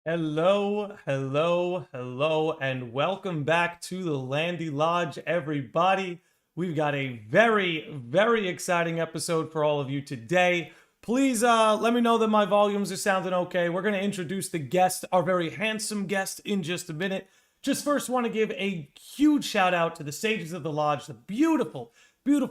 Hello, hello, hello, and welcome back to the Landy Lodge, everybody. We've got a very exciting episode for all of you today. Please let me know that my volumes are sounding okay. We're going to introduce the guest, our very handsome guest, in just a minute. Just first want to give a huge shout out to the Sages of the Lodge, the beautiful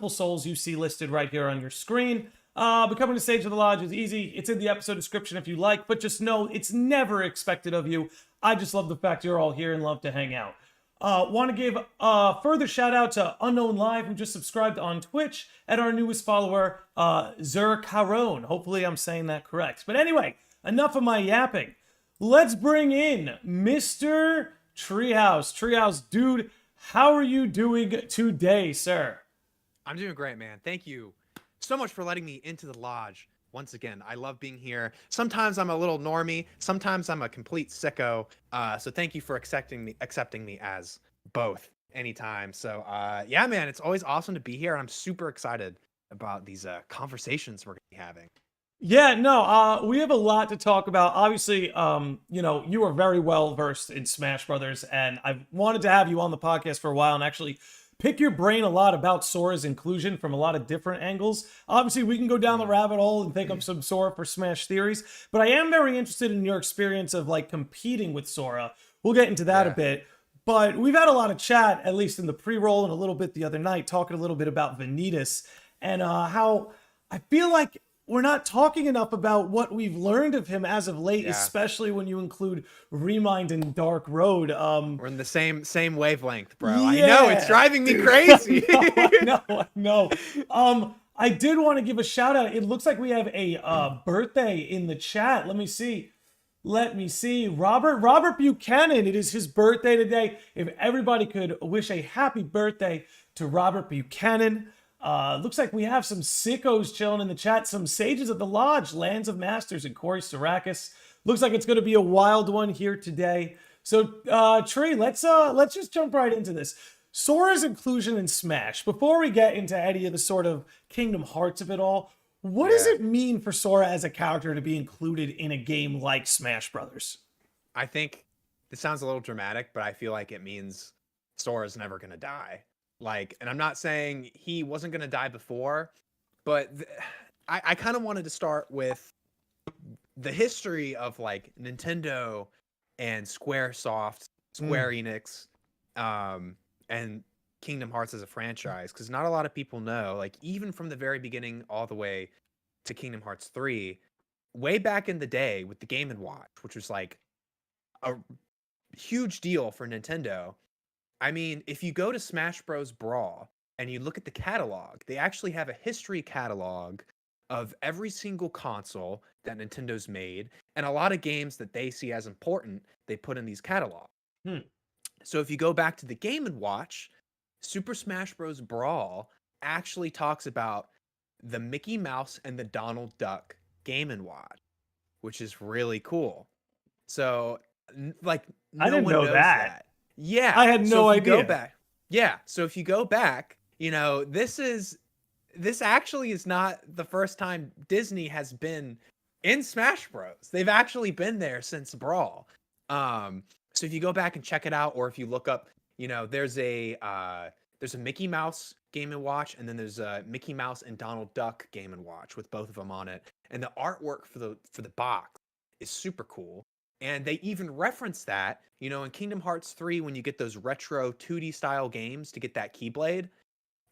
souls you see listed right here on your screen. Becoming a Sage of the Lodge is easy. It's in the episode description if you like, but just know it's never expected of you. I just love the fact you're all here and love to hang out. Want to give a further shout out to Unknown Live, who just subscribed on Twitch, and our newest follower, Caron. Hopefully I'm saying that correct. But anyway, enough of my yapping. Let's bring in Mr. Treehouse. Treehouse, dude, how are you doing today, sir? I'm doing great, man. Thank you so much for letting me into the lodge. Once again, I love being here. Sometimes I'm a little normie. Sometimes I'm a complete sicko. So thank you for accepting me as both anytime. So yeah, man, it's always awesome to be here. And I'm super excited about these conversations we're gonna be having. Yeah, no, we have a lot to talk about. Obviously, you are very well versed in Smash Brothers, and I've wanted to have you on the podcast for a while and actually pick your brain a lot about Sora's inclusion from a lot of different angles. Obviously, we can go down the rabbit hole and think up some Sora for Smash theories, but I am very interested in your experience of like competing with Sora. We'll get into that a bit. But we've had a lot of chat, at least in the pre-roll and a little bit the other night, talking a little bit about Vanitas and how I feel like we're not talking enough about what we've learned of him as of late, especially when you include Remind and Dark Road. We're in the same wavelength, bro. Yeah, I know, it's driving me crazy. No. I did want to give a shout out. It looks like we have a birthday in the chat. Let me see. Robert Buchanan. It is his birthday today. If everybody could wish a happy birthday to Robert Buchanan. Looks like we have some sickos chilling in the chat. Some Sages of the Lodge, Lands of Masters, and Corey Sarakis. Looks like it's going to be a wild one here today. So, Trey, let's just jump right into this. Sora's inclusion in Smash. Before we get into any of the sort of Kingdom Hearts of it all, what does it mean for Sora as a character to be included in a game like Smash Brothers? I think this sounds a little dramatic, but I feel like it means Sora's never gonna die. Like, and I'm not saying he wasn't going to die before, but I kind of wanted to start with the history of like Nintendo and Square Enix, and Kingdom Hearts as a franchise, because not a lot of people know, like even from the very beginning all the way to Kingdom Hearts 3, way back in the day with the Game & Watch, which was like a huge deal for Nintendo. I mean, if you go to Smash Bros. Brawl and you look at the catalog, they actually have a history catalog of every single console that Nintendo's made, and a lot of games that they see as important, they put in these catalogs. So if you go back to the Game & Watch, Super Smash Bros. Brawl actually talks about the Mickey Mouse and the Donald Duck Game & Watch, which is really cool. So, like, I didn't know that. Yeah, I had no idea. So if you go back, this actually is not the first time Disney has been in Smash Bros. They've actually been there since Brawl. So if you go back and check it out, or if you look up, there's a Mickey Mouse Game & Watch, and then there's a Mickey Mouse and Donald Duck Game & Watch with both of them on it, and the artwork for the box is super cool. And they even reference that, in Kingdom Hearts 3, when you get those retro 2D style games to get that Keyblade,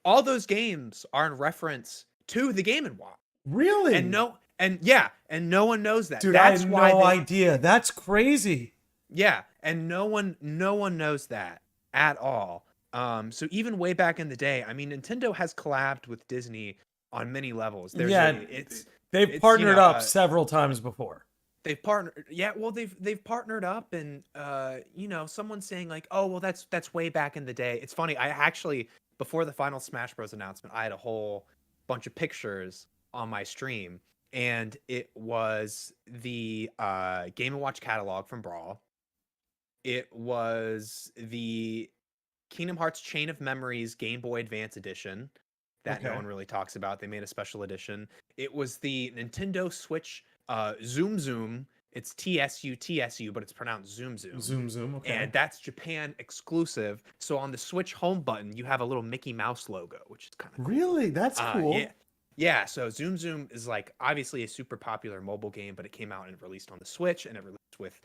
all those games are in reference to the Game & Watch. Really? And no one knows that. Dude, I had no idea. That's crazy. Yeah, and no one knows that at all. So even way back in the day, I mean, Nintendo has collabed with Disney on many levels. They've partnered up several times before. They've partnered, they've partnered up, and someone's saying like, oh, well, that's way back in the day. It's funny. I actually, before the final Smash Bros. Announcement, I had a whole bunch of pictures on my stream, and it was the Game & Watch catalog from Brawl. It was the Kingdom Hearts Chain of Memories Game Boy Advance Edition that no one really talks about. They made a special edition. It was the Nintendo Switch Zoom Zoom It's TSU, but it's pronounced Zoom Zoom. Zoom Zoom. Okay. And that's Japan exclusive. So on the Switch home button, you have a little Mickey Mouse logo, which is kind of cool. Really? That's cool. Yeah. Yeah, so Zoom Zoom is like obviously a super popular mobile game, but it came out and released on the Switch, and it released with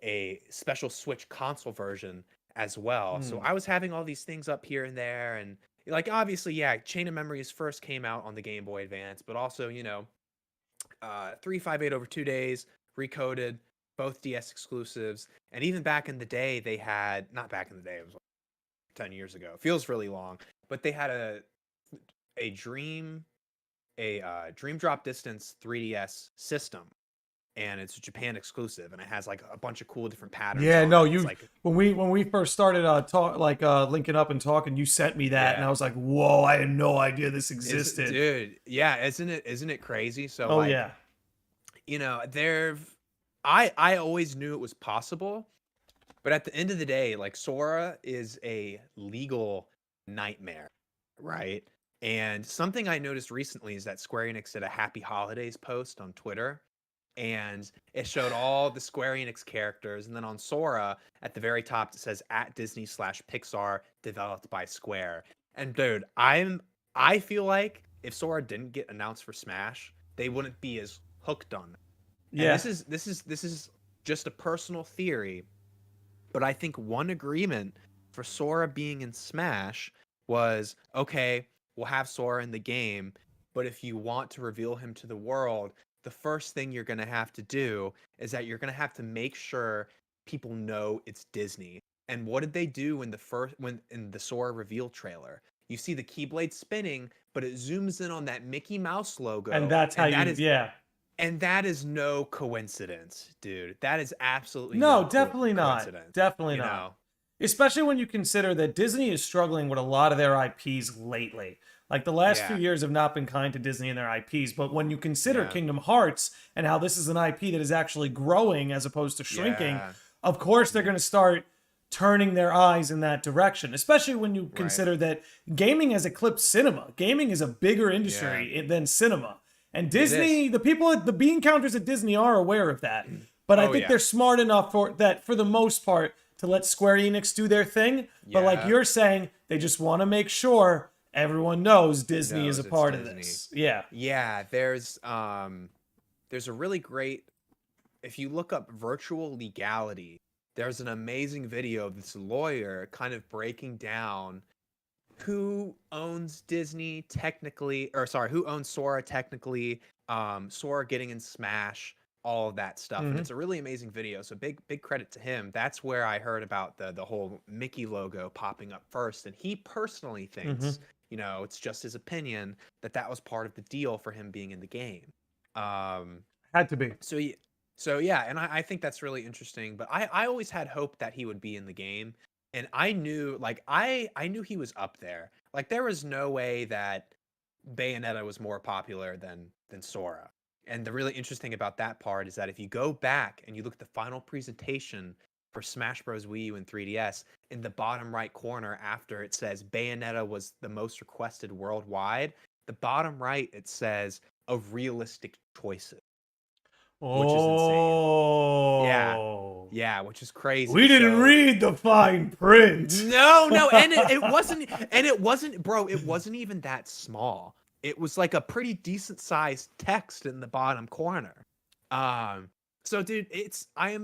a special Switch console version as well. So I was having all these things up here and there, and like obviously, yeah, Chain of Memories first came out on the Game Boy Advance, but also 358 over 2 days, Recoded, both DS exclusives, and even back in the day, they had not back in the day, it was like 10 years ago. It feels really long, but they had a Dream Drop Distance 3DS system, and it's a Japan exclusive, and it has like a bunch of cool different patterns. Yeah, no, you like when we first started linking up and talking, you sent me that, and I was like, whoa, I had no idea this existed, dude. Yeah, isn't it crazy? So oh yeah, I always knew it was possible, but at the end of the day, like Sora is a legal nightmare, right? And something I noticed recently is that Square Enix did a Happy Holidays post on Twitter, and it showed all the Square Enix characters. And then on Sora, at the very top, it says @Disney/Pixar, developed by Square. And dude, I feel like if Sora didn't get announced for Smash, they wouldn't be as hooked on it. yeah. And this is just a personal theory, but I think one agreement for Sora being in Smash was, okay, we'll have Sora in the game, but if you want to reveal him to the world, the first thing you're going to have to do is that you're going to have to make sure people know it's Disney. And what did they do in the Sora reveal trailer? You see the Keyblade spinning, but it zooms in on that Mickey Mouse logo. And that's how yeah. And that is no coincidence, dude. That is absolutely definitely not. Definitely not. Especially when you consider that Disney is struggling with a lot of their IPs lately. Like the last few years have not been kind to Disney and their IPs, but when you consider Kingdom Hearts and how this is an IP that is actually growing as opposed to shrinking, of course they're going to start turning their eyes in that direction, especially when you consider that gaming has eclipsed cinema. Gaming is a bigger industry than cinema. And Disney, the people at the bean counters at Disney are aware of that. But I think they're smart enough for the most part, to let Square Enix do their thing. But like you're saying, they just want to make sure everyone knows Disney is a part of this. Yeah. Yeah, there's a really great, if you look up virtual legality, there's an amazing video of this lawyer kind of breaking down who owns Disney technically, or sorry, who owns Sora technically, Sora getting in Smash, all of that stuff. And it's a really amazing video. So big credit to him. That's where I heard about the whole Mickey logo popping up first. And he personally thinks, it's just his opinion, that was part of the deal for him being in the game. Had to be. So yeah, and I think that's really interesting. But I always had hope that he would be in the game. And I knew, like, I knew he was up there. Like, there was no way that Bayonetta was more popular than Sora. And the really interesting about that part is that if you go back and you look at the final presentation for Smash Bros. Wii U and 3DS, in the bottom right corner after it says Bayonetta was the most requested worldwide, the bottom right, it says of realistic choices. Which is insane. Yeah, which is crazy. We didn't read the fine print. No, and it wasn't, bro, it wasn't even that small. It was like a pretty decent sized text in the bottom corner. So dude, I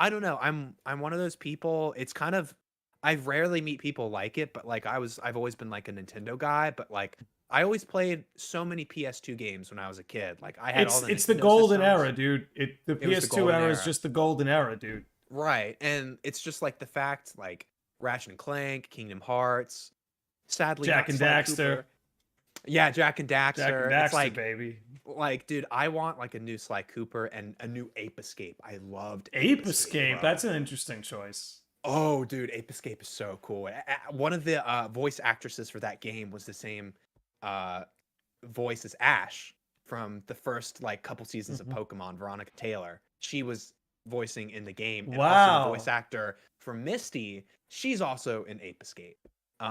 don't know. I'm one of those people. It's kind of, I rarely meet people like it, but like I've always been like a Nintendo guy, but like I always played so many PS2 games when I was a kid. Like I had it's the golden era, dude. The PS2 era is just the golden era, dude. Right. And it's just like the fact, like Ratchet and Clank, Kingdom Hearts, sadly Jak and Daxter. Yeah, Jak and Daxter. Jak and Daxter, it's like, baby. Like, dude, I want like a new Sly Cooper and a new Ape Escape. I loved Ape Escape. That's an interesting choice. Oh, dude, Ape Escape is so cool. One of the voice actresses for that game was the same voice as Ash from the first like couple seasons of Pokemon, Veronica Taylor. She was voicing in the game. And also the voice actor for Misty, she's also in Ape Escape.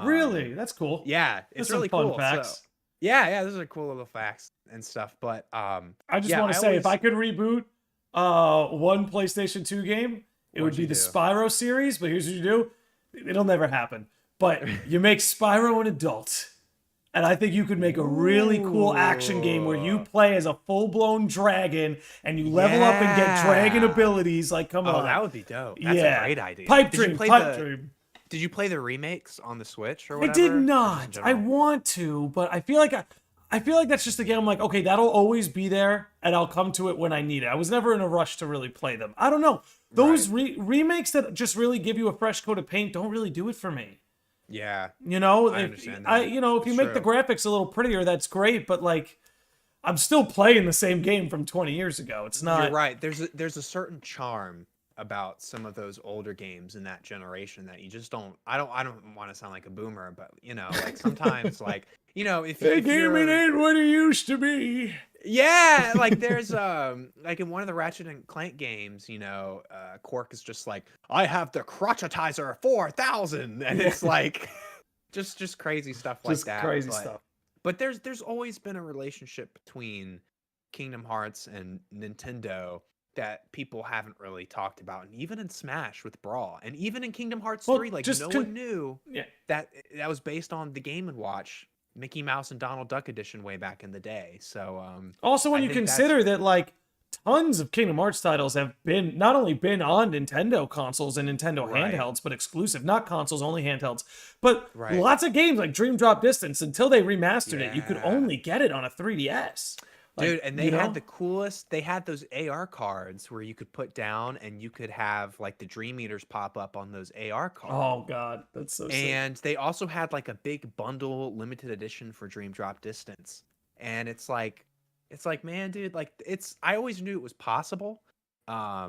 Really? That's cool. Yeah, it's really fun cool. Facts. So, yeah, those are cool little facts and stuff. But I just want to say, if I could reboot One PlayStation 2 game. It would What'd be you the do? Spyro series, but here's what you do. It'll never happen. But you make Spyro an adult. And I think you could make a really cool action game where you Ooh. play as a full-blown dragon and you level up and get dragon Yeah. abilities. Like, come Oh, on. that would be dope. That's a Yeah. great idea. Pipe Did you dream, play pipe the dream. Did you play the remakes on the Switch or I whatever? did Or just in not. I general? want to, but I feel like I feel like that's just a game I'm like, okay, that'll always be there, and I'll come to it when I need it. I was never in a rush to really play them. I don't know. Those remakes that just really give you a fresh coat of paint don't really do it for me. Yeah, You know, I if, understand that. you know, if you It's make the true. graphics a little prettier, that's great. But like, I'm still playing the same game from 20 years ago. It's not. You're right. There's a certain charm about some of those older games in that generation that you just don't. I don't want to sound like a boomer, but like sometimes like if The if gaming you're ain't what it used to be. yeah, like there's like in one of the Ratchet and Clank games, Quark is just like, I have the crotchetizer 4000, and it's like just crazy stuff like Just that. crazy But stuff. there's always been a relationship between Kingdom Hearts and Nintendo that people haven't really talked about, and even in Smash with Brawl, and even in Kingdom Hearts Well, 3, like just no con- one knew Yeah. that was based on the Game and Watch Mickey Mouse and Donald Duck edition way back in the day. So Also, when I you think consider that, like, tons of Kingdom Hearts titles have been not only been on Nintendo consoles and Nintendo Right. handhelds, but exclusive, not consoles, only handhelds. But Right. lots of games like Dream Drop Distance, until they remastered it, you could Yeah. only get it on a 3DS. Like, Dude, and they had the coolest, they had those AR cards where you could put down and you could have like the Dream Eaters pop up on those AR cards. Oh god, that's so sick. And they also had like a big bundle limited edition for Dream Drop Distance. And it's like, man, dude, like I always knew it was possible.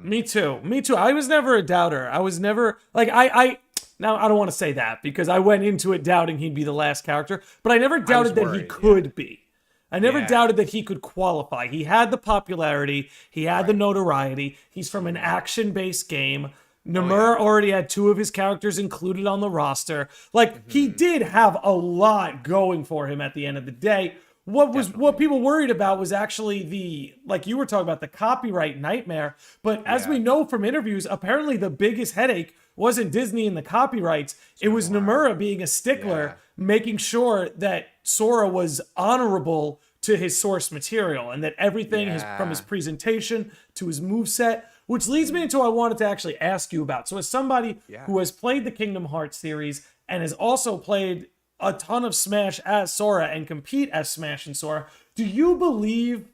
Me too. Me too. I was never a doubter. I was never like I now I don't want to say that because I went into it doubting he'd be the last character, but I never doubted that he worried, could be. I never Yeah. doubted that he could qualify. He had the popularity, he had the notoriety. He's from an action-based game. Nomura already had two of his characters included on the roster. Like he did have a lot going for him at the end of the day. What people worried about was actually the, like you were talking about, the copyright nightmare. But as we know from interviews, apparently the biggest headache wasn't Disney and the copyrights. It was Nomura being a stickler, making sure that Sora was honorable to his source material and that everything from his presentation to his moveset, which leads me into what I wanted to actually ask you about. So as somebody who has played the Kingdom Hearts series and has also played a ton of Smash as Sora and compete as Smash and Sora, do you believe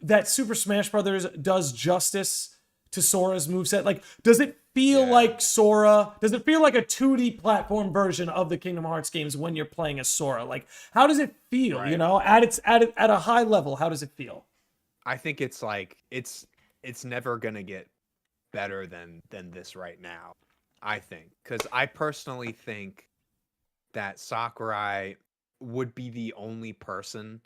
that Super Smash Brothers does justice to Sora's moveset? Like, does it feel like Sora? Does it feel like a 2D platform version of the Kingdom Hearts games when you're playing as Sora? Like, how does it feel? You know, at a high level, how does it feel? I think it's like it's never gonna get better than this right now. I think, because I personally think that Sakurai would be the only person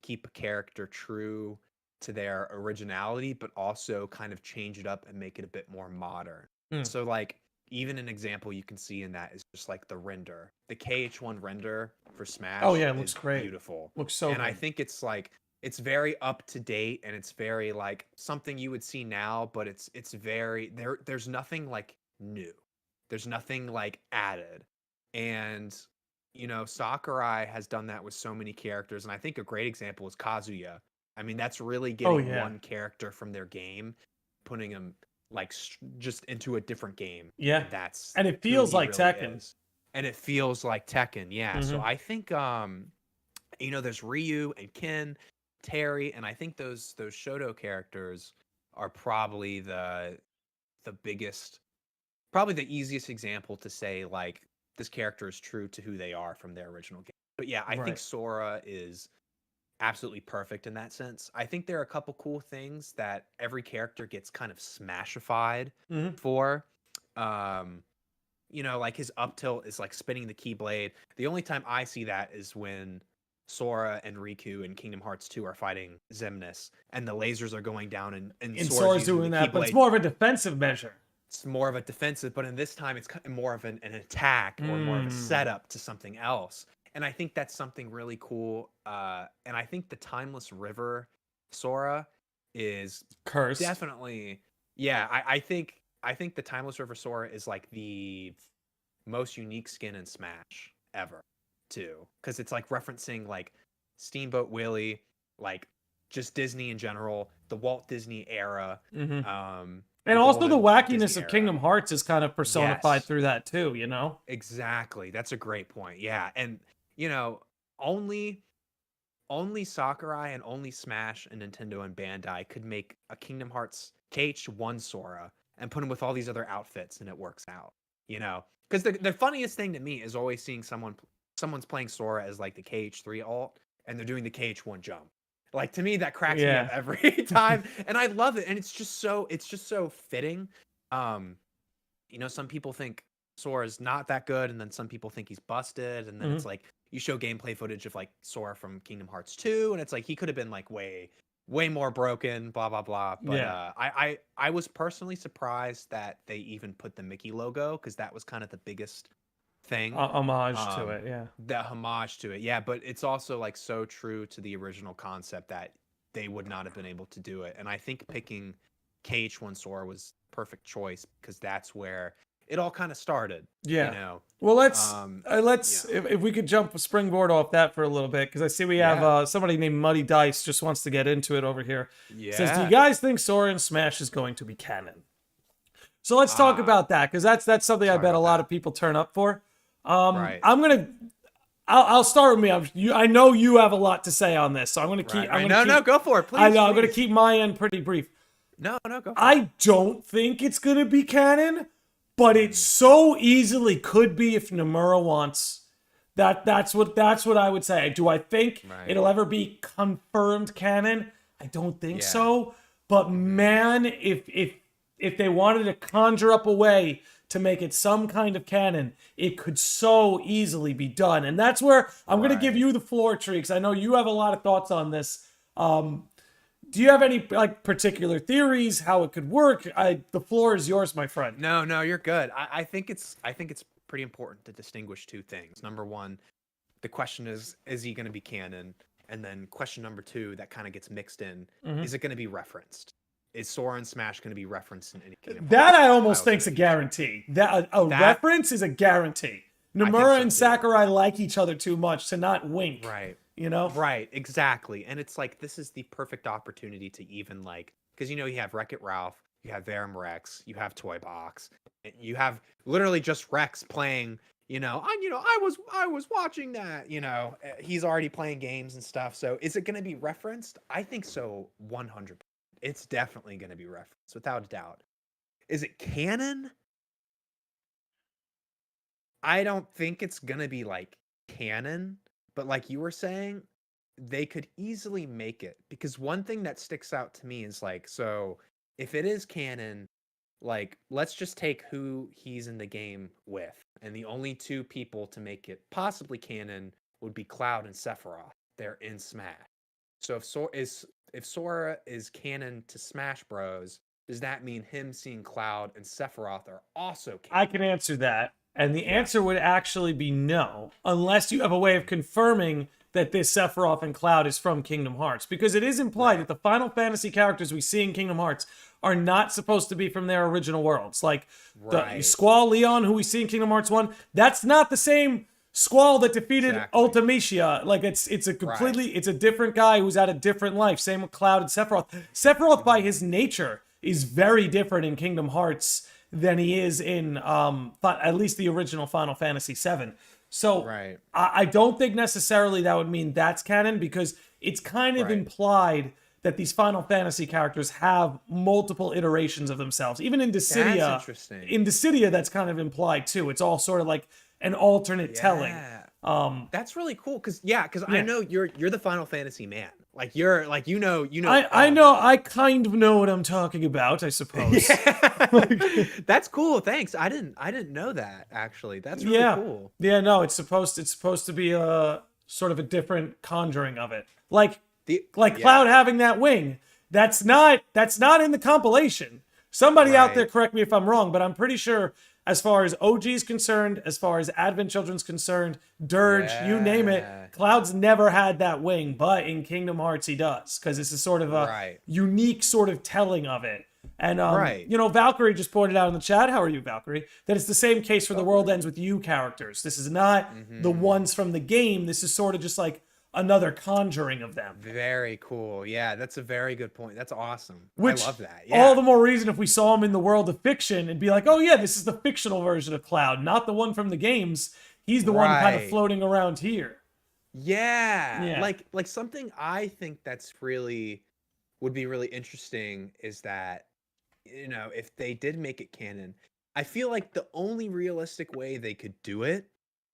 keep a character true to their originality, but also kind of change it up and make it a bit more modern. So like even an example you can see in that is just like the render, the KH1 render for Smash. Oh yeah, it looks great. Beautiful. Looks so And good. I think it's like it's very up to date and it's very like something you would see now, but it's very there's nothing like new. There's nothing like added. And Sakurai has done that with so many characters, and I think a great example is Kazuya. I mean, that's really getting one character from their game, putting him like just into a different game. Yeah. And it feels like Tekken. And it feels like Tekken, yeah. So I think there's Ryu and Ken, Terry, and I think those Shoto characters are probably the biggest, probably the easiest example to say like this character is true to who they are from their original game. But yeah, I think Sora is absolutely perfect in that sense. I think there are a couple cool things that every character gets kind of smashified for. Like his up tilt is like spinning the Keyblade. The only time I see that is when Sora and Riku in Kingdom Hearts 2 are fighting Xemnas, and the lasers are going down, and Sora's doing that, but it's more of a defensive measure. It's more of a defensive, but in this time it's more of an attack or more of a setup to something else. And I think that's something really cool. And I think the Timeless River Sora is Cursed. definitely, yeah. I think the Timeless River Sora is like the most unique skin in Smash ever, too, because it's like referencing like Steamboat Willie, like just Disney in general, the Walt Disney era, Mm-hmm. the And also the golden wackiness Disney of era. Kingdom Hearts is kind of personified Yes, through that too, you know? exactly. That's a great point. Yeah, and you know, only only Sakurai and only Smash and Nintendo and Bandai could make a Kingdom Hearts KH1 Sora and put him with all these other outfits, and it works out. You know, because the funniest thing to me is always seeing someone's playing Sora as like the KH3 alt, and they're doing the KH1 jump. Like to me, that cracks me up Yeah. every time, and I love it. And it's just so fitting. Um, you know, some people think Sora's not that good, and then some people think he's busted, and then Mm-hmm. it's like you show gameplay footage of like Sora from Kingdom Hearts 2, and it's like he could have been like way more broken, blah blah blah. But Yeah. I was personally surprised that they even put the Mickey logo, because that was kind of the biggest thing. Homage to it, yeah. The homage to it, yeah. But it's also like so true to the original concept that they would not have been able to do it. And I think picking KH1 Sora was perfect choice, because that's where it all kind of started. Yeah. You know. Well, let's Yeah. if we could jump a springboard off that for a little bit, because I see we have Yeah. somebody named Muddy Dice just wants to get into it over here. Says, do you Yeah. guys think Sora and Smash is going to be canon? So let's talk Ah, about that, because that's something I talk bet a about lot that. of people turn up for. Right. I'll start with me. I know you have a lot to say on this, so I'm gonna keep. Right. I'm Right. gonna No, keep, go for it, please. I know I'm gonna please. keep my end pretty brief. No, go for it. I don't think it's gonna be canon, but it so easily could be if Nomura wants. That's what I would say. Do I think Right. it'll ever be confirmed canon? I don't think Yeah. so. But man, if they wanted to conjure up a way to make it some kind of canon, it could so easily be done. And that's where I'm going to give Right. you the floor, Tree, because I know you have a lot of thoughts on this. Do you have any like particular theories how it could work? The floor is yours, my friend. No, you're good. I think it's pretty important to distinguish two things. Number one, the question is he going to be canon? And then question number two that kind of gets mixed in, is it going to be referenced? Is Sora and Smash going to be referenced in any Kingdom That Hearts I almost titles in think's the a future? guarantee. That a That- reference is a guarantee. think Nomura so, and too. Sakurai like each other too much to not wink. Right. You know? Right, exactly. And it's like this is the perfect opportunity to even like, because you know you have Wreck-It Ralph, you have Verum Rex, you have Toy Box, and you have literally just Rex playing. I was watching that. He's already playing games and stuff. So is it going to be referenced? I think so, 100%. It's definitely going to be referenced without a doubt. Is it canon? I don't think it's going to be like canon, but like you were saying, they could easily make it, because one thing that sticks out to me is like, so if it is canon, like let's just take who he's in the game with, and the only two people to make it possibly canon would be Cloud and Sephiroth. They're in Smash. So if Sora is canon to Smash Bros, does that mean him seeing Cloud and Sephiroth are also canon? I can answer that. And the answer would actually be no, unless you have a way of confirming that this Sephiroth and Cloud is from Kingdom Hearts. Because it is implied that the Final Fantasy characters we see in Kingdom Hearts are not supposed to be from their original worlds. Like the Right. Squall Leon, who we see in Kingdom Hearts 1, that's not the same Squall that defeated Exactly. Ultimecia. Like it's a completely, it's a different guy who's had a different life. Same with Cloud and Sephiroth. Sephiroth, by his nature, is very different in Kingdom Hearts than he is in at least the original Final Fantasy VII. So Right. I don't think necessarily that would mean that's canon, because it's kind of Right. implied that these Final Fantasy characters have multiple iterations of themselves. Even in Dissidia, That's interesting. in Dissidia, that's kind of implied too. It's all sort of like an alternate telling. That's really cool, because I Yeah. know you're the Final Fantasy man. Like you're like you know I know, I kind of know what I'm talking about, I suppose. That's cool. Thanks. I didn't know that, actually. That's really Yeah. cool. Yeah, no, it's supposed to be a sort of a different conjuring of it. Like Cloud having that wing. That's not in the compilation. Somebody out Right. there correct me if I'm wrong, but I'm pretty sure as far as OG is concerned, as far as Advent Children's concerned, Dirge, you name it, Yeah. Cloud's never had that wing, but in Kingdom Hearts he does, because this is sort of a Right. unique sort of telling of it. And Right. you know, Valkyrie just pointed out in the chat, how are you, Valkyrie? That it's the same case for the Oh, World great. Ends With You characters. This is not the Mhm. ones from the game. This is sort of just like another conjuring of them. Very cool. Yeah, that's a very good point. That's awesome. Which, I love that. all Yeah. the more reason if we saw him in the world of fiction and be like, oh yeah, this is the fictional version of Cloud, not the one from the games. He's the one kind of Right. floating around here. Yeah. Yeah. Like something I think that's really would be really interesting is that, you know, if they did make it canon, I feel like the only realistic way they could do it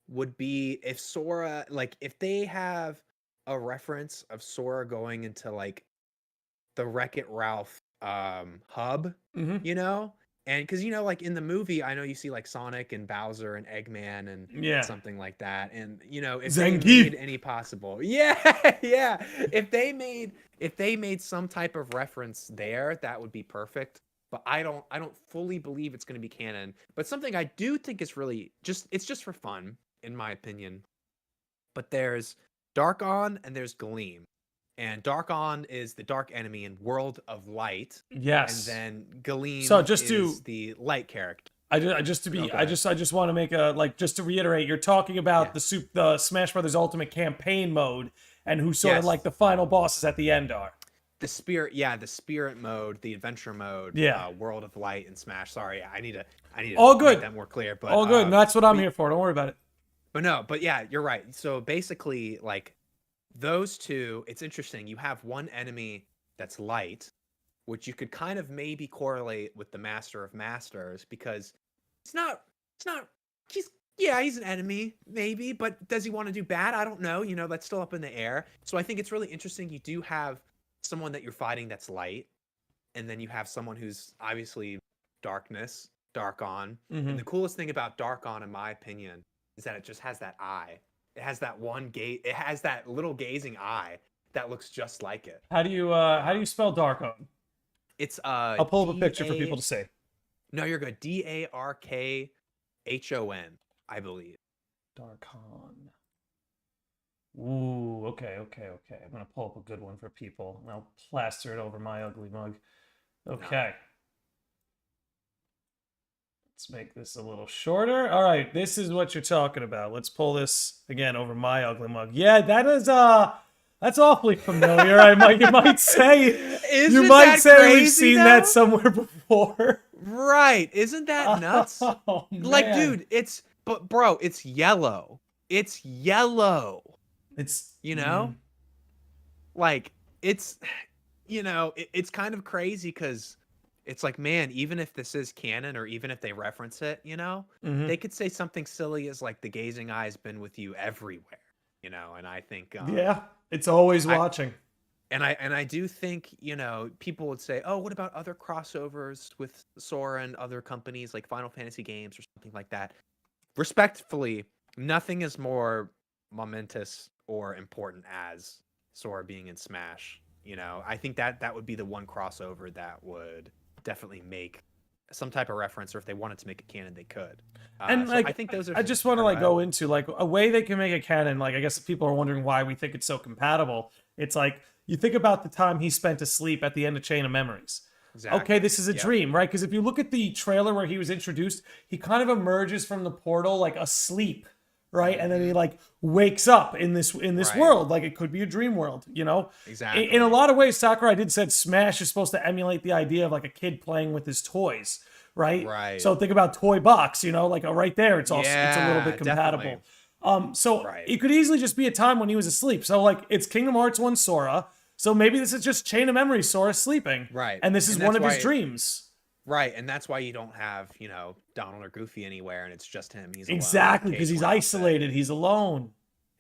would be if Sora, like if they have a reference of Sora going into like the Wreck-It Ralph hub, Mm-hmm. you know? And because, you know, like in the movie, I know you see like Sonic and Bowser and Eggman and Yeah. something like that. And, you know, if Zangief. they made any possible. Yeah, yeah. If they made some type of reference there, that would be perfect. But I don't fully believe it's going to be canon. But something I do think is really it's just for fun, in my opinion. But there's Darkon and there's Gleam. And Darkon is the dark enemy in World of Light. Yes. And then Gleam So just is to- the light character. I go just ahead. want to make a, like, just to reiterate, you're talking about Yeah. the Smash Brothers Ultimate Campaign mode and who sort of Yes. like the final bosses at the end are. The spirit mode, the adventure mode, Yeah. World of Light and Smash. Sorry, I need to All make good. that more clear. But All good. And that's what I'm here for. Don't worry about it. but yeah, you're right. So basically, like those two, it's interesting. You have one enemy that's light, which you could kind of maybe correlate with the Master of Masters, because it's not he's an enemy, maybe, but does he want to do bad? I don't know. You know, that's still up in the air. So I think it's really interesting. You do have someone that you're fighting that's light, and then you have someone who's obviously darkness, Darkon. Mhm. And the coolest thing about Darkon, in my opinion, is that it just has that eye. It has that one gaze. It has that little gazing eye that looks just like it. How do you spell Darkon? It's I'll pull up a picture for people to see. No, you're good. Darkhon, I believe. Darkon. Ooh, okay. I'm gonna pull up a good one for people, and I'll plaster it over my ugly mug. Okay. Let's make this a little shorter. All right, this is what you're talking about. Let's pull this again over my ugly mug. Yeah, that's awfully familiar. You might say Isn't that crazy, we've seen though? that somewhere before. Right. Isn't that nuts? Oh, Like, man. dude, bro, it's yellow. It's yellow. It's, You know? Like, it's, you know, it's kind of crazy because it's like, man, even if this is canon or even if they reference it, you know, Mhm. they could say something silly as like the gazing eye has been with you everywhere, you know, and I think yeah, it's always watching. And I do think, you know, people would say, oh, what about other crossovers with Sora and other companies like Final Fantasy games or something like that? Respectfully, nothing is more momentous or important as Sora being in Smash. You know, I think that would be the one crossover that would definitely make some type of reference, or if they wanted to make it canon, they could. And so like, I think those are. I just want to like go into like a way they can make a canon. Like, I guess if people are wondering why we think it's so compatible, it's like you think about the time he spent asleep at the end of Chain of Memories. Exactly. Okay, this is a Yep. dream, right? Because if you look at the trailer where he was introduced, he kind of emerges from the portal like asleep, right? And then he like wakes up in this Right. world, like it could be a dream world, you know? Exactly. In a lot of ways, Sakurai did said Smash is supposed to emulate the idea of like a kid playing with his toys, right? Right. So think about Toy Box, you know, like right there, it's also it's a little Yeah, bit compatible. definitely. So Right. it could easily just be a time when he was asleep. So like it's Kingdom Hearts 1 Sora. So maybe this is just Chain of Memories Sora sleeping. Right. And this is And one that's of his why- dreams. Right, and that's why you don't have, you know, Donald or Goofy anywhere, and it's just him. He's alone, Exactly, because case he's one outfit. isolated. He's alone.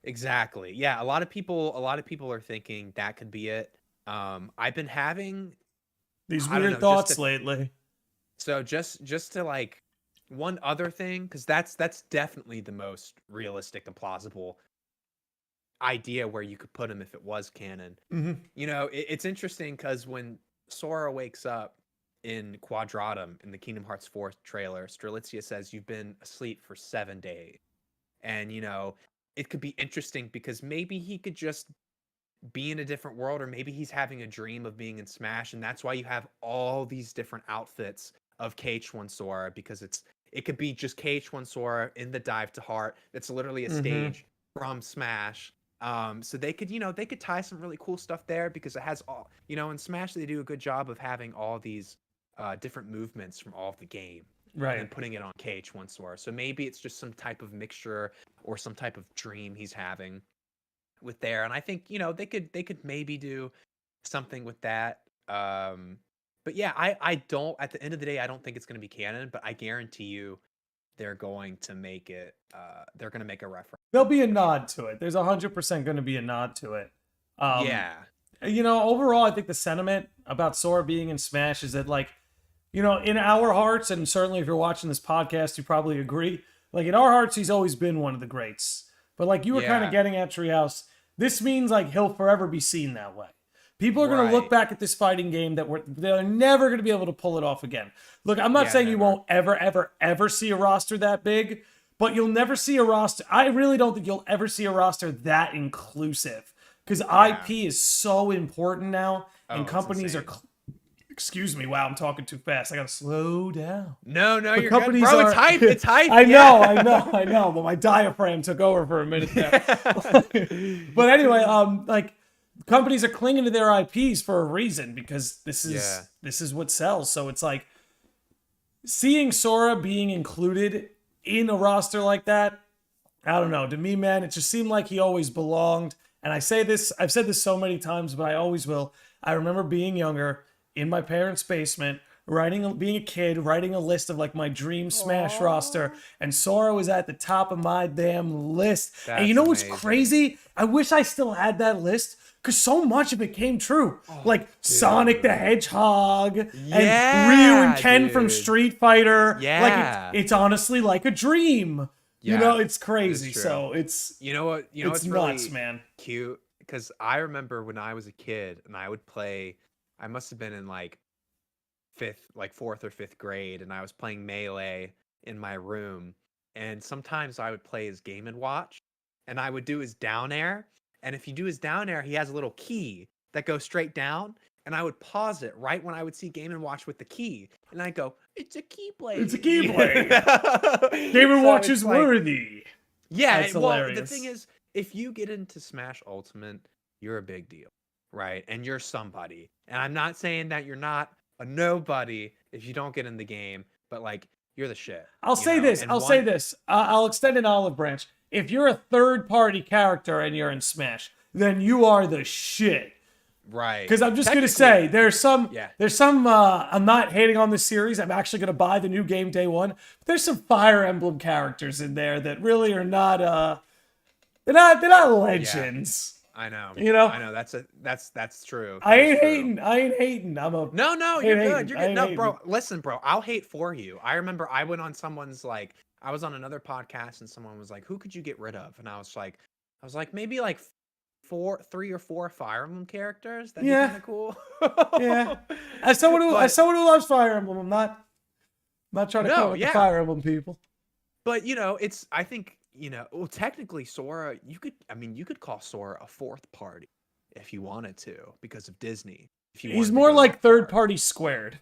Exactly. Yeah, a lot of people are thinking that could be it. I've been having These I don't weird know, thoughts just lately. so just to like one other thing, because that's definitely the most realistic and plausible idea where you could put him if it was canon. Hmm. You know, it's interesting because when Sora wakes up in Quadratum in the Kingdom Hearts 4 trailer, Strelitzia says you've been asleep for 7 days. And, it could be interesting because maybe he could just be in a different world, or maybe he's having a dream of being in Smash. And that's why you have all these different outfits of KH1 Sora, because it could be just KH1 Sora in the Dive to Heart. That's literally a stage from Smash. So they could tie some really cool stuff there, because it has all, in Smash they do a good job of having all these different movements from all of the game, Right. and then putting it on KH1 Sora. So maybe it's just some type of mixture or some type of dream he's having with there. And I think, they could maybe do something with that. But yeah, I don't, at the end of the day, I don't think it's going to be canon, but I guarantee you they're going to make it, they're going to make a reference. There'll be a nod to it. There's 100% going to be a nod to it. Yeah. Overall, I think the sentiment about Sora being in Smash is that, like, in our hearts, and certainly if you're watching this podcast, you probably agree, like, in our hearts, he's always been one of the greats. But like you were kind of getting at, Treehouse, this means like he'll forever be seen that way. People are going to look back at this fighting game they're never going to be able to pull it off again. Look, I'm not saying you won't ever see a roster that big, but you'll never see a roster. I really don't think you'll ever see a roster that inclusive, because IP is so important now, and companies are. Excuse me. Wow, I'm talking too fast. I gotta slow down. No, you're good, bro. It's hype. It's hype. I know. But my diaphragm took over for a minute there. But anyway, like, companies are clinging to their IPs for a reason, because this is what sells. So it's like, seeing Sora being included in a roster like that, I don't know. To me, man, it just seemed like he always belonged. And I've said this so many times, but I always will. I remember being younger, in my parents' basement, being a kid, writing a list of like my dream Smash roster, and Sora was at the top of my damn list. And you know what's crazy? I wish I still had that list, because so much of it came true. Like Sonic the Hedgehog, and Ryu and Ken from Street Fighter. Like, it's honestly like a dream. It's crazy. So it's it's nuts, really man. Cute, because I remember when I was a kid and I would play. I must have been in like fourth or fifth grade, and I was playing Melee in my room. And sometimes I would play his Game & Watch, and I would do his down air. And if you do his down air, he has a little key that goes straight down. And I would pause it right when I would see Game & Watch with the key. And I'd go, it's a Keyblade. It's a Keyblade. Game & Watch is worthy. Yeah, that's hilarious. The thing is, if you get into Smash Ultimate, you're a big deal. Right, and you're somebody. And I'm not saying that you're not a nobody if you don't get in the game, but like, you're the shit. I'll say this. I'll extend an olive branch. If you're a third-party character and you're in Smash, then you are the shit. Right. Because I'm just gonna say, there's some. I'm not hating on this series. I'm actually gonna buy the new game day one. But there's some Fire Emblem characters in there that really are not. They're not legends. I know. I know that's true. I ain't hating. I'm a No, you're good. You're good. No, bro. Listen, bro. I'll hate for you. I remember I went on someone's I was on another podcast and someone was like, "Who could you get rid of?" And I was like, maybe like 3 or 4 Fire Emblem characters. That'd be kind of cool. Yeah. As someone who loves Fire Emblem, I'm not trying to call it the Fire Emblem people. But I think. Well, technically, Sora, you could call Sora a fourth party if you wanted to, because of Disney. He's more like third party squared.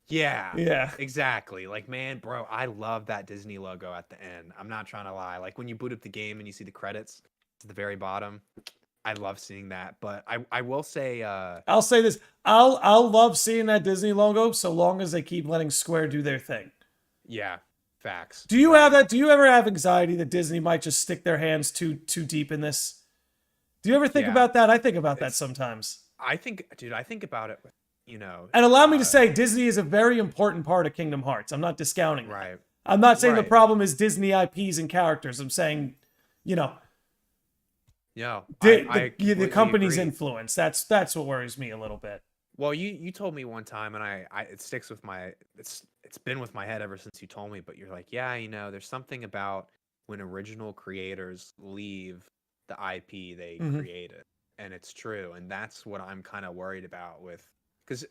Yeah, exactly. Like, man, bro, I love that Disney logo at the end. I'm not trying to lie. Like, when you boot up the game and you see the credits at the very bottom, I love seeing that. But I will say, I'll say this: I'll love seeing that Disney logo so long as they keep letting Square do their thing. Yeah. Facts. Do you have that? Do you ever have anxiety that Disney might just stick their hands too deep in this? Do you ever think about that? I think about that sometimes. I think about it. And allow me to say, Disney is a very important part of Kingdom Hearts. I'm not discounting that. Right. I'm not saying the problem is Disney IPs and characters. I'm saying, the company's agree. Influence. That's what worries me a little bit. Well, you told me one time, and I it sticks with it's been with my head ever since you told me. But you're like, there's something about when original creators leave the IP they created, and it's true, and that's what I'm kind of worried about with because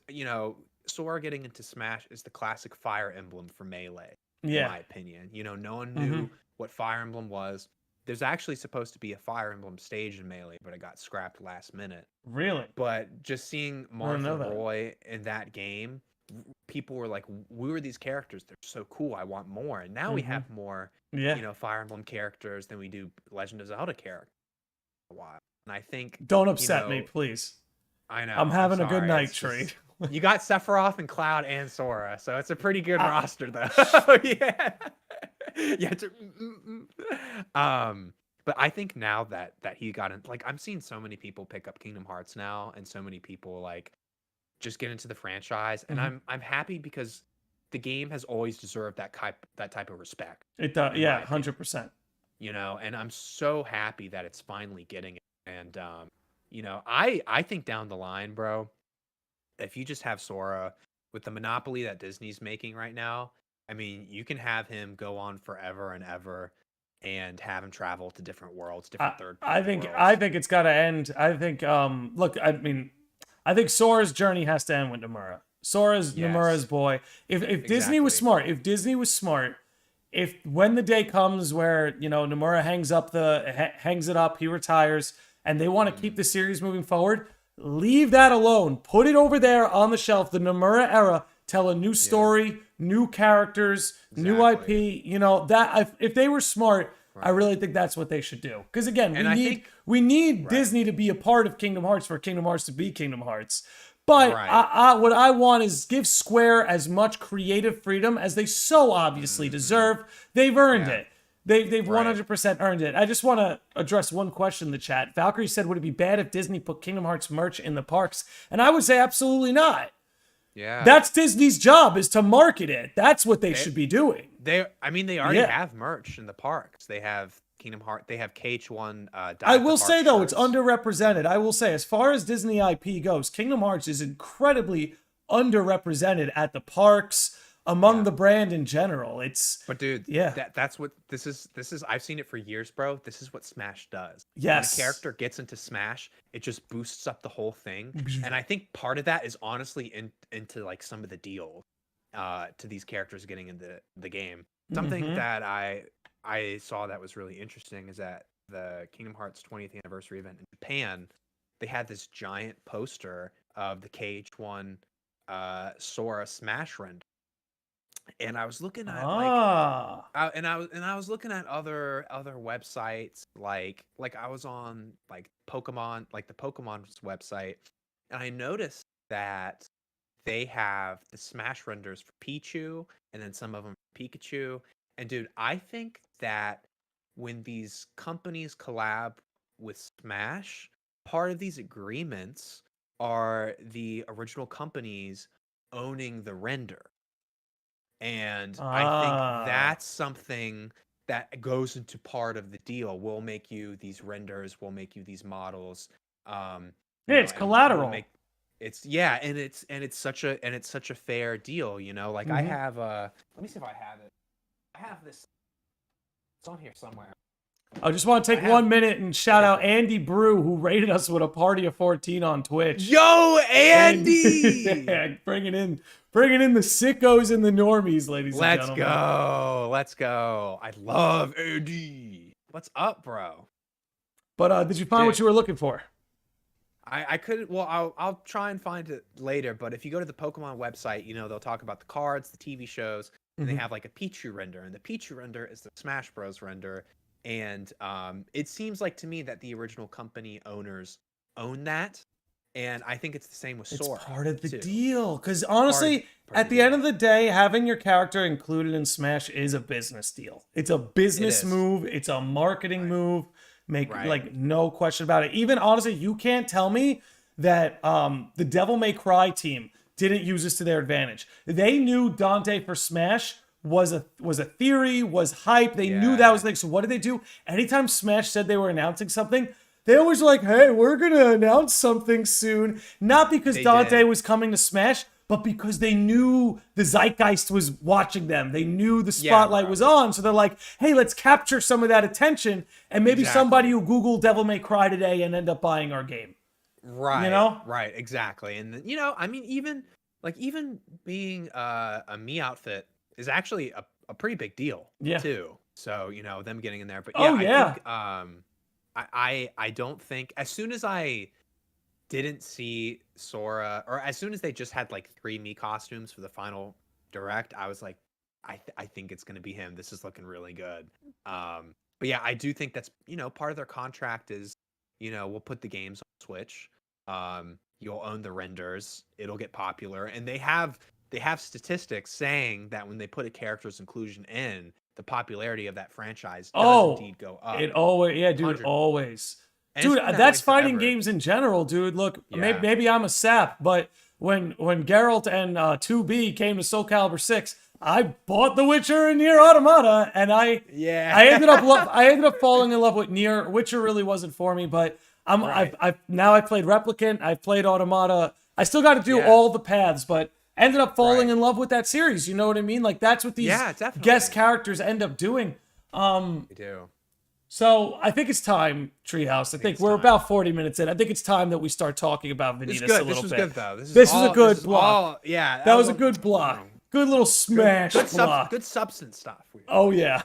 Sora getting into Smash is the classic Fire Emblem for Melee, in Yeah. my opinion. No one Mm-hmm. knew what Fire Emblem was. There's actually supposed to be a Fire Emblem stage in Melee, but it got scrapped last minute. Really? But just seeing I didn't Marth know and that. Roy in that game, people were like, "Who are these characters? They're so cool. I want more." And now we have more, Yeah. Fire Emblem characters than we do Legend of Zelda characters a while. And I think, Don't upset me, please. I know I'm having a good sorry, night, it's Tree. just- you got Sephiroth and Cloud and Sora, so it's a pretty good roster, though. Yeah, yeah. But I think now that he got in, like, I'm seeing so many people pick up Kingdom Hearts now, and so many people like just get into the franchise, and I'm happy because the game has always deserved that type of respect. It does. Yeah, 100%. And I'm so happy that it's finally getting it. And I think down the line, bro, if you just have Sora with the monopoly that Disney's making right now, I mean, you can have him go on forever and ever and have him travel to different worlds, different third-party worlds. I think it's got to end. I think look, I mean, I think Sora's journey has to end with Nomura. Sora's Nomura's boy. If Disney was smart, if when the day comes where, Nomura hangs it up, he retires, and they want to keep the series moving forward, leave that alone. Put it over there on the shelf. The Nomura era, tell a new story, new characters, new IP. If they were smart, I really think that's what they should do. Because again, we need Disney to be a part of Kingdom Hearts for Kingdom Hearts to be Kingdom Hearts. But what I want is give Square as much creative freedom as they so obviously deserve. They've earned it. They've 100% earned it. I just want to address one question in the chat. Valkyrie said, would it be bad if Disney put Kingdom Hearts merch in the parks? And I would say absolutely not. Yeah. That's Disney's job, is to market it. That's what they should be doing. They already have merch in the parks. They have Kingdom Hearts. They have KH1. I will say, though, it's underrepresented. I will say, as far as Disney IP goes, Kingdom Hearts is incredibly underrepresented at the parks, among the brand in general. But dude, that's what this is. I've seen it for years, bro. This is what Smash does. Yes. When a character gets into Smash, it just boosts up the whole thing. And I think part of that is honestly into like some of the deals to these characters getting into the game. Something that I saw that was really interesting is that the Kingdom Hearts 20th anniversary event in Japan, they had this giant poster of the KH1 Sora Smash render. And I was looking at I was looking at other websites, like I was on like Pokemon, like the Pokemon's website, and I noticed that they have the Smash renders for Pichu and then some of them for Pikachu. And dude, I think that when these companies collab with Smash, part of these agreements are the original companies owning the render. And I think that's something that goes into part of the deal. We'll make you these renders. We'll make you these models. It's collateral. It's such a fair deal. Like I have let me see if I have it. I have this. It's on here somewhere. I just want to take 1 minute and shout out Andy Brew, who rated us with a party of 14 on Twitch. Yo, Andy! Bringing in the sickos and the normies, ladies and gentlemen. Let's go. I love Andy. What's up, bro? But did you find what you were looking for? I couldn't. Well, I'll try and find it later. But if you go to the Pokemon website, they'll talk about the cards, the TV shows, and they have like a Pichu render, and the Pichu render is the Smash Bros. Render. And it seems like to me that the original company owners own that. And I think it's the same with Sora. It's part of the deal. Because honestly, at the end of the day, having your character included in Smash is a business deal. It's a business move. It's a marketing move. Like no question about it. Even honestly, you can't tell me that the Devil May Cry team didn't use this to their advantage. They knew Dante for Smash was a theory, was hype. They knew that was the thing. So what did they do? Anytime Smash said they were announcing something, they always were like, hey, we're going to announce something soon. Not because Dante was coming to Smash, but because they knew the zeitgeist was watching them. They knew the spotlight was on. So they're like, hey, let's capture some of that attention. And maybe somebody who Googled Devil May Cry today and end up buying our game. Right, You know? right, exactly. And then, I mean, even being a me outfit is actually a pretty big deal Yeah. too. So, them getting in there. But yeah, Oh I yeah. think I don't think as soon as I didn't see Sora, or as soon as they just had like 3 me costumes for the final direct, I was like, I think it's gonna be him. This is looking really good. But yeah, I do think that's part of their contract is, we'll put the games on Switch. You'll own the renders. It'll get popular, and they have statistics saying that when they put a character's inclusion in, the popularity of that franchise does Oh, indeed go it up. always, yeah, dude, 100. always. And it's Dude, been that way that's fighting forever. games in general, dude. Look, Yeah. maybe I'm a sap, but when Geralt and 2B came to Soul Calibur 6, I bought The Witcher and Nier Automata, and I Yeah. I ended up falling in love with Nier. Witcher really wasn't for me, but Right. I've played Replicant, I've played Automata. I still got to do Yeah. all the paths, but ended up falling Right. in love with that series. You know what I mean? Like that's what these Yeah, definitely. guest characters end up doing. They do. So I think it's time, Treehouse. I think it's we're time. about 40 minutes in. I think it's time that we start talking about This is Vanitas good. a little This was bit. good though. This was a good block. Yeah. That was a good block. Good little smash block. Good substance stuff. Oh yeah.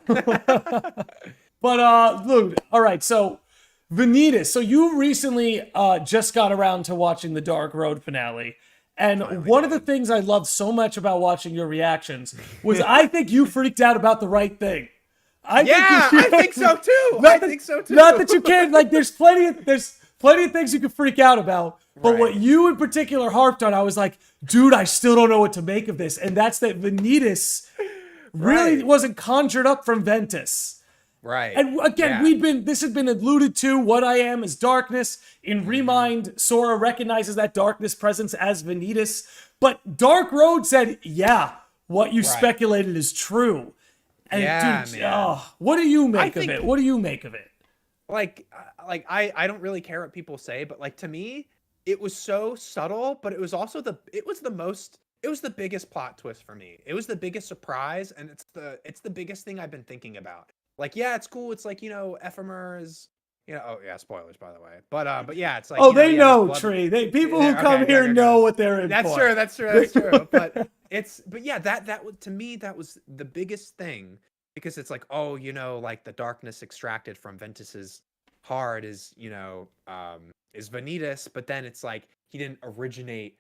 But Luke, all right, so Vanitas. So you recently just got around to watching the Dark Road finale. And one of the things I loved so much about watching your reactions was I think you freaked out about the right thing. I think so too. I think so too. Not that you can't. Like, there's plenty of things you can freak out about. But Right. what you in particular harped on, I was like, dude, I still don't know what to make of this. And that's that Vanitas really Right. wasn't conjured up from Ventus. Right. And again, Yeah. this has been alluded to. What I am is darkness. In Remind, Sora recognizes that darkness presence as Vanitas. But Dark Road said, yeah, what you speculated is true. And Yeah, dude, man. what do you make of think- it? What do you make of it? I don't really care what people say, but like to me, it was so subtle, but it was also the biggest plot twist for me. It was the biggest surprise, and it's the biggest thing I've been thinking about. Like, yeah, it's cool. It's like, Ephemer is, oh yeah, spoilers by the way. But yeah, it's like, They yeah, know, blood- Tree. People Yeah, who come okay, here okay, know okay. what they're in That's for. true. That's true. But yeah, to me, that was the biggest thing, because it's like, oh, like the darkness extracted from Ventus's heart is Vanitas, but then it's like Vanitas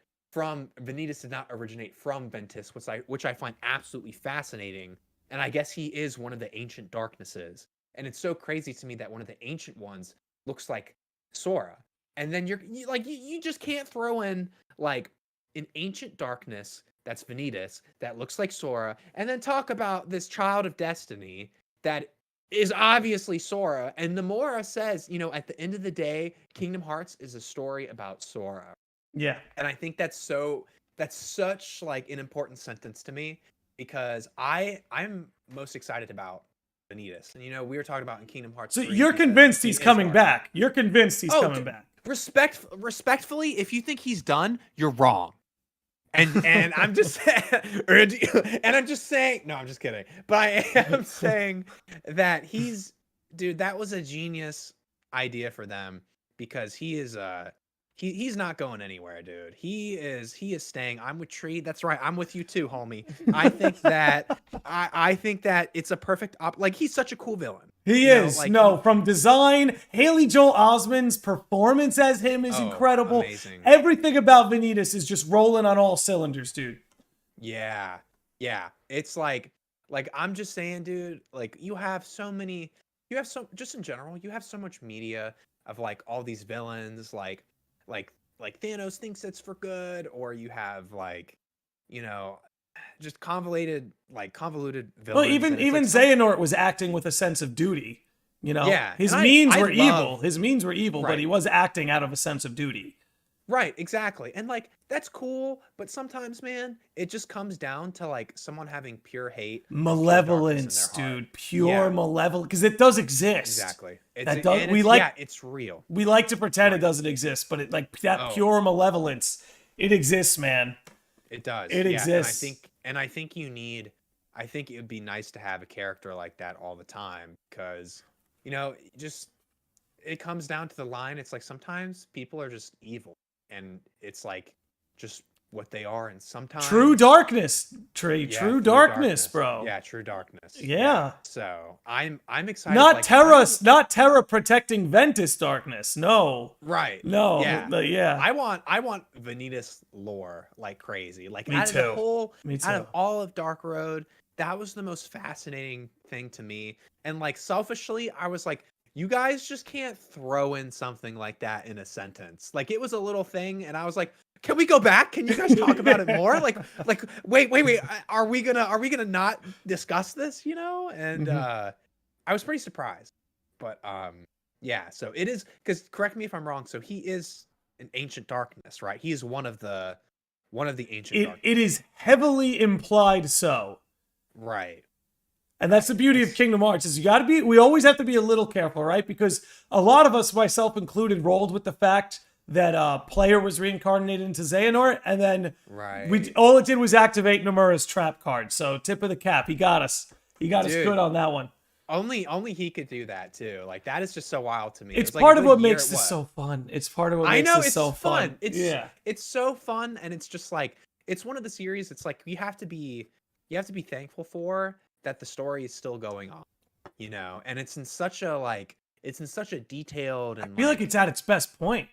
did not originate from Ventus, which I find absolutely fascinating. And I guess he is one of the ancient darknesses. And it's so crazy to me that one of the ancient ones looks like Sora. And then you just can't throw in like an ancient darkness that's Vanitas that looks like Sora, and then talk about this child of destiny that is obviously Sora. And Nomura says, at the end of the day, Kingdom Hearts is a story about Sora. Yeah. And I think that's such like an important sentence to me, because I'm most excited about Vanitas. And we were talking about in Kingdom Hearts. So 3, you're convinced he he's is coming dark. back. You're convinced he's coming back. Respectfully, if you think he's done, you're wrong. And I'm just saying, no, I'm just kidding. But I am saying that that was a genius idea for them, because he's not going anywhere, dude. He is staying. I'm with Tree. That's right. I'm with you too, homie. I think that I think that it's a perfect like, he's such a cool villain. He is. From design, Haley Joel Osment's performance as him is incredible. Amazing. Everything about Vanitas is just rolling on all cylinders, dude. Yeah. Yeah. It's like I'm just saying, dude, like just in general, you have so much media of like all these villains, like Thanos thinks it's for good, or you have like, just convoluted villains. Well, even Zehanort was acting with a sense of duty. Yeah, his and means I were evil. love- His means were evil, but Right. he was acting out of a sense of duty. Right, exactly. And like, that's cool, but sometimes, man, it just comes down to like someone having pure hate, Malevolence, pure darkness in their heart. dude. Pure Yeah. malevolence, because it does exist. Exactly. It's real. We like to pretend it doesn't exist, but pure malevolence, it exists, man. It does. It exists. And I think it would be nice to have a character like that all the time, because, just it comes down to the line. It's like sometimes people are just evil, and it's like just what they are. And True sometimes, darkness, Trey. yeah, True through darkness, darkness. bro. Yeah, true darkness. Yeah. Yeah. So I'm excited. Not Like Terra, not Terra protecting Ventus darkness. No. right. No. Yeah. Yeah. I want Vanitas lore like crazy. Like Me out of the too. whole, Me out too. of all of Dark Road, that was the most fascinating thing to me. And like selfishly, I was like, you guys just can't throw in something like that in a sentence. Like it was a little thing, and I was like, can we go back? Can you guys talk about it more? Like wait. Are we gonna not discuss this? You know? And I was pretty surprised. But yeah, so it is, because correct me if I'm wrong. So he is an ancient darkness, right? He is one of the ancient darkness. It is heavily implied so. Right. And that's the beauty of Kingdom Hearts, is we always have to be a little careful, right? Because a lot of us, myself included, rolled with the fact that Player was reincarnated into Zehanort, and then all it did was activate Nomura's trap card. So tip of the cap, he got us. He got us good on that one. Only he could do that too. Like that is just so wild to me. It's part of what makes this so fun. It's part of what makes this so fun. It's so fun, and it's just like, it's one of the series. It's like you have to be thankful for that the story is still going on, you know. And it's in such a detailed, and I feel like it's at its best point.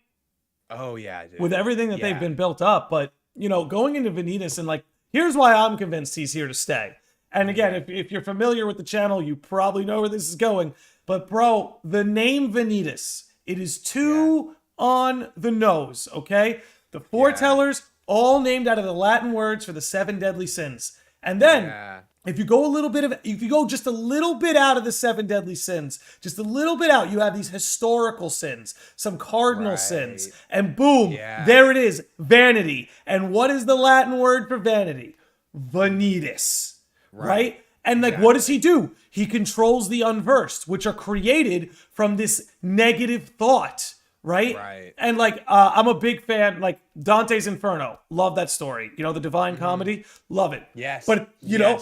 Oh yeah, dude. With everything that they've been built up. But you know, going into Vanitas, and like, here's why I'm convinced he's here to stay. And again, if you're familiar with the channel, you probably know where this is going. But bro, the name Vanitas, it is too on the nose, okay? The foretellers, all named out of the Latin words for the 7 deadly sins. And then, if you go just a little bit out of the 7 deadly sins, just a little bit out, you have these historical sins, some cardinal sins, and boom, there it is, vanity. And what is the Latin word for vanity? Vanitas. Right? And like, what does he do? He controls the unversed, which are created from this negative thought, right? And like, I'm a big fan, like Dante's Inferno. Love that story. You know, the Divine Comedy. Love it. Yes. But, you know,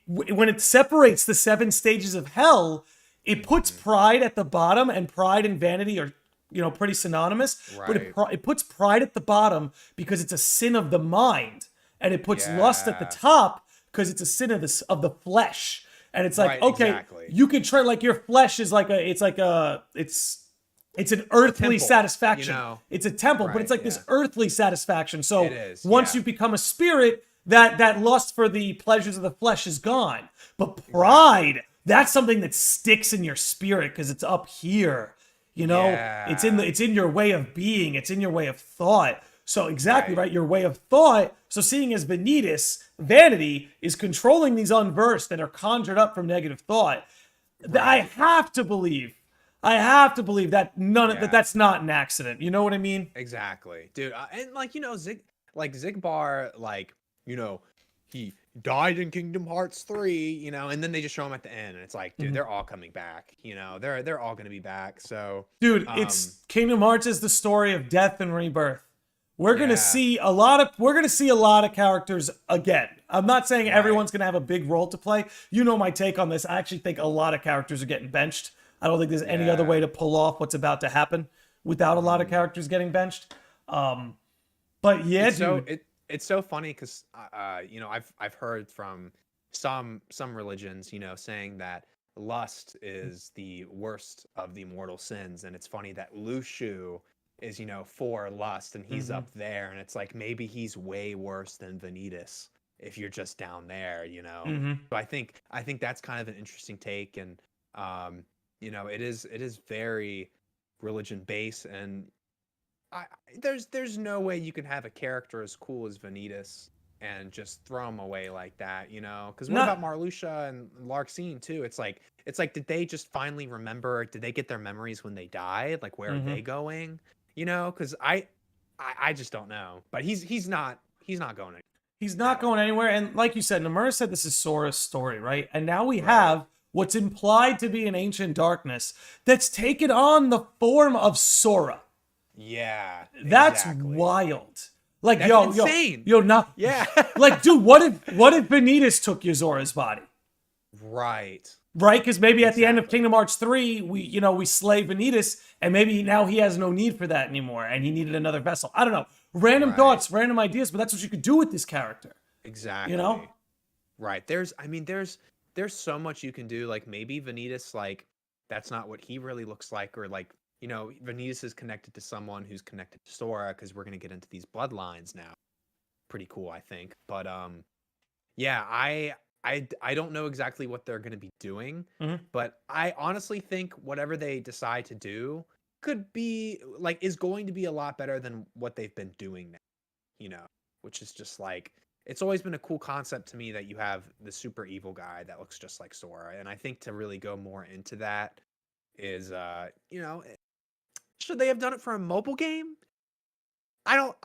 when it separates the 7 stages of hell, it puts pride at the bottom, and pride and vanity are, you know, pretty synonymous. But it puts pride at the bottom because it's a sin of the mind. And it puts lust at the top because it's a sin of the flesh. And it's like, okay, you could try, like, your flesh is like it's an earthly satisfaction. You know? It's a temple, but it's like this earthly satisfaction. So once you become a spirit, that lust for the pleasures of the flesh is gone. But pride, that's something that sticks in your spirit because it's up here. You know, it's in your way of being. It's in your way of thought. So exactly right, your way of thought. So seeing as Vanitas, vanity is controlling these unversed that are conjured up from negative thought. I have to believe that that's not an accident. You know what I mean? Exactly, dude. And like, you know, Zigbar, like, you know, he died in Kingdom Hearts 3, you know, and then they just show him at the end, and it's like, dude, they're all coming back. You know, they're all gonna be back. So, dude, it's Kingdom Hearts is the story of death and rebirth. We're gonna see a lot of characters again. I'm not saying everyone's gonna have a big role to play. You know my take on this. I actually think a lot of characters are getting benched. I don't think there's any other way to pull off what's about to happen without a lot of characters getting benched. But yeah, dude. It's so funny because you know, I've heard from some religions, you know, saying that lust is the worst of the mortal sins, and it's funny that Lushu is, you know, for lust, and he's up there, and it's like, maybe he's way worse than Vanitas if you're just down there, you know. So I think that's kind of an interesting take, and you know, it is very religion based, and there's no way you can have a character as cool as Vanitas and just throw him away like that, you know. Because what about Marluxia and Larxene too? It's like, did they just finally remember? Did they get their memories when they died? Like, where are they going? You know, because I just don't know. But he's not going anywhere. He's not going anywhere. And like you said, Nomura said this is Sora's story, right? And now we have what's implied to be an ancient darkness that's taken on the form of Sora. Yeah, that's wild. Like, that's insane. Not like, dude, what if Vanitas took Yozora's body? Right. Right? Because maybe at the end of Exactly. Kingdom Hearts 3, we slay Vanitas, and maybe now he has no need for that anymore, and he needed another vessel. I don't know. Random Right. thoughts, random ideas, but that's what you could do with this character. You know? Exactly. Right. There's so much you can do. Like maybe Vanitas, like that's not what he really looks like, or like, Vanitas is connected to someone who's connected to Sora, because we're gonna get into these bloodlines now. Pretty cool, I think. But yeah, I don't know exactly what they're gonna be doing, Mhm. but I honestly think whatever they decide to do could be like is going to be a lot better than what they've been doing now, which is just like it's always been a cool concept to me that you have the super evil guy that looks just like Sora. And I think to really go more into that is should they have done it for a mobile game? I don't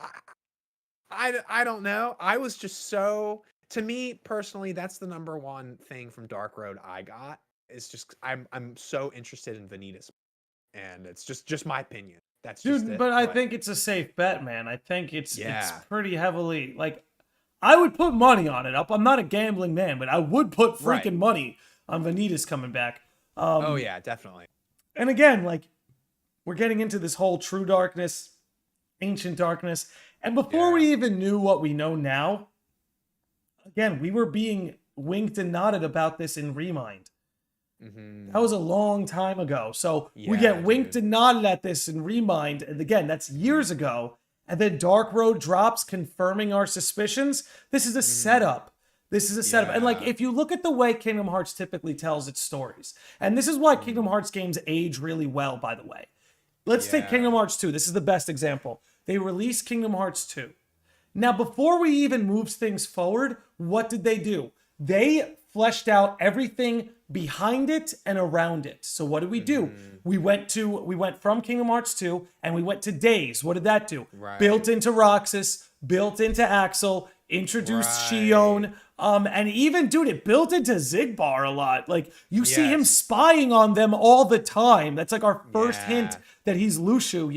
I don't know. I was just so to me personally, that's the number one thing from Dark Road I got. It's just I'm so interested in Vanitas, and it's just my opinion. That's just Dude, it. but I But think it's a safe bet, man. I think it's yeah. pretty heavily like I would put money on it. I'm not a gambling man, but I would put Right. freaking money on Vanitas coming back. Oh yeah, definitely. And again, like we're getting into this whole true darkness, ancient darkness, and before Yeah. we even knew what we know now, again, we were being winked and nodded about this in Remind. That was a long time ago. So we Yeah, get winked dude. and nodded at this in Remind. And again, that's years ago. And then Dark Road drops, confirming our suspicions. This is a setup. This is a setup. And like, Yeah. if you look at the way Kingdom Hearts typically tells its stories, and this is why Kingdom Hearts games age really well, by the way. Let's take Yeah. Kingdom Hearts 2. This is the best example. They released Kingdom Hearts 2. Now, before we even moved things forward, what did they do? They fleshed out everything behind it and around it. So what did we do? We went from Kingdom Hearts 2 and we went to Days. What did that do? Right. Built into Roxas, built into Axel, introduced Right. Shion, and even, dude, it built into Zigbar a lot. Like, you see him Yes. spying on them all the time. That's like our first Yeah. hint that he's Lushu,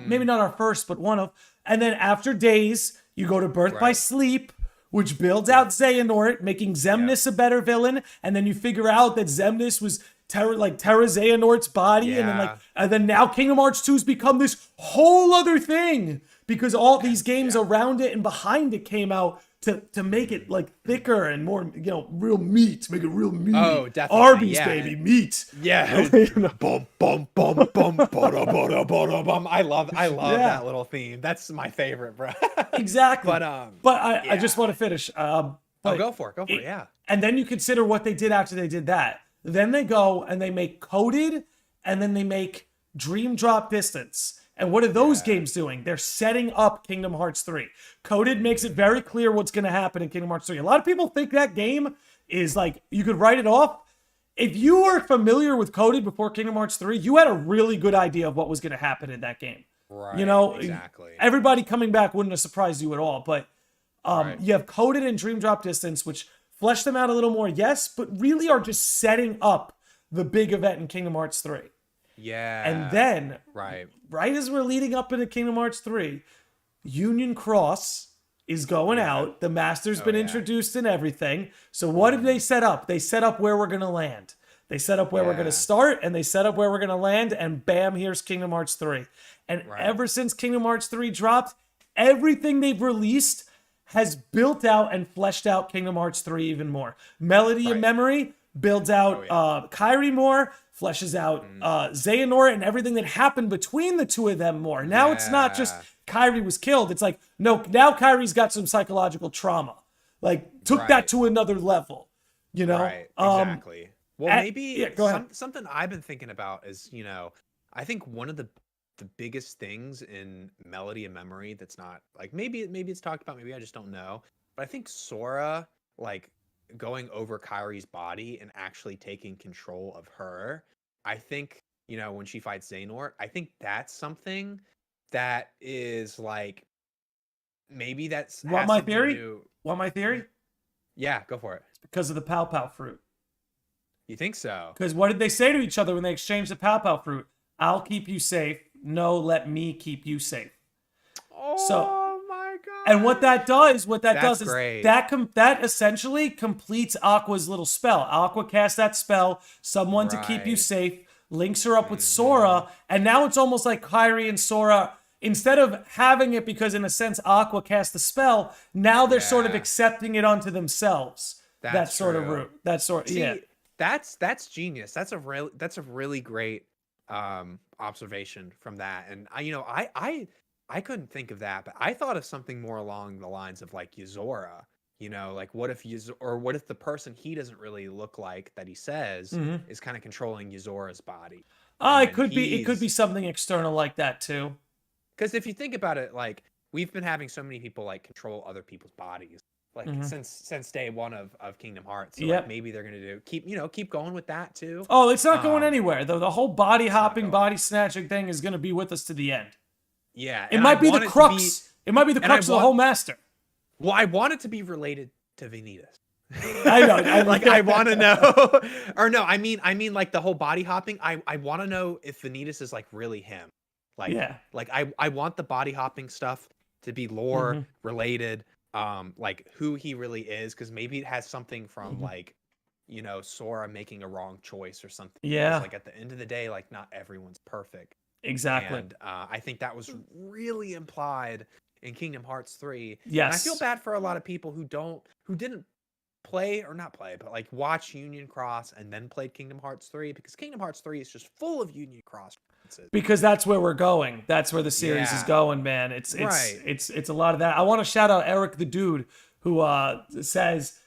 maybe not our first, but one of. And then after Days, you go to Birth by Right. Sleep, which builds out Zehanort, making Xemnas a better villain. And then you figure out that Xemnas was Terra Xehanort's body. Yeah. And then now Kingdom Hearts 2's become this whole other thing because all these games around it and behind it came out to make it like thicker and more, real meat, make it real meaty. Oh, definitely. Arby's, Yeah. baby, meat. Yeah. Bum bum bum bum bada bada bada bum. I love that little theme. That's my favorite, bro. Exactly. But I just want to finish. go for it. Yeah. And then you consider what they did after they did that. Then they go and they make Coded, and then they make Dream Drop Distance. And what are those games doing? They're setting up Kingdom Hearts 3. Coded makes it very clear what's going to happen in Kingdom Hearts 3. A lot of people think that game is like, you could write it off. If you were familiar with Coded before Kingdom Hearts 3, you had a really good idea of what was going to happen in that game. Right. Exactly. Everybody coming back wouldn't have surprised you at all. But Right. you have Coded and Dream Drop Distance, which flesh them out a little more, yes, but really are just setting up the big event in Kingdom Hearts 3. Yeah. And then, right as we're leading up into Kingdom Hearts 3, Union Cross is going out. The Master's been introduced and everything. So what did they set up? They set up where we're going to land. They set up where we're going to start, and they set up where we're going to land, and bam, here's Kingdom Hearts 3. And ever since Kingdom Hearts 3 dropped, everything they've released has built out and fleshed out Kingdom Hearts 3 even more. Melody and Memory builds out Kairi more, fleshes out Xehanort and everything that happened between the two of them more. Now it's not just Kairi was killed. It's like, no, now Kairi's got some psychological trauma. Like, took that to another level, Right. Exactly. Well, maybe go ahead. something I've been thinking about is, I think one of the biggest things in Melody and Memory that's not like maybe it's talked about, maybe I just don't know, but I think Sora like going over Kairi's body and actually taking control of her. I think, when she fights Xehanort, I think that's something that is like maybe that's Want my theory? Want my theory? Yeah, go for it. It's because of the Pow Pow fruit. You think so? Because what did they say to each other when they exchanged the Pow Pow fruit? I'll keep you safe. No, let me keep you safe. Oh my god. And what that does That's is great. that essentially completes Aqua's little spell. Aqua casts that spell, someone to keep you Right. safe, links her up with Sora, and now it's almost like Kairi and Sora, instead of having it because in a sense Aqua cast the spell, now they're sort of Yeah. accepting it onto themselves. That's Sort of true. route. That sort See, yeah. that's genius. That's a really great observation from that. And I couldn't think of that, but I thought of something more along the lines of like Yozora. Like what if what if the person he doesn't really look like that he says is kind of controlling Yozora's body, and It then could be something external like that too. because if you think about it, like we've been having so many people like control other people's bodies, like since day one of Kingdom Hearts. So like maybe they're gonna keep going with that too. Oh, it's not going anywhere though. The whole body hopping, going. body snatching thing is going to be with us to the end. Yeah, It might be the crux. It might be the crux of the whole master. Well, I want it to be related to Vanitas. I know. I want to know, or no, I mean, like the whole body hopping. I want to know if Vanitas is like really him. Like, like I want the body hopping stuff to be lore related. Like who he really is, because maybe it has something from like, Sora making a wrong choice or something. Yeah. Like at the end of the day, like not everyone's perfect. Exactly. And I think that was really implied in Kingdom Hearts 3. Yes. And I feel bad for a lot of people who didn't play, or not play, but like watch Union Cross and then played Kingdom Hearts 3, because Kingdom Hearts 3 is just full of Union Cross references. Because that's where we're going. That's where the series is going, man. It's a lot of that. I want to shout out Eric the Dude, who says,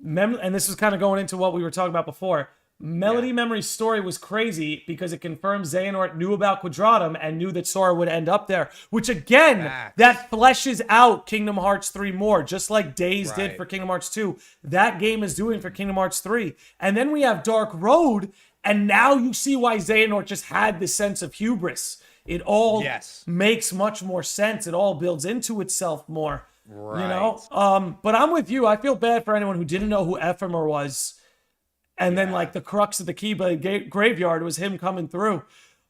and this was kind of going into what we were talking about before. Melody Memory's story was crazy because it confirms Zehanort knew about Quadratum and knew that Sora would end up there, which again, that fleshes out Kingdom Hearts 3 more, just like Days did for Kingdom Hearts 2. That game is doing for Kingdom Hearts 3. And then we have Dark Road, and now you see why Zehanort just had this sense of hubris. It all makes much more sense. It all builds into itself more, But I'm with you. I feel bad for anyone who didn't know who Ephemer was. And then, like, the crux of the Keyblade graveyard was him coming through.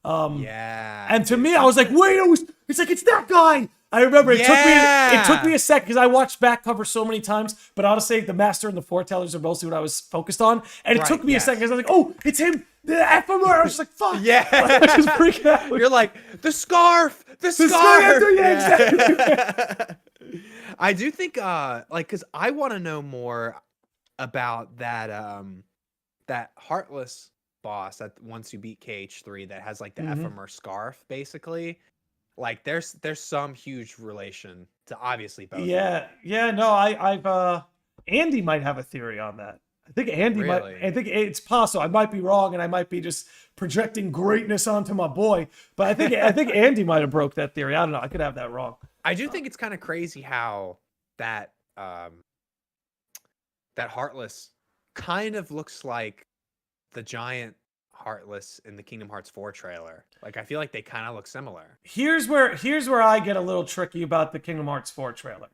And to me, I was like, wait, it's like, it's that guy. I remember it took me a sec because I watched back cover so many times. But honestly, the Master and the Foretellers are mostly what I was focused on. And it took me a second because I was like, oh, it's him. The Ephemer. I was just like, fuck. Yeah. I was just freaking out. You're like, the scarf. The scarf. Exactly. I do think, because I want to know more about that, that Heartless boss that once you beat KH3 that has like the ephemer scarf, basically. Like there's some huge relation to obviously both. I've Andy might have a theory on that. I think Andy might. I think it's possible. I might be wrong, and I might be just projecting greatness onto my boy. But I think Andy might have broke that theory. I don't know. I could have that wrong. I do think it's kind of crazy how that that Heartless kind of looks like the giant Heartless in the Kingdom Hearts 4 trailer. Like I feel like they kind of look similar. Here's where I get a little tricky about the Kingdom Hearts 4 trailer.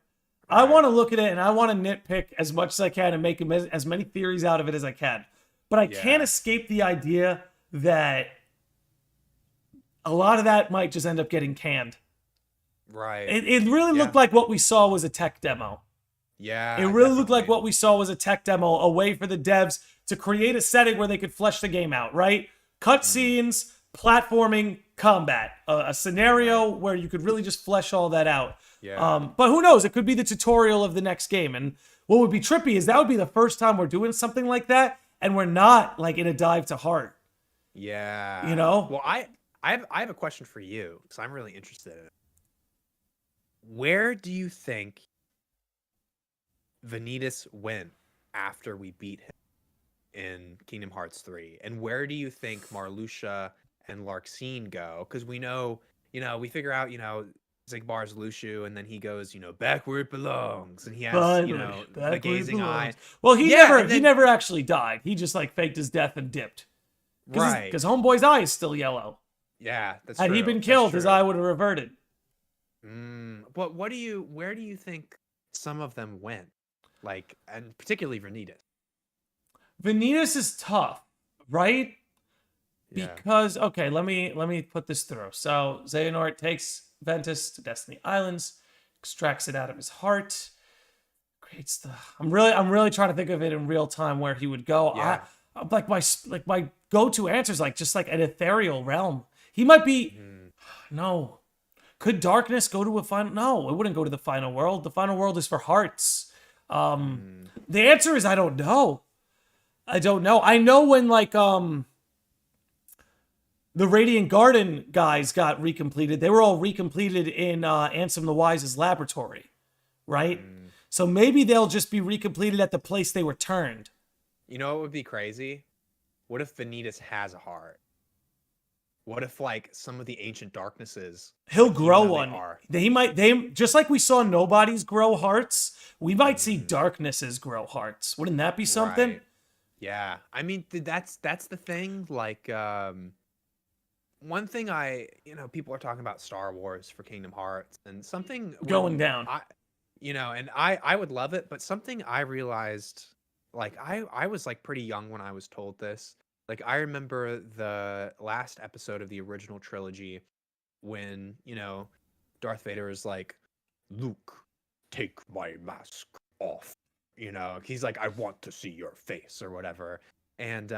I want to look at it and I want to nitpick as much as I can and make as many theories out of it as I can. But I can't escape the idea that a lot of that might just end up getting canned. Right. It really looked like what we saw was a tech demo. Yeah. It really looked like what we saw was a tech demo, a way for the devs to create a setting where they could flesh the game out, right? Cutscenes, platforming, combat. A scenario where you could really just flesh all that out. Yeah. But who knows? It could be the tutorial of the next game. And what would be trippy is that would be the first time we're doing something like that, and we're not like in a dive to heart. Yeah. Well, I have a question for you because I'm really interested in it. Where do you think Vanitas went after we beat him in Kingdom Hearts 3? And where do you think Marluxia and Larxene go? Because we know, we figure out, Zigbar's Lucio, and then he goes, back where it belongs. And he has, the gazing eye. Well, he never actually died. He just like faked his death and dipped. Because Homeboy's eye is still yellow. Yeah, that's Had true. he been killed, his eye would have reverted. But where do you think some of them went? Like, and particularly Vanitas. Vanitas is tough, right? Yeah. Because let me put this through. So Zehanort takes Ventus to Destiny Islands, extracts it out of his heart. Creates the. I'm really trying to think of it in real time where he would go. Yeah. My go-to answer is just like an ethereal realm. He might be. No. Could darkness go to a final? No, it wouldn't go to the final world. The final world is for hearts. The answer is I don't know. I don't know. I know when the Radiant Garden guys got recompleted. They were all recompleted in Ansem the Wise's laboratory, right? So maybe they'll just be recompleted at the place they were turned. You know what would be crazy? What if Vanitas has a heart? What if some of the ancient darknesses? He'll grow one. They just like we saw nobodies grow hearts. We might see darknesses grow hearts. Wouldn't that be something? Right. Yeah, I mean that's the thing. One thing people are talking about Star Wars for Kingdom Hearts and something going down. I would love it, but something I realized, I was pretty young when I was told this. I remember the last episode of the original trilogy when, Darth Vader is like, Luke, take my mask off. He's like, I want to see your face or whatever. And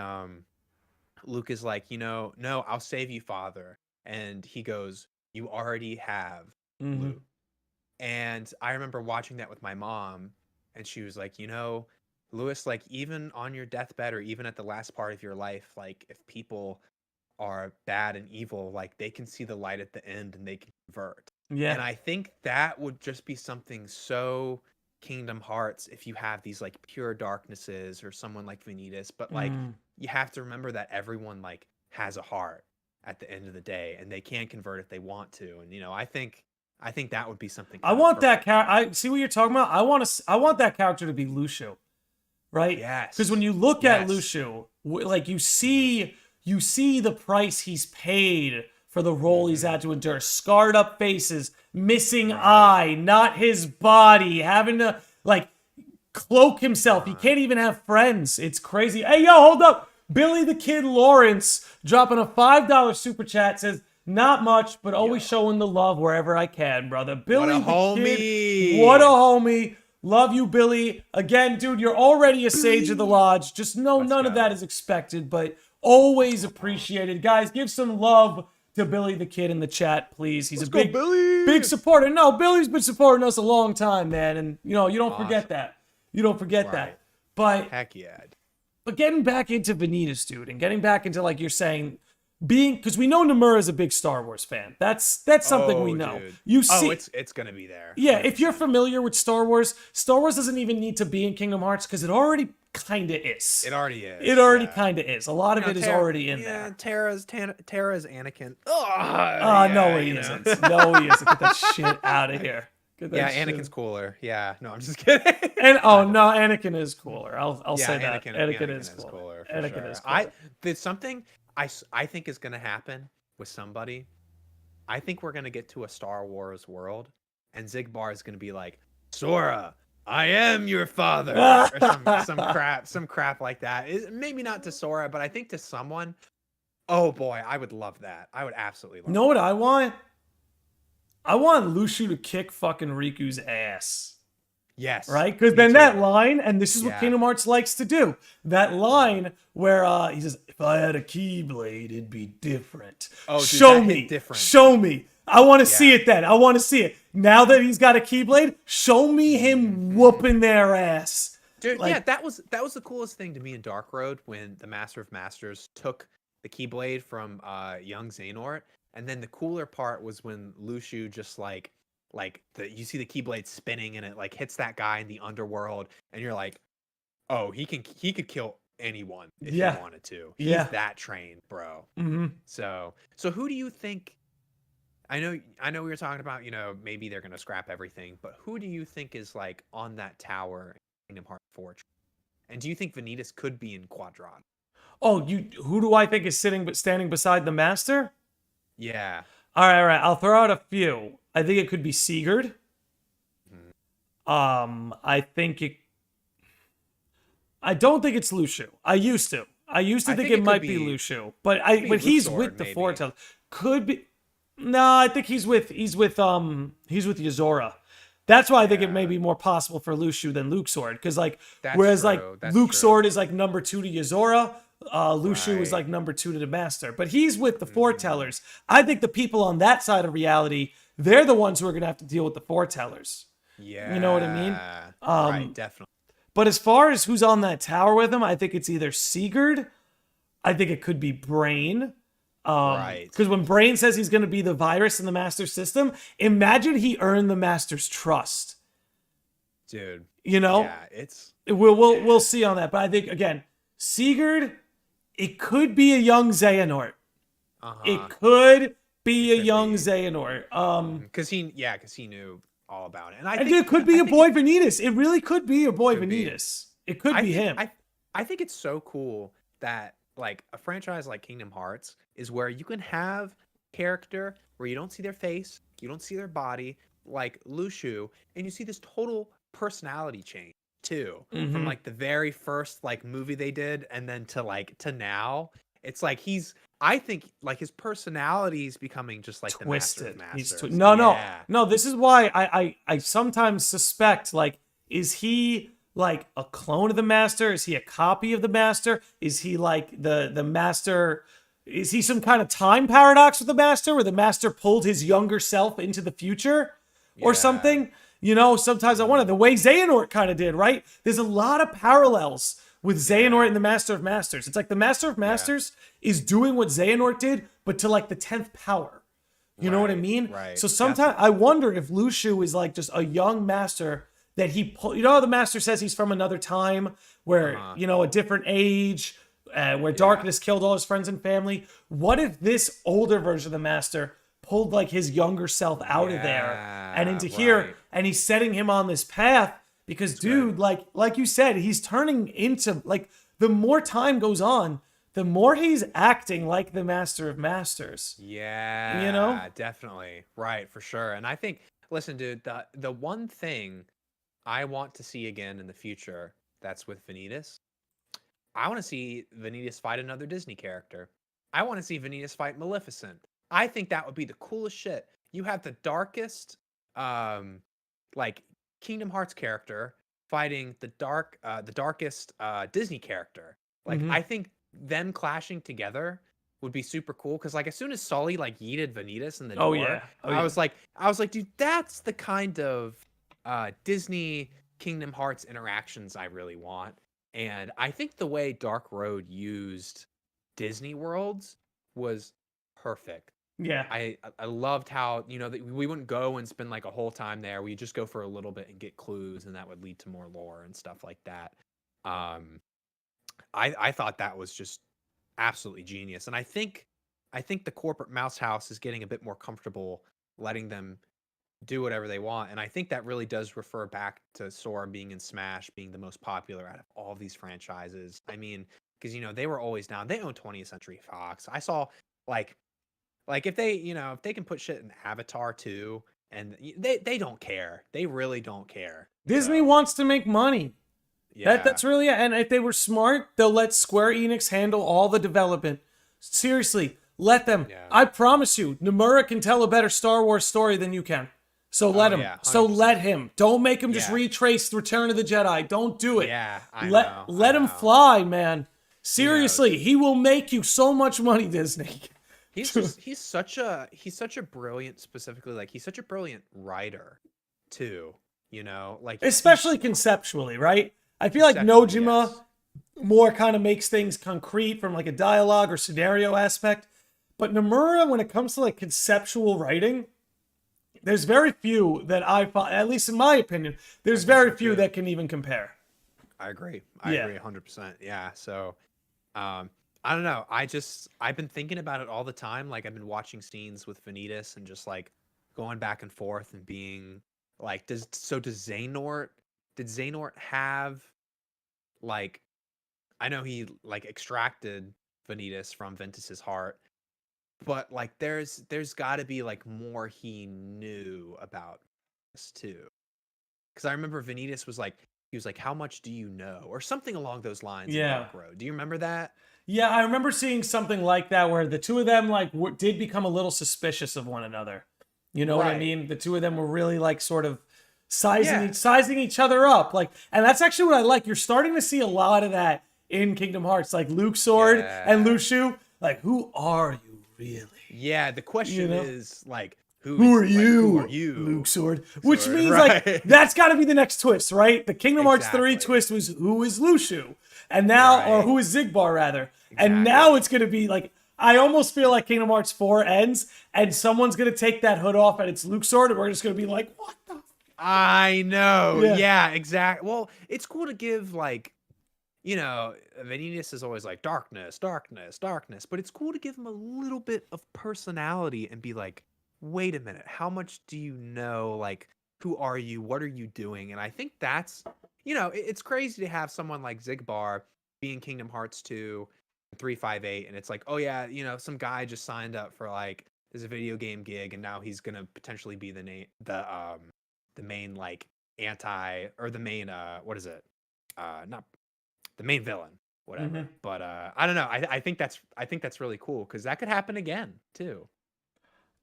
Luke is like, no, I'll save you, Father. And he goes, you already have, Luke. And I remember watching that with my mom, and she was like, Lewis, even on your deathbed or even at the last part of your life, if people are bad and evil, they can see the light at the end and they can convert. Yeah. And I think that would just be something so Kingdom Hearts if you have these pure darknesses or someone like Vanitas, but you have to remember that everyone has a heart at the end of the day and they can convert if they want to. And I think that would be something. I want that character. I see what you're talking about. I want that character to be Lucio. Right? Yes. Because when you look at Lucio, you see the price he's paid for the role he's had to endure. Scarred up faces, missing eye, not his body, having to cloak himself. He can't even have friends. It's crazy. Hey, yo, hold up. Billy the Kid Lawrence dropping a $5 super chat says, not much, but always showing the love wherever I can, brother. Billy what a the homie. Kid, what a homie. Love you, Billy. Again, dude, you're already a sage of the lodge. Just know none of that is expected, but always appreciated. Guys, give some love to Billy the Kid in the chat, please. He's big supporter. No, Billy's been supporting us a long time, man, and you don't forget that. You don't forget that. But heck yeah. But getting back into Vanitas, dude, and getting back into you're saying, because we know Nomura is a big Star Wars fan. That's something we know. Dude. You see, it's gonna be there. Yeah, if you're familiar with Star Wars doesn't even need to be in Kingdom Hearts because it already kind of is. It already is. It already kind of is. A lot of it is already in there. Terra's Anakin. No, he isn't. No, he isn't. Get that shit out of here. Anakin's cooler. Yeah, no, I'm just kidding. And no, Anakin is cooler. I'll say that. Anakin is cooler. Anakin is cooler. There's something I think is going to happen with somebody. I think we're going to get to a Star Wars world and Zigbar is going to be like, Sora, I am your father. Or some crap like that. Maybe not to Sora, but I think to someone. Oh boy, I would love that. I would absolutely love that. You know what I want? I want Lucio to kick fucking Riku's ass. Yes. Right? Because then that line, and this is what Kingdom Hearts likes to do, that line where he says, if I had a Keyblade, it'd be different. Oh, dude, show me. Show me. I want to see it then. I want to see it. Now that he's got a Keyblade, show me him whooping their ass. Dude, that was the coolest thing to me in Dark Road when the Master of Masters took the Keyblade from young Zehanort. And then the cooler part was when Lucio just you see the Keyblade spinning and it hits that guy in the underworld and you're like, oh, he could kill anyone if he wanted to. He's that trained, bro. Mm-hmm. So who do you think? I know we were talking about, maybe they're gonna scrap everything, but who do you think is on that tower in Kingdom Hearts Fortress? And do you think Vanitas could be in Quadron? Oh, who do I think is standing beside the Master? Yeah. All right. I'll throw out a few. I think it could be Sigurd. I don't think it's Lucio. I used to think it might be Lucio, but he's with the Foretell. Could be. No, I think he's with Yozora. That's why I think it may Yeah. be more possible for Lushu than Luke Sword, because like That's whereas like true. That's Luke true. Sword is like number 2 to Yozora, Lushu is Right. like number 2 to the Master, but he's with the Mhm. foretellers. I think the people on that side of reality, they're the ones who are gonna have to deal with the foretellers. You know what I mean? Yeah. Right. Um, Definitely. but as far as who's on that tower with him, I think it's either Sigurd, I think it could be Brain. Right. Because when Brain says he's going to be the virus in the master system, imagine he earned the master's trust. Dude. You know, Yeah. It's. we'll see on that. But I think again, Sigurd, it could be a young Zehanort. It could be a could young be. Zehanort. Because he knew all about it, and And it could be a boy Vanitas. It really could be a boy Could be. Vanitas. It could be him. I think it's so cool that like a franchise like Kingdom Hearts is where you can have character where you don't see their face, you don't see their body, like Lushu, and you see this total personality change too. From like the very first like movie they did and then to now. It's like I think like his personality is becoming just like Twisted. the master of Masters. No. This is why I sometimes suspect, like, is he like a clone of the master? Is he a copy of the master? Is he like the master? Is he some kind of time paradox with the master, where the master pulled his younger self into the future or something? You know, sometimes I wonder, the way Zehanort kind of did, right? There's a lot of parallels with Zehanort and the Master of Masters. It's like the Master of Masters is doing what Zehanort did, but to like the 10th power. You know what I mean? Right. So sometimes I wonder if Lushu is like just a young master that he pulled. You know how the master says he's from another time where, you know, a different age, where darkness killed all his friends and family. What if this older version of the master pulled like his younger self out of there and into here, and he's setting him on this path? Because dude, like you said, he's turning into, like, the more time goes on, the more he's acting like the Master of Masters. Yeah, you know, definitely, right, for sure. And I think, listen, dude, the one thing I want to see again in the future that's with Vanitas, I want to see Vanitas fight another Disney character. I want to see Vanitas fight Maleficent. I think that would be the coolest shit. You have the darkest, like Kingdom Hearts character fighting the darkest Disney character. Like I think them clashing together would be super cool, because like as soon as Sully like yeeted Vanitas in the door, I was like, dude, that's the kind of Disney Kingdom Hearts interactions I really want. And I think the way Dark Road used Disney worlds was perfect. Yeah. I loved how, you know, that we wouldn't go and spend like a whole time there. We just go for a little bit and get clues, and that would lead to more lore and stuff like that. I thought that was just absolutely genius. And I think the corporate mouse house is getting a bit more comfortable letting them do whatever they want. And I think that really does refer back to Sora being in Smash, being the most popular out of all these franchises. I mean, because, you know, they were always down. They own 20th Century Fox. I saw like if they, you know, if they can put shit in Avatar too, and they don't care. They really don't care. Disney wants to make money. Yeah. That's really it. And if they were smart, they'll let Square Enix handle all the development. Seriously, let them. Yeah. I promise you, Nomura can tell a better Star Wars story than you can. So let him. Yeah, So 100%. let him. Don't make him just Yeah. retrace Return of the Jedi. Don't do it. Yeah, Let him fly, man. Seriously, he will make you so much money, Disney. He's such a brilliant, specifically, like he's such a brilliant writer too, you know, like Especially conceptually, right? I feel like Nojima more kind of makes things concrete from like a dialogue or scenario aspect. But Nomura, when it comes to like conceptual writing, there's very few that I find, at least in my opinion, there's very few that can even compare. I agree. I agree 100%. Yeah. So, I don't know. I've been thinking about it all the time. Like I've been watching scenes with Vanitas and just like going back and forth and being like, did Xehanort have like, I know he like extracted Vanitas from Ventus's heart, but like there's got to be like more he knew about this too. Because I remember Vanitas was like, he was like, how much do you know? Or something along those lines in Dark Road. Do you remember that? Yeah, I remember seeing something like that where the two of them like did become a little suspicious of one another. You know what I mean? The two of them were really like sort of sizing each other up. Like, and that's actually what I like. You're starting to see a lot of that in Kingdom Hearts, like Luke Sword and Lushu. Like, who are you really? Yeah, the question is like, who are you, Luke Sword? Which means like that's got to be the next twist, right? The Kingdom Hearts 3 twist was who is Lushu, and now or who is Zigbar rather, and now it's gonna be like. I almost feel like Kingdom Hearts 4 ends, and someone's gonna take that hood off, and it's Luke Sword, and we're just gonna be like, what the? I know. Yeah, exactly. Well, it's cool to give like, you know, Vanitas is always like darkness, darkness, darkness, but it's cool to give him a little bit of personality and be like, wait a minute, how much do you know? Like, who are you? What are you doing? And I think that's, you know, it's crazy to have someone like Zigbar be in Kingdom Hearts 2, 358, and it's like, oh yeah, you know, some guy just signed up for like this video game gig, and now he's gonna potentially be the main like the main what is it? Not the main villain, whatever. But I don't know. I think that's really cool because that could happen again too.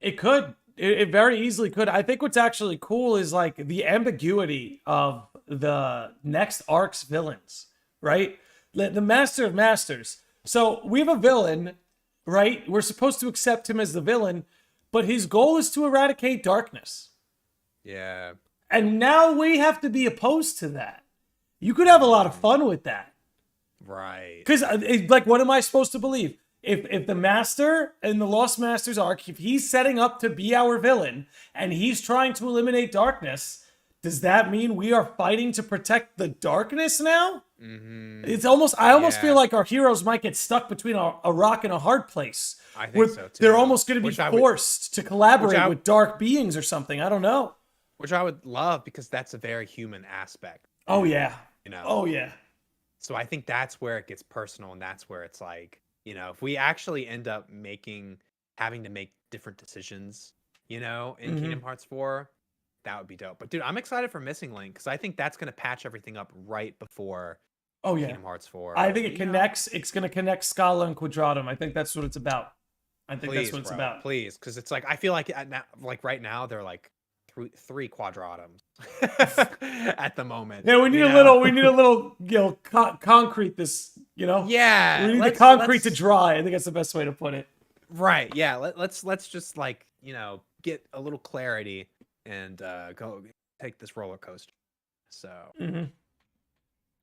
It could. It very easily could. I think what's actually cool is like the ambiguity of the next arc's villains, right? The Master of Masters. So we have a villain, right? We're supposed to accept him as the villain, but his goal is to eradicate darkness. Yeah. And now we have to be opposed to that. You could have a lot of fun with that. Right. Because, like, what am I supposed to believe? If the Master in the Lost Masters arc, if he's setting up to be our villain and he's trying to eliminate darkness, does that mean we are fighting to protect the darkness now? It's almost, I almost feel like our heroes might get stuck between a rock and a hard place. I think so too. They're almost going to be forced to collaborate with dark beings or something. I don't know. Which I would love because that's a very human aspect. Oh yeah. You know. Oh yeah. So I think that's where it gets personal, and that's where it's like, you know, if we actually end up having to make different decisions, you know, in Kingdom Hearts 4, that would be dope. But dude, I'm excited for Missing Link because I think that's going to patch everything up right before Kingdom Hearts 4. I think it connects. It's going to connect Scala and Quadratum. I think that's what it's about. I think that's what it's about. Please, because it's like I feel like right now they're like three quadratums at the moment. Yeah, we need a little, you know, concrete this, you know. Yeah, we need the concrete to dry. I think that's the best way to put it. Right. Yeah. Let's just like, you know, get a little clarity and go take this roller coaster. So.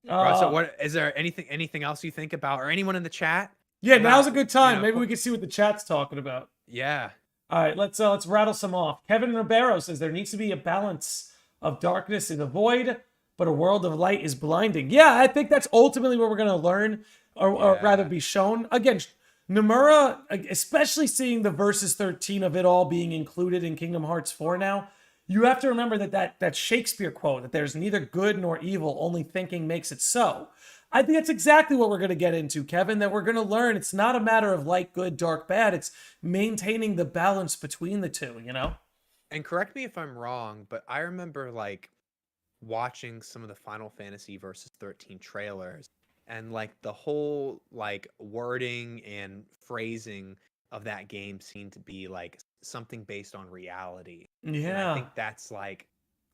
Right, so what is there anything else you think about, or anyone in the chat? Yeah, now's a good time. Maybe we can see what the chat's talking about. Yeah. All right, let's rattle some off. Kevin Ribeiro says there needs to be a balance of darkness in the void, but a world of light is blinding. Yeah, I think that's ultimately what we're gonna learn, or rather be shown. Again, Nomura, especially seeing the Versus 13 of it all being included in Kingdom Hearts 4 now, you have to remember that Shakespeare quote, that there's neither good nor evil, only thinking makes it so. I think that's exactly what we're going to get into, Kevin, that we're going to learn. It's not a matter of light, good, dark, bad. It's maintaining the balance between the two, you know? And correct me if I'm wrong, but I remember like watching some of the Final Fantasy Versus 13 trailers, and like the whole like wording and phrasing of that game seemed to be like something based on reality. Yeah. And I think that's like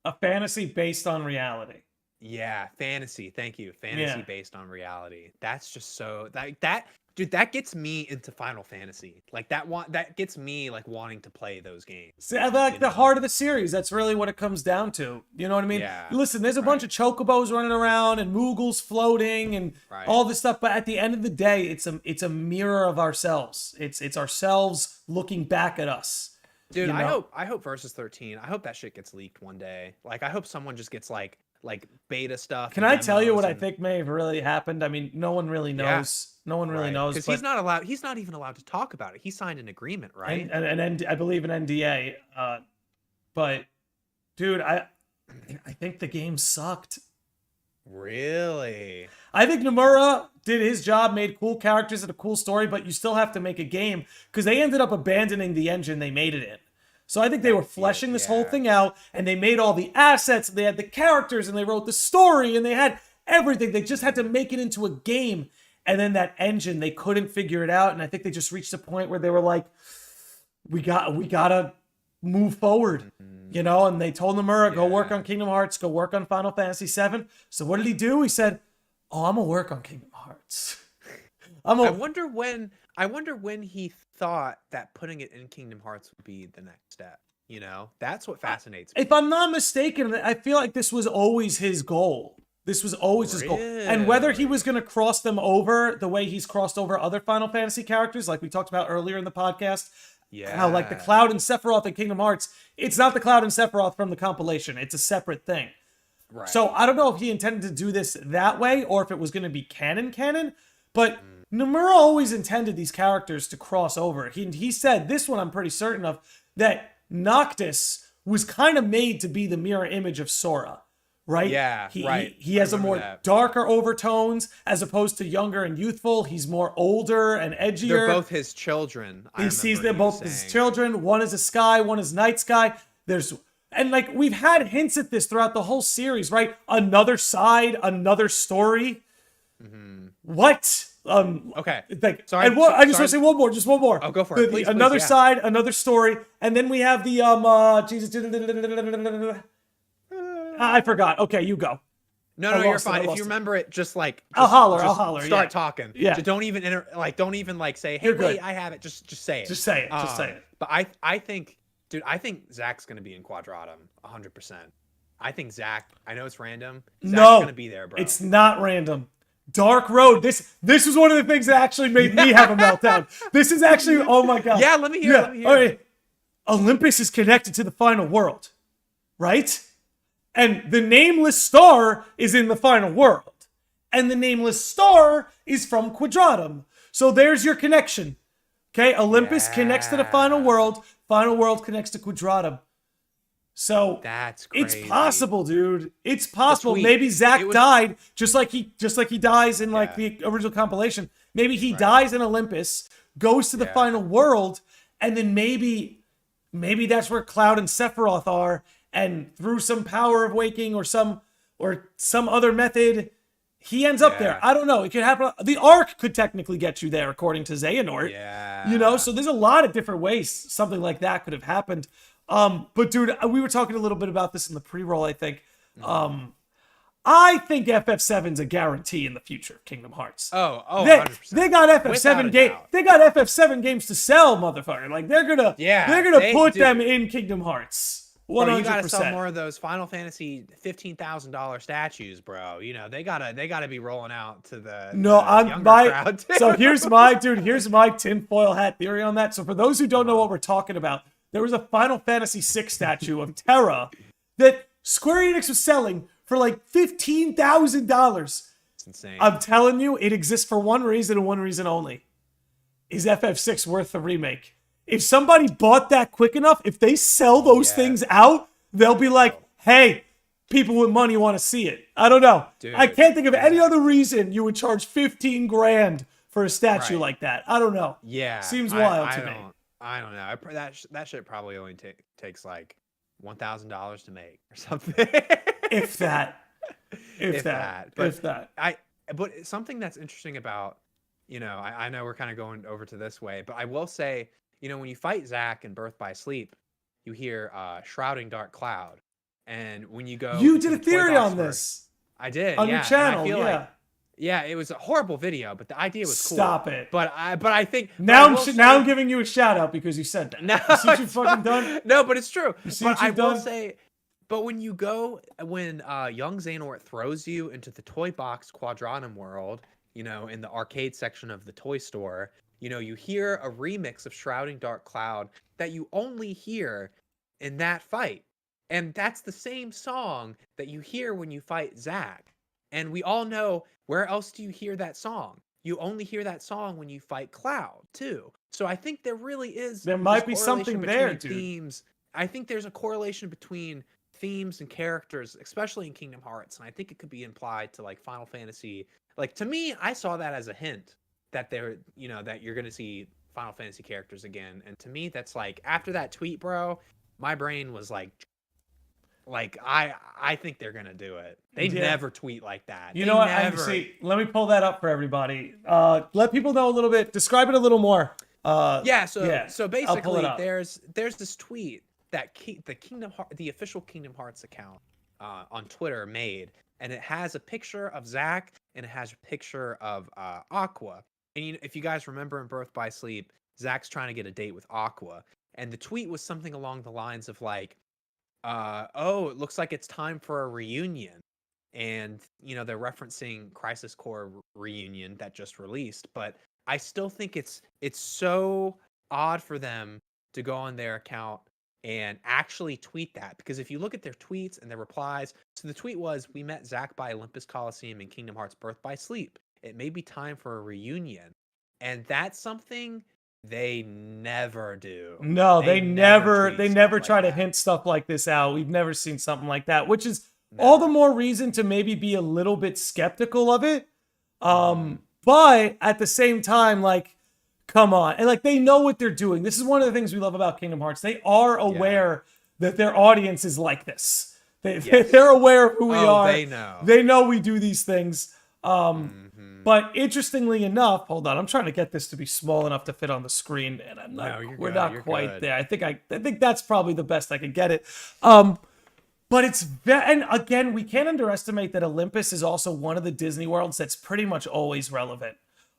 a fantasy based on reality. Yeah, fantasy. Thank you. Fantasy based on reality. That's just so that dude, that gets me into Final Fantasy. Like that gets me like wanting to play those games. See, I like the heart of the series. That's really what it comes down to. You know what I mean? Yeah. Listen, there's a bunch of chocobos running around and Moogles floating and all this stuff, but at the end of the day, it's a mirror of ourselves. It's ourselves looking back at us. Dude, you know? I hope Versus 13. I hope that shit gets leaked one day. Like I hope someone just gets like beta stuff. Can I tell you what I think may have really happened? I mean, no one really knows. No one really knows. Because he's not even allowed to talk about it. He signed an agreement, right? And I believe an NDA. But dude, I think the game sucked. Really? I think Nomura did his job, made cool characters and a cool story, but you still have to make a game because they ended up abandoning the engine they made it in. So I think they were fleshing this whole thing out, and they made all the assets, and they had the characters, and they wrote the story, and they had everything. They just had to make it into a game. And then that engine, they couldn't figure it out. And I think they just reached a point where they were like, we gotta move forward, you know, and they told Nomura, go work Yeah. on Kingdom Hearts, go work on Final Fantasy VII. So what did he do? He said, oh, I'm gonna work on Kingdom Hearts. I wonder when he thought that putting it in Kingdom Hearts would be the next step. You know, that's what fascinates me. If I'm not mistaken, I feel like this was always his goal. This was always his goal. And whether he was going to cross them over the way he's crossed over other Final Fantasy characters, like we talked about earlier in the podcast, how like the Cloud and Sephiroth in Kingdom Hearts, it's not the Cloud and Sephiroth from the compilation. It's a separate thing. Right. So I don't know if he intended to do this that way or if it was going to be canon, but Nomura always intended these characters to cross over. He said, this one I'm pretty certain of, that Noctis was kind of made to be the mirror image of Sora, right? Yeah, right. He has a more darker overtones as opposed to younger and youthful. He's more older and edgier. They're both his children. He sees them both as his children. One is a sky, one is night sky. And like we've had hints at this throughout the whole series, right? Another side, another story. What? Okay. Like, sorry. And I just want to say one more, just one more. Oh, go for it. Please, another yeah. side, another story, and then we have the Jesus. I forgot. Okay, you go. No, you're fine. If you remember it, just like I'll holler. Start talking. Yeah. Just don't even don't even say, hey, wait, I have it. Just say it. Just say it. Just say it. But I think, dude, I think Zach's gonna be in Quadratum 100%. I think Zach. I know it's random. Zach's gonna be there, bro. It's not random. Dark Road. This was one of the things that actually made me have a meltdown. This is actually, oh my god. Yeah, let me hear. Let me hear. All right. Olympus is connected to the final world, right? And the nameless star is in the final world, and the nameless star is from Quadratum. So there's your connection. Okay, Olympus connects to the final world connects to Quadratum. So that's crazy. It's possible, dude. It's possible. Maybe Zach died just like he dies in like the original compilation. Maybe he dies in Olympus, goes to the final world, and then maybe that's where Cloud and Sephiroth are, and through some power of waking or some other method, he ends up there. I don't know. It could happen. The Ark could technically get you there, according to Zehanort. Yeah. You know, so there's a lot of different ways something like that could have happened. But dude, we were talking a little bit about this in the pre-roll, I think. I think FF7's a guarantee in the future of Kingdom Hearts. Oh, 100%. They got FF7 games. They got FF7 games to sell, motherfucker. Like they're gonna put them in Kingdom Hearts. 100%. Bro, you gotta sell more of those Final Fantasy $15,000 statues, bro. You know they gotta be rolling out to the younger crowd too. So here's my tinfoil hat theory on that. So for those who don't know what we're talking about, there was a Final Fantasy VI statue of Terra that Square Enix was selling for like $15,000. It's insane. I'm telling you, it exists for one reason and one reason only. Is FF6 worth the remake? If somebody bought that quick enough, if they sell those things out, they'll be like, hey, people with money want to see it. I don't know. Dude, I can't think of any other reason you would charge 15 grand for a statue like that. I don't know. Yeah. Seems wild to me. I don't know. That shit probably only takes like $1,000 to make or something. If that. But something that's interesting about, you know, I know we're kind of going over to this way, but I will say, you know, when you fight Zack in Birth by Sleep, you hear Shrouding Dark Cloud, and when you go, you did a theory on this. I did on your channel. Yeah, it was a horrible video, but the idea was cool. Stop it. But I think now I'm giving you a shout out because you said that. No, you see what you've fucking done? No, but it's true. You see but what you've done? But when young Zehanort throws you into the toy box Quadratum world, you know, in the arcade section of the toy store, you know, you hear a remix of Shrouding Dark Cloud that you only hear in that fight. And that's the same song that you hear when you fight Zack. And we all know, where else do you hear that song? You only hear that song when you fight Cloud, too. So I think there really is... There might be something there, dude. Themes. I think there's a correlation between themes and characters, especially in Kingdom Hearts. And I think it could be implied to, like, Final Fantasy. Like, to me, I saw that as a hint that that you're going to see Final Fantasy characters again. And to me, that's like, after that tweet, bro, my brain was like I think they're gonna do it. They never tweet like that. You know what? Let me pull that up for everybody. Let people know a little bit. Describe it a little more. So basically, there's this tweet that the official Kingdom Hearts account on Twitter made, and it has a picture of Zack and it has a picture of Aqua. And if you guys remember in Birth by Sleep, Zack's trying to get a date with Aqua, and the tweet was something along the lines of like, "Oh, it looks like it's time for a reunion." And they're referencing Crisis Core reunion that just released, but I still think it's so odd for them to go on their account and actually tweet that, because if you look at their tweets and their replies, so the tweet was, "We met Zack by Olympus Coliseum in Kingdom Hearts Birth by Sleep. It may be time for a reunion." And that's something they never do. No, they never try to that. hint stuff like this out. We've never seen something like that, which is Never. all the more reason to maybe be a little bit skeptical of it. But at the same time, like, come on. And like, they know what they're doing. This is one of the things we love about Kingdom Hearts. They are aware that their audience is like this. They're aware of who we are. They know. They know we do these things. But interestingly enough, hold on, I'm trying to get this to be small enough to fit on the screen, and I'm not. We're not quite there. I think that's probably the best I can get it. But and again, we can't underestimate that Olympus is also one of the Disney worlds that's pretty much always relevant.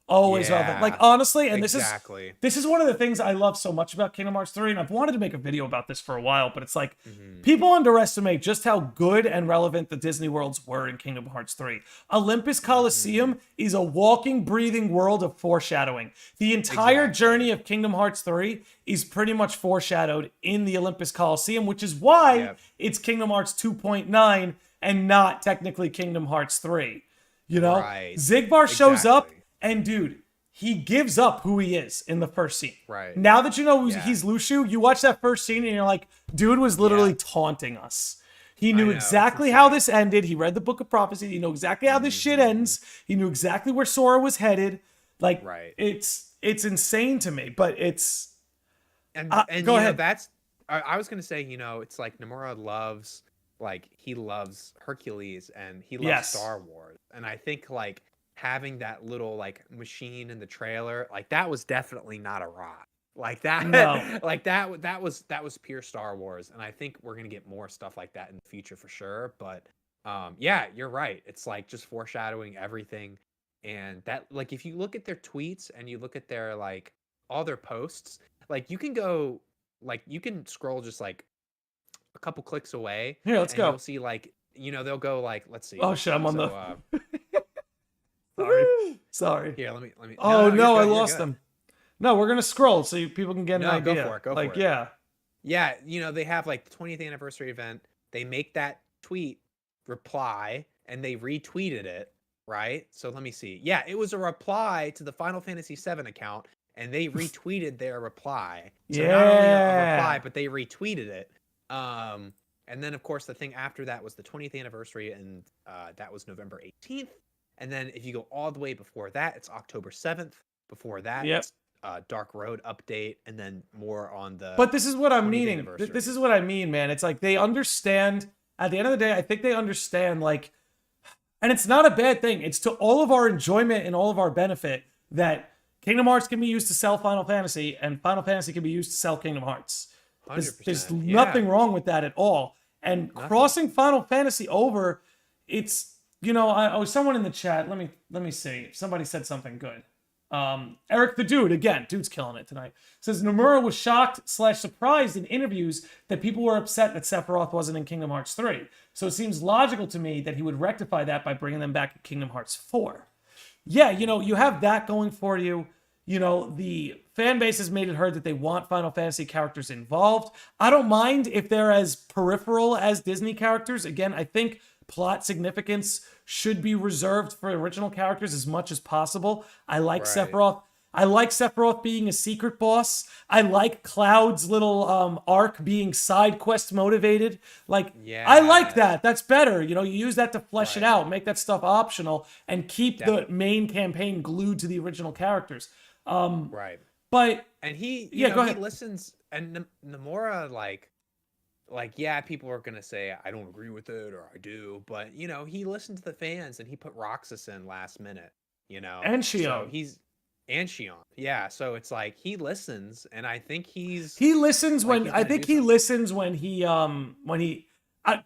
Always relevant. Like, honestly, and this is one of the things I love so much about Kingdom Hearts 3, and I've wanted to make a video about this for a while, but it's like, people underestimate just how good and relevant the Disney worlds were in Kingdom Hearts 3. Olympus Coliseum is a walking, breathing world of foreshadowing. The entire journey of Kingdom Hearts 3 is pretty much foreshadowed in the Olympus Coliseum, which is why it's Kingdom Hearts 2.9 and not technically Kingdom Hearts 3. You know? Zigbar shows up, and dude, he gives up who he is in the first scene. Now that you know he's Lushu, you watch that first scene and you're like, dude was literally taunting us. He knew exactly how this ended. He read the Book of Prophecy. He knew exactly how this shit ends. He knew exactly where Sora was headed. Like, it's insane to me, but it's... And go ahead. That's... I was going to say, it's like Nomura loves... Like, he loves Hercules and he loves Star Wars. And I think, like, having that little like machine in the trailer, like that was definitely not a rock. Like that, like that was pure Star Wars. And I think we're gonna get more stuff like that in the future for sure. But yeah, you're right. It's like just foreshadowing everything. And that, like, if you look at their tweets and you look at their like all their posts, like you can go, like you can scroll just like a couple clicks away. Here, let's go. You'll see like, they'll go like, let's see. Oh shit, I'm on the Sorry. Here, let me. Oh no, I lost them. No, we're gonna scroll so people can get an idea. Go for it. Go for it. Yeah. They have like the 20th anniversary event. They make that tweet reply and they retweeted it, right? So let me see. Yeah, it was a reply to the Final Fantasy VII account, and they retweeted their reply. So not only a reply, but they retweeted it. And then of course the thing after that was the 20th anniversary, and that was November 18th. And then if you go all the way before that, it's October 7th. Before that, it's Dark Road update, and then more on the... But this is what I'm meaning. This is what I mean, man. It's like they understand, at the end of the day, I think they understand, like, and it's not a bad thing. It's to all of our enjoyment and all of our benefit that Kingdom Hearts can be used to sell Final Fantasy, and Final Fantasy can be used to sell Kingdom Hearts. There's nothing wrong with that at all. And crossing Final Fantasy over, it's... someone in the chat. Let me see. Somebody said something good. Eric the dude's killing it tonight. Says Nomura was shocked / surprised in interviews that people were upset that Sephiroth wasn't in Kingdom Hearts 3. So it seems logical to me that he would rectify that by bringing them back in Kingdom Hearts 4. Yeah, you have that going for you. The fan base has made it heard that they want Final Fantasy characters involved. I don't mind if they're as peripheral as Disney characters. Again, I think plot significance should be reserved for original characters as much as possible. I like Sephiroth. I like Sephiroth being a secret boss. I like Cloud's little arc being side quest motivated. Like, I like that. That's better. You use that to flesh it out, make that stuff optional, and keep the main campaign glued to the original characters. But and he, go ahead. He listens, and Nomura people are gonna say I don't agree with it or I do, but he listened to the fans and he put Roxas in last minute, and Shio. So And Shion. Yeah, so it's like he listens, and I think He listens like when he's I gonna think do he something. listens when he I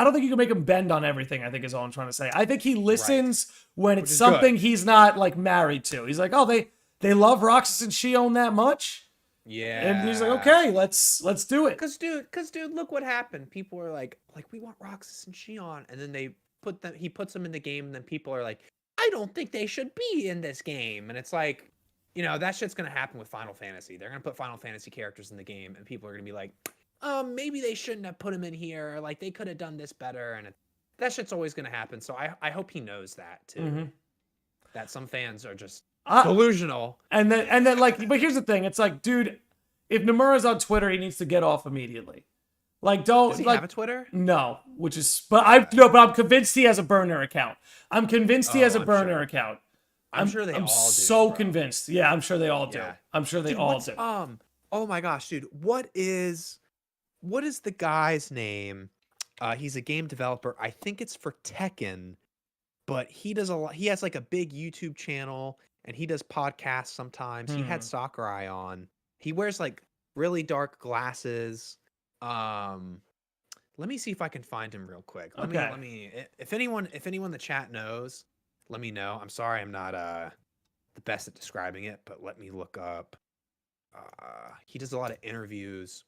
don't think you can make him bend on everything, I think is all I'm trying to say. I think he Right. listens when Which it's is good. something he's not like married to. He's like, "Oh, they love Roxas and Shion that much?" And he's like, Yeah. "Okay, let's do it." Cause dude, look what happened. People are like we want Roxas and Shion, and then he puts them in the game, and then people are like, I don't think they should be in this game, and it's like, that shit's gonna happen with Final Fantasy. They're gonna put Final Fantasy characters in the game, and people are gonna be like, maybe they shouldn't have put him in here. Like they could have done this better, and that shit's always gonna happen. So I hope he knows that too. Mhm. That some fans are just I, delusional. and then like, but here's the thing: it's like, dude, if Nomura's on Twitter, he needs to get off immediately. Like, Does don't he like have a Twitter? no, which is, but I no, but I'm convinced he has a burner account. I'm convinced he has Oh, a I'm burner sure. account. I'm sure they I'm all do, so bro. convinced. Yeah, I'm sure they all do. Yeah. I'm sure they Dude, all what's do. oh my gosh, dude, what is the guy's name? He's a game developer. I think it's for Tekken, but he does a lot. He has like a big YouTube channel and he does podcasts sometimes. He had Hmm. Sakurai on. He wears like really dark glasses. Um, let me see if I can find him real quick. Okay. Let me if anyone in the chat knows, let me know. I'm sorry I'm not the best at describing it, but let me look up. He does a lot of interviews.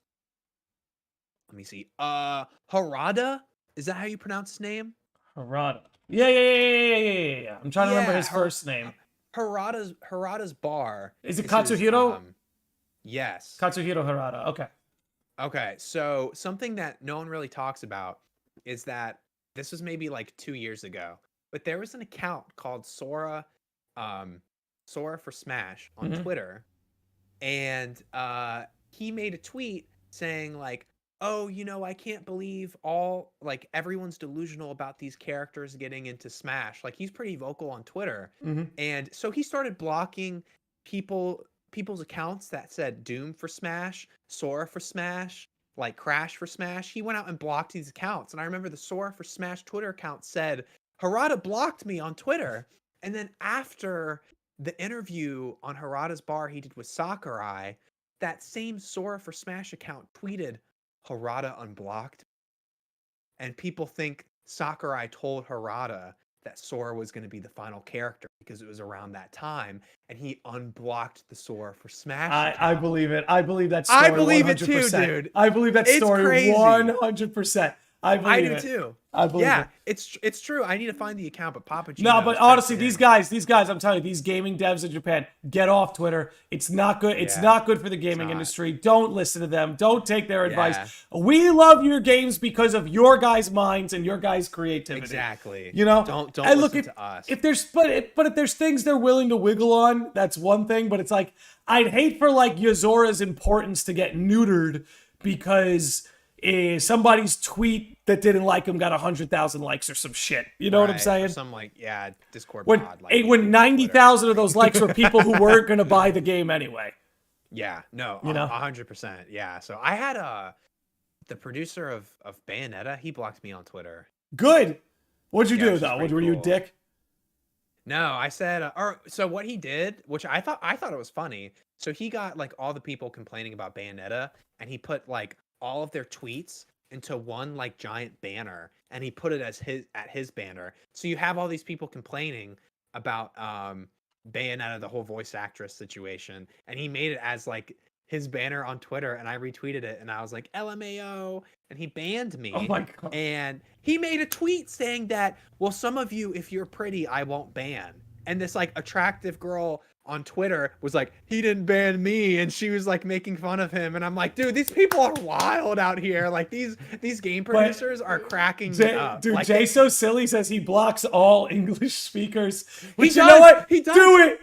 Let me see. Harada? Is that how you pronounce his name? Harada. Yeah. I'm trying to remember Yeah, his first name. Harada's bar Is it is his Katsuhiro? yes. Katsuhiro Harada. Okay. Okay, so something that no one really talks about is that this was maybe like 2 years ago, but there was an account called um, Sora for Smash on Hmm. Twitter, and he made a tweet saying like, oh, I can't believe everyone's delusional about these characters getting into Smash. Like he's pretty vocal on Twitter, Hmm. and so he started blocking people's accounts that said Doom for Smash, Sora for Smash, like Crash for Smash. He went out and blocked these accounts, and I remember the Sora for Smash Twitter account said Harada blocked me on Twitter, and then after the interview on Harada's bar he did with Sakurai, that same Sora for Smash account tweeted Harada unblocked, and people think Sakurai told Harada that Sora was going to be the final character because it was around that time, and he unblocked the Sora for Smash I account. believe it. I believe that I story believe it too, 100%. dude. I believe that It's story crazy. 100%. I I believe do it. too. I believe Yeah, it. it's true. I need to find the account, but Papa G No, knows. but Text honestly, it these in. guys, I'm telling you, these gaming devs in Japan, get off Twitter. It's not good. It's Yeah, not good for the it's gaming not. industry. Don't listen to them. Don't take their advice. Yeah, We love your games because of your guys' minds and your guys' creativity. exactly. You know, Don't and look, listen to us. if there's but if there's things they're willing to wiggle on, that's one thing. But it's like I'd hate for like Yozora's importance to get neutered because somebody's tweet that didn't like him got 100,000 likes or some shit. You know what I'm Right. Or saying? some Discord When mod like when 90,000 of those likes were people who weren't going to buy the game anyway. Yeah, no, You know? 100%. Yeah. So I had the producer of Bayonetta, he blocked me on Twitter. Good. What'd you Yeah, do which is though? pretty Were you a cool. dick? No, I said or so what he did, which I thought it was funny. So he got like all the people complaining about Bayonetta, and he put like all of their tweets into one like giant banner, and he put it as his banner. So you have all these people complaining about Bayonetta, the whole voice actress situation, and he made it as like his banner on Twitter, and I retweeted it, and I was like LMAO, and he banned Oh me. my god. And he made a tweet saying that, well, some of you, if you're pretty, I won't ban. And this like attractive girl on Twitter was like, he didn't ban me, and she was like making fun of him. And I'm like, dude, these people are wild out here. Like these game But producers are cracking me up. dude, Like Jay So Silly says he blocks all English speakers. Which he you know does. what? He does. Do it.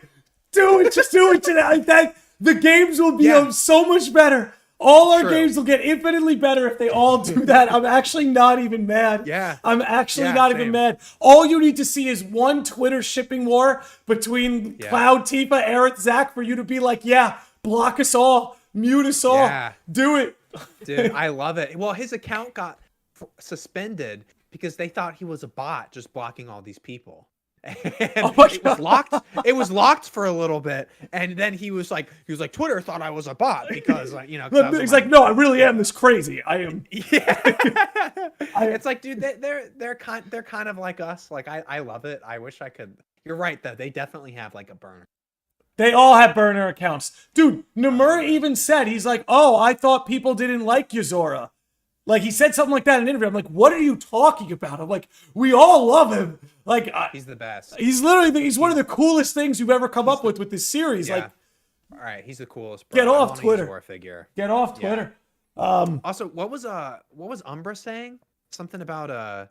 Do it. Just do it today. That the games will be Yeah. so much better. All our True. games will get infinitely better if they all do that. I'm actually not even mad. Yeah. I'm actually Yeah, not even same. mad. All you need to see is one Twitter shipping war between Yeah. Cloud, Tifa, Aerith, Zach for you to be like, yeah, block us all, mute us all, Yeah. do it. Dude, I love it. Well, his account got suspended because they thought he was a bot just blocking all these people. And Oh my it was locked. It was locked for a little bit, and then he was like, Twitter thought I was a bot because because I was He's like, no, I really am this crazy. I am. Yeah. I, It's like, dude, they're kind of like us. Like I love it. I wish I could. You're right though. They definitely have like a burner. They all have burner accounts. Dude, Nomura Yeah. even said, he's like, oh, I thought people didn't like Yozora. Like, he said something like that in an interview. I'm like, what are you talking about? I'm like, we all love him. Like, He's the best. he's literally, he's one of the coolest things you've ever come up with this series. Yeah. Like, All right, he's the coolest. Bro. Get I off want a Twitter. Yozora figure. Get off Twitter. Also, what was Umbra saying? Something about a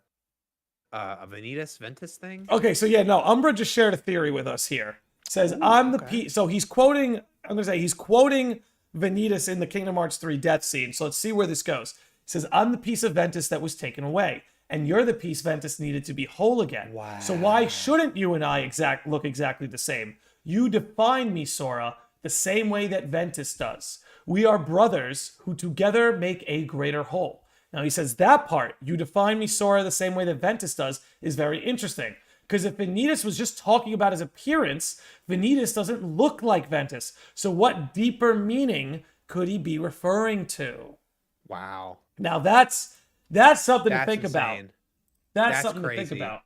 Ventus thing? Okay, so yeah, no, Umbra just shared a theory with us here. Says, I'm the piece. So he's quoting, I'm going to say, he's quoting Vanitas in the Kingdom Hearts 3 death scene. So let's see where this goes. He says, I'm the piece of Ventus that was taken away, and you're the piece Ventus needed to be whole again. Wow. So why shouldn't you and I look exactly the same? You define me, Sora, the same way that Ventus does. We are brothers who together make a greater whole. Now he says that part, you define me, Sora, the same way that Ventus does, is very interesting. Because if Vanitas was just talking about his appearance, Vanitas doesn't look like Ventus. So what deeper meaning could he be referring to? Wow. Now that's something to think about. Insane. That's something crazy. to think about.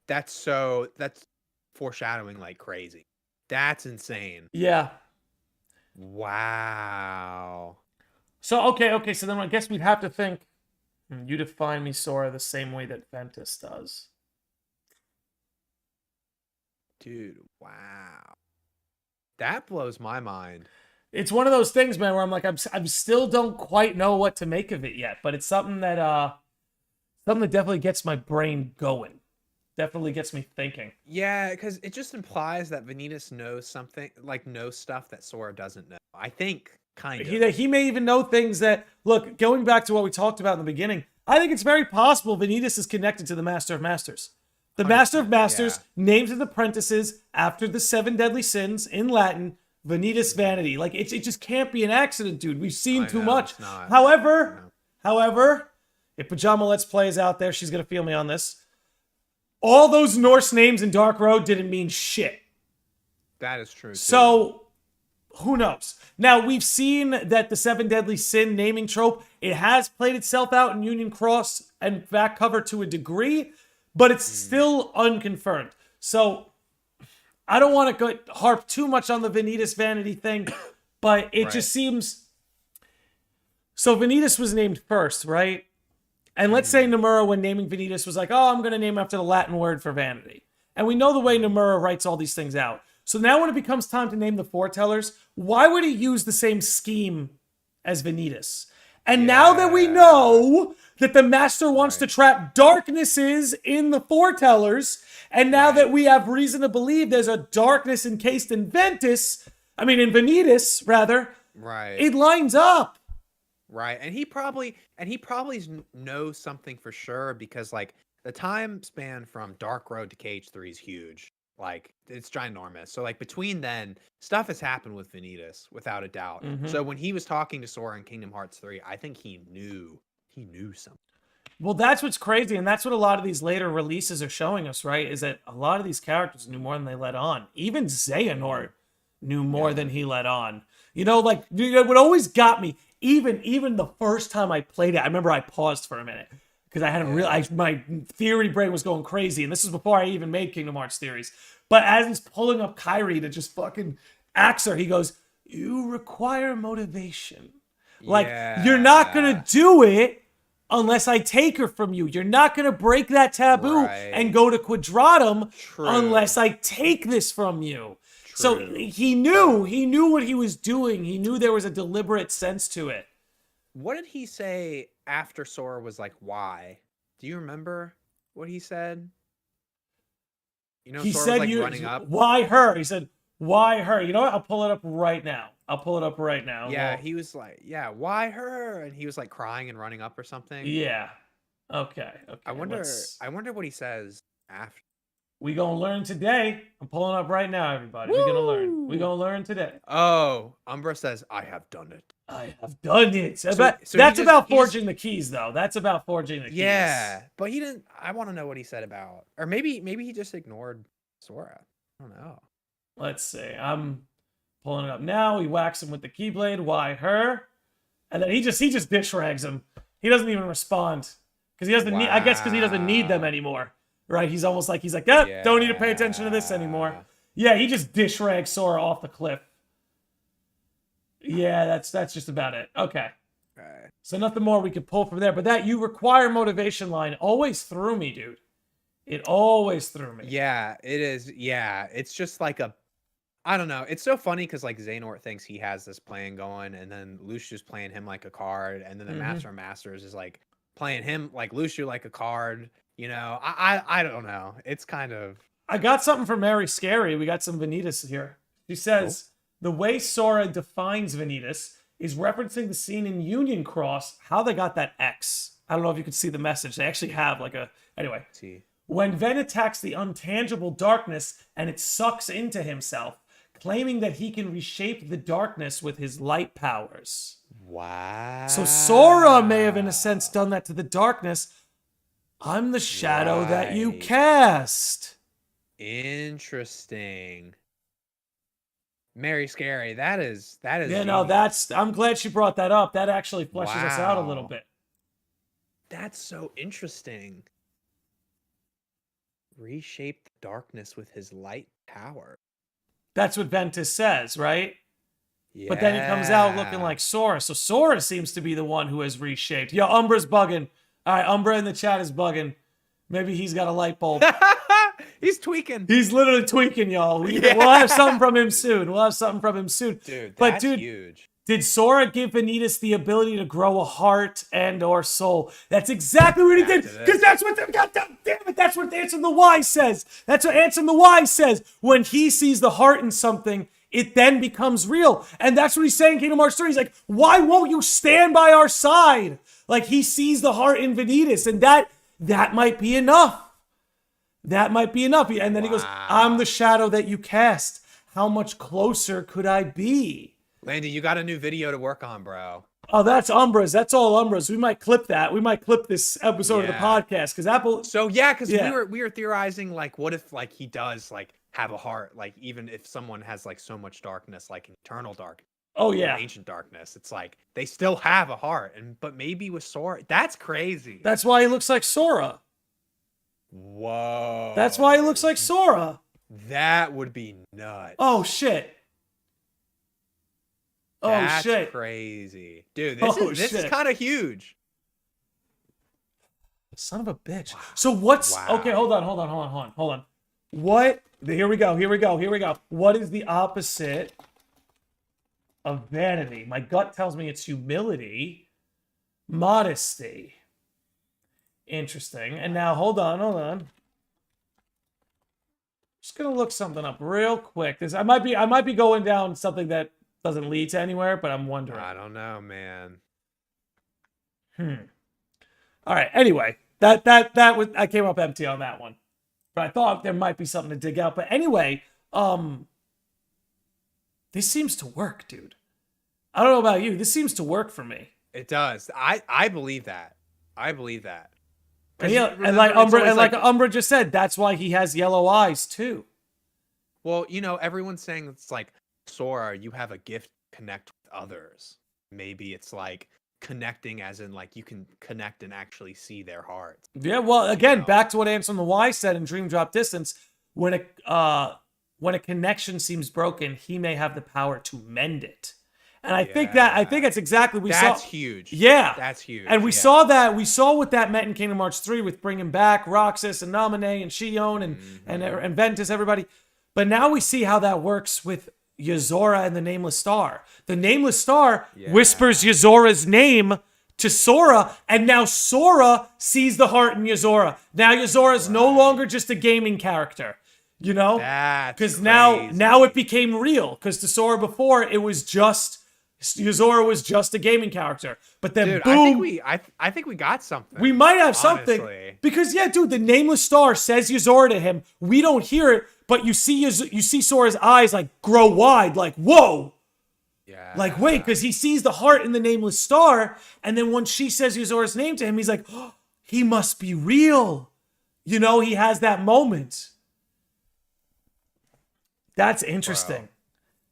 That's foreshadowing like crazy. That's insane. Yeah. Wow. So okay. So then I guess we'd have to think. You define me, Sora, the same way that Ventus does. Dude, wow. That blows my mind. It's one of those things, man, where I'm like, I'm still don't quite know what to make of it yet, but it's something that definitely gets my brain going. Definitely gets me thinking. Yeah, because it just implies that Vanitas knows something, like knows stuff that Sora doesn't know. I think, kind of. He may even know things that, look, going back to what we talked about in the beginning, I think it's very possible Vanitas is connected to the Master of Masters. The Master of Masters names his apprentices after the 7 deadly sins in Latin, Vanitas Vanity. Like, it just can't be an accident, dude. We've seen too much. However, if Pajama Let's Play is out there, she's going to feel me on this. All those Norse names in Dark Road didn't mean shit. That is true. So, who knows? Now, we've seen that the 7 deadly sin naming trope, it has played itself out in Union Cross and back cover to a degree, but it's still unconfirmed. So, I don't want to harp too much on the Vanitas Vanity thing, but it just seems... So, Vanitas was named first, right? And let's say Nomura, when naming Vanitas, was like, oh, I'm going to name after the Latin word for vanity. And we know the way Nomura writes all these things out. So now when it becomes time to name the foretellers, why would he use the same scheme as Vanitas? And now that we know that the Master wants to trap darknesses in the foretellers, and now that we have reason to believe there's a darkness encased in Ventus, in Vanitas, rather, it lines up. Right, and he probably knows something for sure, because like the time span from Dark Road to KH3 is huge. Like, it's ginormous. So like between then, stuff has happened with Vanitas without a doubt. So when he was talking to Sora in Kingdom Hearts 3, I think he knew something. Well, that's what's crazy, and that's what a lot of these later releases are showing us, right? Is that a lot of these characters knew more than they let on. Even Zehanort knew more than he let on. You know, like, what always got me, even the first time I played it, I remember I paused for a minute because I had my theory brain was going crazy, and this is before I even made Kingdom Hearts theories. But as he's pulling up Kyrie to just fucking axe her, he goes, "You require motivation. Like, you're not gonna do it unless I take her from you. You're not gonna break that taboo and go to Quadratum unless I take this from you." So he knew what he was doing. He knew there was a deliberate sense to it. What did he say after Sora was like, why? Do you remember what he said? You know, he Sora said, was like running up. Why her? He said, why her? You know what? I'll pull it up right now. Yeah, he was like, yeah, why her? And he was like crying and running up or something. Yeah. Okay. I wonder what he says after. We gonna learn today. I'm pulling up right now, everybody. We're gonna learn. We're gonna learn today. Oh, Umbra says, I have done it. I have done it. So That's he just- about he just- forging the keys, though. That's about forging the keys. Yeah, but he didn't. I want to know what he said about, or maybe he just ignored Sora. I don't know. Let's see. I'm pulling it up now. He whacks him with the keyblade. Why her? And then he just dish rags him. He doesn't even respond because he doesn't need. I guess because he doesn't need them anymore, right? He's almost like don't need to pay attention to this anymore. Yeah, he just dish rags Sora off the cliff. Yeah, that's just about it. Okay. So nothing more we could pull from there. But that you require motivation line always threw me, dude. It always threw me. Yeah, it is. Yeah, it's just like I don't know. It's so funny because like Zehanort thinks he has this plan going, and then Luciu's playing him like a card, and then the Master of Masters is like playing him like Luciu like a card. You know, I don't know. It's kind of. I got something from Mary Scary. We got some Vanitas here. She says the way Sora defines Vanitas is referencing the scene in Union Cross. How they got that X. I don't know if you could see the message. They actually have like a anyway. When Ven attacks the untangible darkness and it sucks into himself, claiming that he can reshape the darkness with his light powers. Wow. So Sora may have, in a sense, done that to the darkness. I'm the shadow that you cast. Interesting. Mary Scary. That is. Yeah, no, I'm glad she brought that up. That actually fleshes us out a little bit. That's so interesting. Reshape the darkness with his light power. That's what Vanitas says, right? Yeah. But then he comes out looking like Sora. So Sora seems to be the one who has reshaped. Yo, Umbra's bugging. All right, Umbra in the chat is bugging. Maybe he's got a light bulb. He's tweaking. He's literally tweaking, y'all. We'll have something from him soon. Dude, that's huge. Did Sora give Vanitas the ability to grow a heart and or soul? That's exactly what he did. Because that's what that's what Ansem the Wise says. That's what Ansem the Wise says. When he sees the heart in something, it then becomes real. And that's what he's saying in Kingdom Hearts 3. He's like, why won't you stand by our side? Like he sees the heart in Vanitas, and that might be enough. That might be enough. And then he goes, I'm the shadow that you cast. How much closer could I be? Landy, you got a new video to work on, bro. Oh, that's Umbra's. That's all Umbra's. We might clip that. We might clip this episode of the podcast because Apple. So yeah, because we were theorizing like, what if like he does like have a heart, like even if someone has like so much darkness, like eternal dark. Oh yeah, ancient darkness. It's like they still have a heart, but maybe with Sora, that's crazy. That's why he looks like Sora. Whoa. That's why he looks like Sora. That would be nuts. Oh shit. That's shit. Crazy. Dude, this is kind of huge. Son of a bitch. Wow. So what's okay, hold on. What here we go. What is the opposite of vanity? My gut tells me it's humility. Modesty. Interesting. And now hold on. Just gonna look something up real quick. I might be going down something that doesn't lead to anywhere, but I'm wondering. I don't know, man. All right. Anyway, that was I came up empty on that one, but I thought there might be something to dig out. But anyway, this seems to work, dude. I don't know about you. This seems to work for me. It does. I believe that. Yeah, and like Umbra just said, that's why he has yellow eyes too. Well, you know, everyone's saying it's like Sora, you have a gift to connect with others. Maybe it's like connecting as in like you can connect and actually see their hearts. Yeah, well, again, back to what Ansem the Wise said in Dream Drop Distance, when a connection seems broken, he may have the power to mend it. And I think that's exactly what we saw. That's huge. Yeah. That's huge. And we saw what that meant in Kingdom Hearts 3 with bringing back Roxas and Naminé and Shion and Ventus, everybody. But now we see how that works with Yozora and the Nameless Star. The Nameless Star whispers Yozora's name to Sora, and now Sora sees the heart in Yozora. Now Yozora is no longer just a gaming character, you know? Because now it became real. Because to Sora before, it was just Yozora was just a gaming character. But then boom, I think we got something. We might have something. Because the Nameless Star says Yozora to him. We don't hear it, but you see Sora's eyes like grow wide, like, whoa. Yeah. Like, wait, because he sees the heart in the nameless star, and then when she says Yozora's name to him, he's like, oh, he must be real. You know, he has that moment. That's interesting. Bro.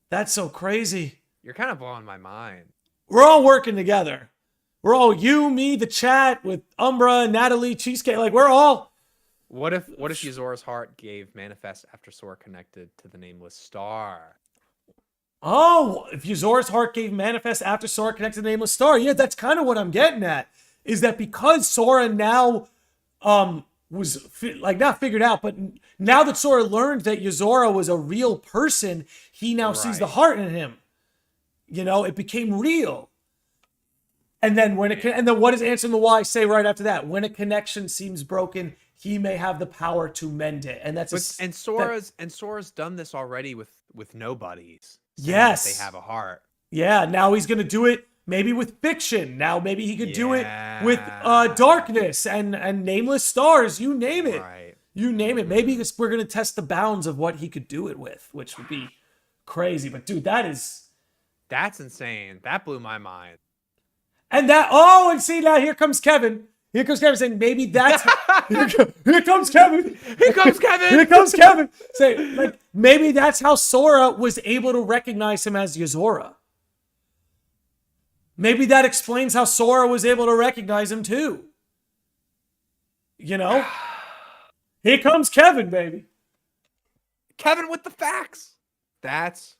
That's so crazy. You're kind of blowing my mind. We're all working together. We're all you, me, the chat with Umbra, Natalie, Cheesecake. Like, we're all. What if Yozora's heart gave manifest after Sora connected to the nameless star? Oh, if Yozora's heart gave manifest after Sora connected to the nameless star. Yeah, that's kind of what I'm getting at. Is that because Sora now was not figured out, but now that Sora learned that Yozora was a real person, he now sees the heart in him. You know, it became real. And then what does Answer the Why say right after that? When a connection seems broken, he may have the power to mend it. And that's Sora's done this already with nobodies. Yes, they have a heart. Yeah, now he's gonna do it maybe with fiction. Now maybe he could do it with darkness and nameless stars. You name it. Right. You name it. Maybe we're gonna test the bounds of what he could do it with, which would be crazy. But dude, that's insane. That blew my mind. And see now here comes Kevin. Here comes Kevin saying maybe that's here comes Kevin. Here comes Kevin. Here comes Kevin. Say like maybe that's how Sora was able to recognize him as Yozora. Maybe that explains how Sora was able to recognize him too. You know? Here comes Kevin, baby. Kevin with the facts. That's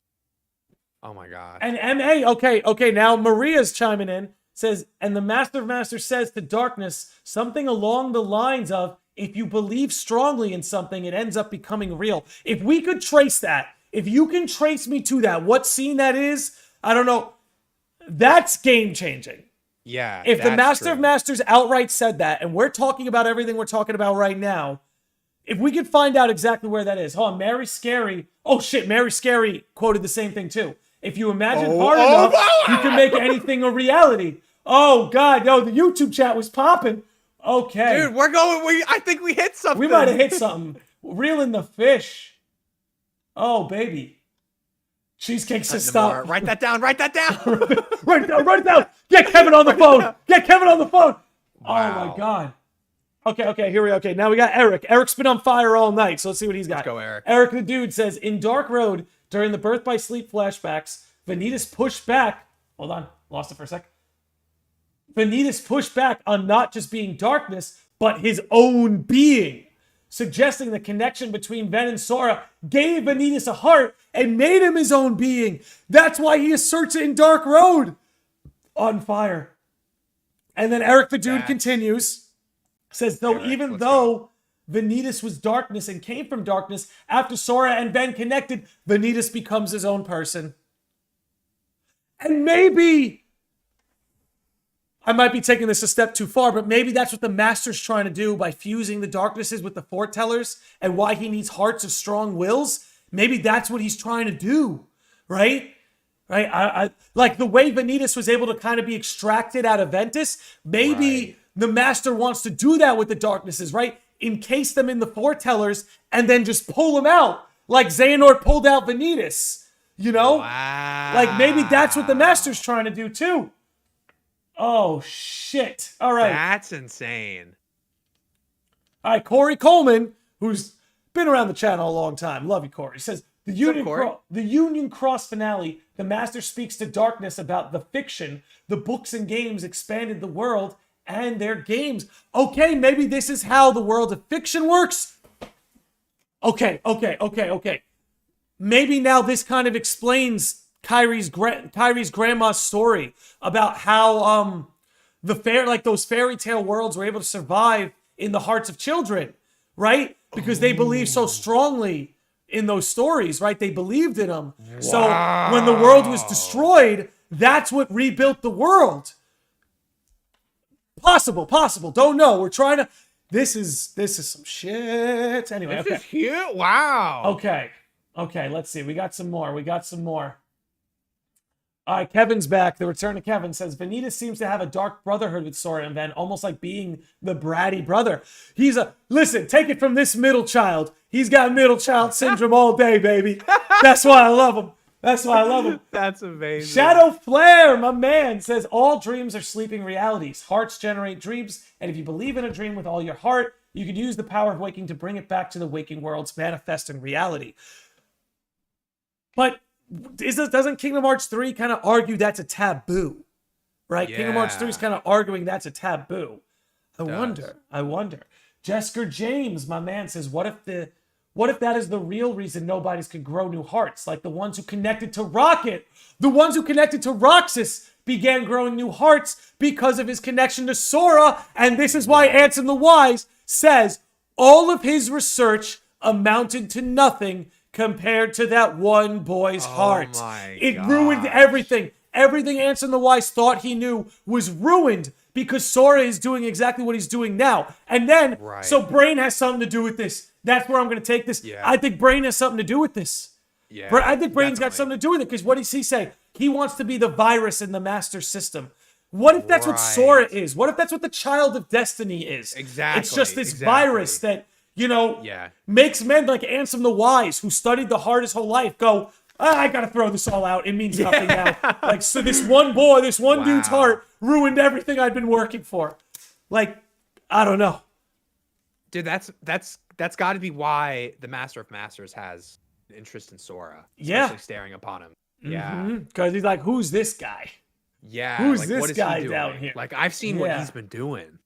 oh my god. And MA, okay, now Maria's chiming in. Says, and the Master of Masters says to Darkness something along the lines of, if you believe strongly in something, it ends up becoming real. If we could trace that, if you can trace me to that, what scene that is, I don't know. That's game changing. Yeah. If the Master of Masters outright said that, and we're talking about everything we're talking about right now, if we could find out exactly where that is. Hold on, Mary Scary. Oh shit, Mary Scary quoted the same thing too. If you imagine hard enough, you can make anything a reality. Oh, God. No, the YouTube chat was popping. Okay. Dude, I think we hit something. We might have hit something. Reeling the fish. Oh, baby. Cheesecake says stop. Write that down. Write that down. Write it down. Get Kevin on the phone. Get Kevin on the phone. Wow. Oh, my God. Okay, here we go. Okay, now we got Eric. Eric's been on fire all night, so let's see what he's got. Let's go, Eric. Eric the Dude says, in Dark Road, during the Birth by Sleep flashbacks, Vanitas pushed back. Hold on, lost it for a sec. Vanitas pushed back on not just being darkness, but his own being, suggesting the connection between Ven and Sora gave Vanitas a heart and made him his own being. That's why he asserts it in Dark Road. On fire. And then Eric the Dude continues, says, though Vanitas was darkness and came from darkness, after Sora and Ven connected, Vanitas becomes his own person. And maybe, I might be taking this a step too far, but maybe that's what the Master's trying to do by fusing the darknesses with the foretellers and why he needs hearts of strong wills. Maybe that's what he's trying to do, right? Right? I like the way Vanitas was able to kind of be extracted out of Ventus. Maybe the Master wants to do that with the darknesses, right? Encase them in the foretellers and then just pull them out like Zehanort pulled out Vanitas, you know? Wow. Like maybe that's what the Master's trying to do too. Oh, shit. All right. That's insane. All right, Corey Coleman, who's been around the channel a long time. Love you, Corey. Says, the Union Cross finale, the Master speaks to Darkness about the fiction, the books and games expanded the world and their games. Okay, maybe this is how the world of fiction works. Okay. Maybe now this kind of explains Kyrie's grandma's story about how those fairy tale worlds were able to survive in the hearts of children, right? Because they believed so strongly in those stories, right? They believed in them. Wow. So when the world was destroyed, that's what rebuilt the world. Possible. Don't know. We're trying to. This is some shit. Anyway, this is huge. Wow. Okay. Let's see. We got some more. All right, Kevin's back. The return of Kevin says, Vanitas seems to have a dark brotherhood with Sora and Ven, almost like being the bratty brother. Listen, take it from this middle child. He's got middle child syndrome all day, baby. That's why I love him. That's why I love him. That's amazing. Shadow Flare, my man, says all dreams are sleeping realities. Hearts generate dreams, and if you believe in a dream with all your heart, you can use the power of waking to bring it back to the waking world's manifesting reality. But doesn't Kingdom Hearts 3 kind of argue that's a taboo? Right? Yeah. Kingdom Hearts 3 is kind of arguing that's a taboo. I wonder. Jesker James, my man, says, what if that is the real reason nobodies could grow new hearts? Like the ones who connected to Rocket, the ones who connected to Roxas began growing new hearts because of his connection to Sora. And this is why Ansem the Wise says all of his research amounted to nothing compared to that one boy's heart. It ruined everything. Everything Ansem the Wise thought he knew was ruined because Sora is doing exactly what he's doing now. And then, so Brain has something to do with this. That's where I'm going to take this. Yeah. I think Brain has something to do with this. Yeah, I think Brain's got something to do with it because what does he say? He wants to be the virus in the master system. What if that's what Sora is? What if that's what the Child of Destiny is? Exactly. It's just this virus that, makes men like Ansem the Wise, who studied the heart his whole life, go, I got to throw this all out. It means nothing now. Like, so this one boy, this one dude's heart ruined everything I'd been working for. Like, I don't know. Dude, that's got to be why the Master of Masters has an interest in Sora. Especially staring upon him. Yeah. Because he's like, who's this guy? Yeah. Who's this guy down here? Like, I've seen what he's been doing.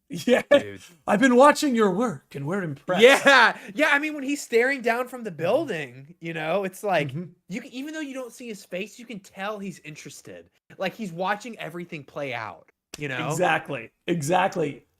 Yeah. Dude. I've been watching your work and we're impressed. Yeah. Yeah. I mean, when he's staring down from the building, it's like, you can, even though you don't see his face, you can tell he's interested. Like, he's watching everything play out, Exactly.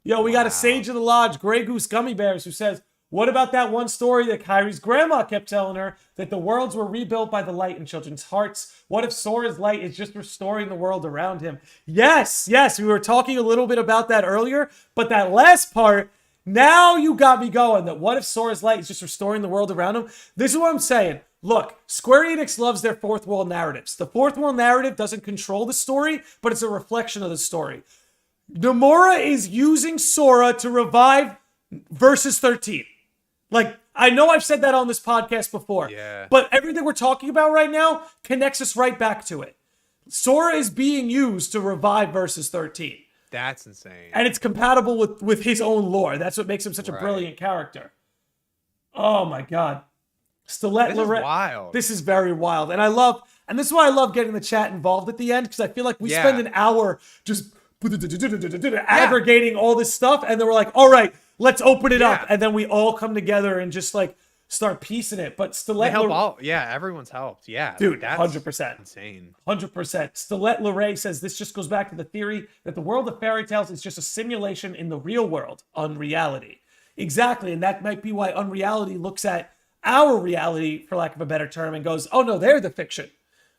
Yo, we got a Sage of the Lodge, Grey Goose Gummy Bears, who says, what about that one story that Kyrie's grandma kept telling her, that the worlds were rebuilt by the light in children's hearts? What if Sora's light is just restoring the world around him? Yes, we were talking a little bit about that earlier, but that last part, now you got me going, that what if Sora's light is just restoring the world around him? This is what I'm saying. Look, Square Enix loves their fourth wall narratives. The fourth wall narrative doesn't control the story, but it's a reflection of the story. Nomura is using Sora to revive Versus 13. Like, I know I've said that on this podcast before, but everything we're talking about right now connects us right back to it. Sora is being used to revive Versus 13. That's insane. And it's compatible with his own lore. That's what makes him such a brilliant character. Oh my God. Stilette Lorette. This is wild. This is very wild. And this is why I love getting the chat involved at the end, because I feel like we spend an hour just aggregating all this stuff, and then we're like, all right, let's open it up, and then we all come together and just like start piecing it. But Stilette, everyone's helped. Yeah, dude, 100%, insane, 100%. Stilette Lorray says this just goes back to the theory that the world of fairy tales is just a simulation in the real world, unreality. Exactly, and that might be why Unreality looks at our reality, for lack of a better term, and goes, "Oh no, they're the fiction,"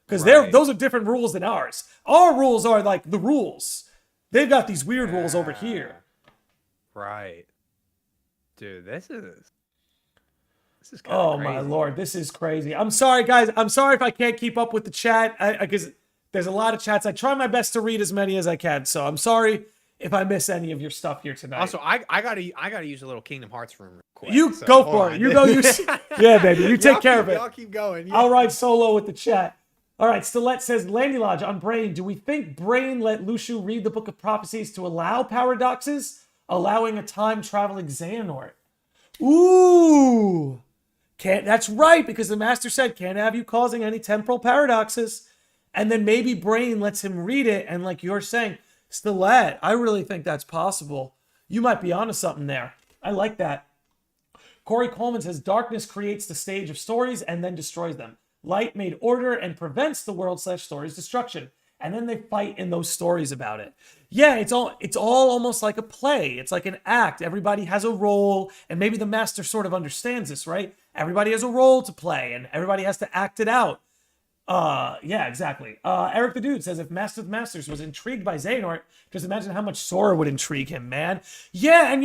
because those are different rules than ours. Our rules are like the rules. They've got these weird rules over here. Right. Dude, this is kind of crazy. My Lord, this is crazy. I'm sorry, guys. I'm sorry if I can't keep up with the chat, because there's a lot of chats. I try my best to read as many as I can, so I'm sorry if I miss any of your stuff here tonight. Also, I gotta use a little Kingdom Hearts room real quick. You go for it. You go use. Yeah, baby. You take care of it. Y'all keep going. Yeah. I'll ride solo with the chat. All right, Stilette says, Landy Lodge on Brain. Do we think Brain let Luxu read the Book of Prophecies to allow paradoxes, allowing a time-traveling Zehanort? Ooh. That's right, because the Master said, can't have you causing any temporal paradoxes. And then maybe Brain lets him read it, and like you're saying, Stilette, I really think that's possible. You might be onto something there. I like that. Corey Coleman says, darkness creates the stage of stories and then destroys them. Light made order and prevents the world/story's destruction. And then they fight in those stories about it. Yeah, it's all almost like a play. It's like an act. Everybody has a role, and maybe the Master sort of understands this, right? Everybody has a role to play, and everybody has to act it out. Yeah, exactly. Eric the Dude says, if Master of the Masters was intrigued by Zehanort, just imagine how much Sora would intrigue him, man. Yeah, and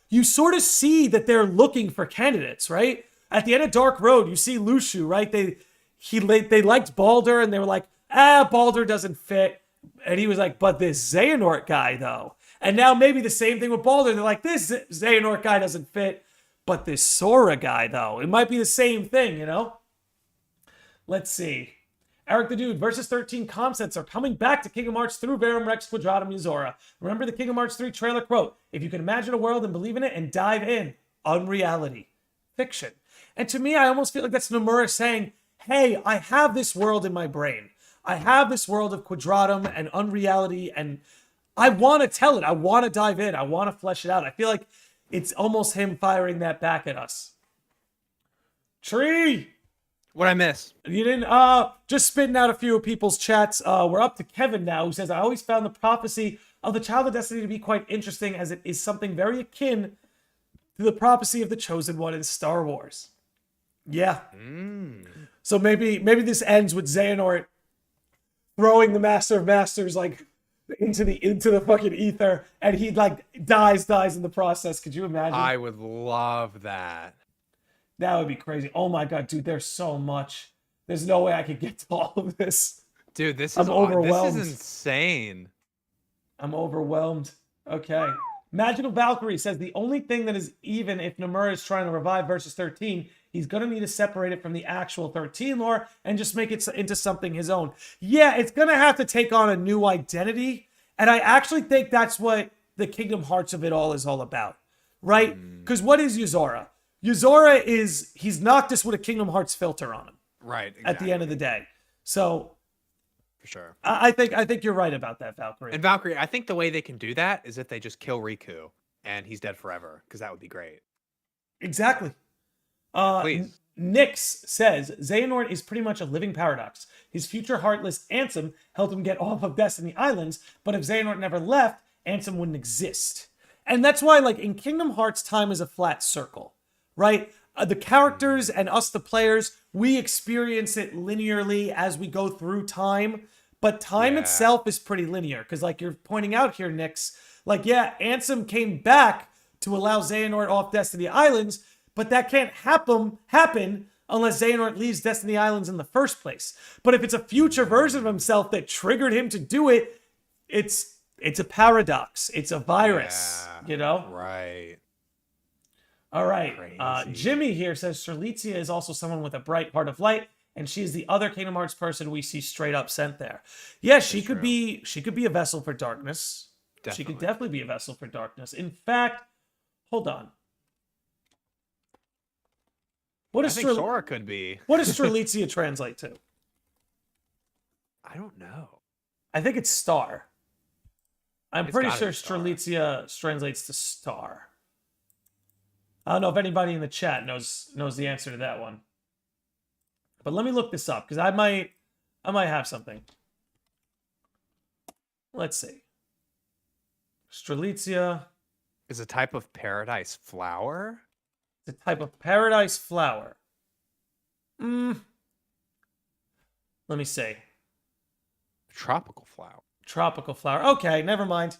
you sort of see that they're looking for candidates, right? At the end of Dark Road, you see Luxu, right? They liked Baldur, and they were like, Baldur doesn't fit. And he was like, but this Zehanort guy, though. And now maybe the same thing with Baldur. They're like, this Zehanort guy doesn't fit, but this Sora guy, though. It might be the same thing, Let's see. Eric the Dude, versus 13 comp sets are coming back to Kingdom Hearts through Verum Rex Quadratum Yozora. Remember the Kingdom Hearts 3 trailer quote, if you can imagine a world and believe in it and dive in, unreality, fiction. And to me, I almost feel like that's Nomura saying, hey, I have this world in my brain. I have this world of Quadratum and unreality, and I want to tell it. I want to dive in. I want to flesh it out. I feel like it's almost him firing that back at us. Tree! What I miss? You didn't, just spitting out a few of people's chats. We're up to Kevin now, who says, I always found the prophecy of the Child of Destiny to be quite interesting, as it is something very akin to the prophecy of the Chosen One in Star Wars. Yeah. So maybe this ends with Zehanort throwing the Master of Masters, like, into the fucking ether, and he, like, dies in the process. Could you imagine? I would love that. That would be crazy. Oh my god, dude, there's so much. There's no way I could get to all of this. Dude, I'm overwhelmed. This is insane. I'm overwhelmed. Okay. Magical Valkyrie says the only thing that is even if Nomura is trying to revive Versus 13, he's going to need to separate it from the actual 13 lore and just make it into something his own. Yeah, it's going to have to take on a new identity. And I actually think that's what the Kingdom Hearts of it all is all about. Right? Because what is Yozora? Yozora he's Noctis with a Kingdom Hearts filter on him. Right. Exactly. At the end of the day. So for sure. I think you're right about that, Valkyrie. And Valkyrie, I think the way they can do that is if they just kill Riku and he's dead forever, because that would be great. Exactly. Please. Nyx says Zehanort is pretty much a living paradox. His future heartless Ansem helped him get off of Destiny Islands, but if Zehanort never left, Ansem wouldn't exist. And that's why, like, in Kingdom Hearts, time is a flat circle. Right? The characters and us, the players, we experience it linearly as we go through time. But time itself is pretty linear. Because like you're pointing out here, Nyx, like, yeah, Ansem came back to allow Zehanort off Destiny Islands. But that can't happen unless Zehanort leaves Destiny Islands in the first place. But if it's a future version of himself that triggered him to do it, it's a paradox. It's a virus, you know? Right. All right. Jimmy here says Strelitzia is also someone with a bright heart of light, and she is the other Kingdom Hearts person we see straight up sent there. Yeah, she could be a vessel for darkness. Definitely. She could definitely be a vessel for darkness. In fact, hold on. I think Sora could be. What does Strelitzia translate to? I don't know. I think it's star. I'm pretty sure star. Strelitzia translates to star. I don't know if anybody in the chat knows the answer to that one. But let me look this up, because I might have something. Let's see. Strelitzia is a type of paradise flower? It's a type of paradise flower. Let me see. Tropical flower. Tropical flower. Okay, never mind.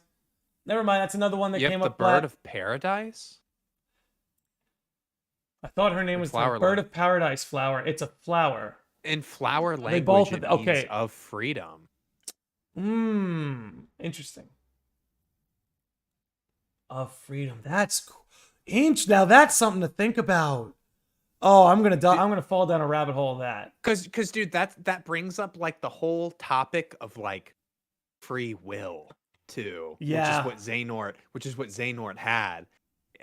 That's another one that came up. The bird of paradise? I thought her name was the bird of paradise flower. It's a flower. In flower language, it means of freedom. Interesting. Of freedom. That's cool. Now that's something to think about. Oh, I'm gonna fall down a rabbit hole of that. Cause dude, that brings up like the whole topic of like free will too. Yeah. Which is what Zehanort had.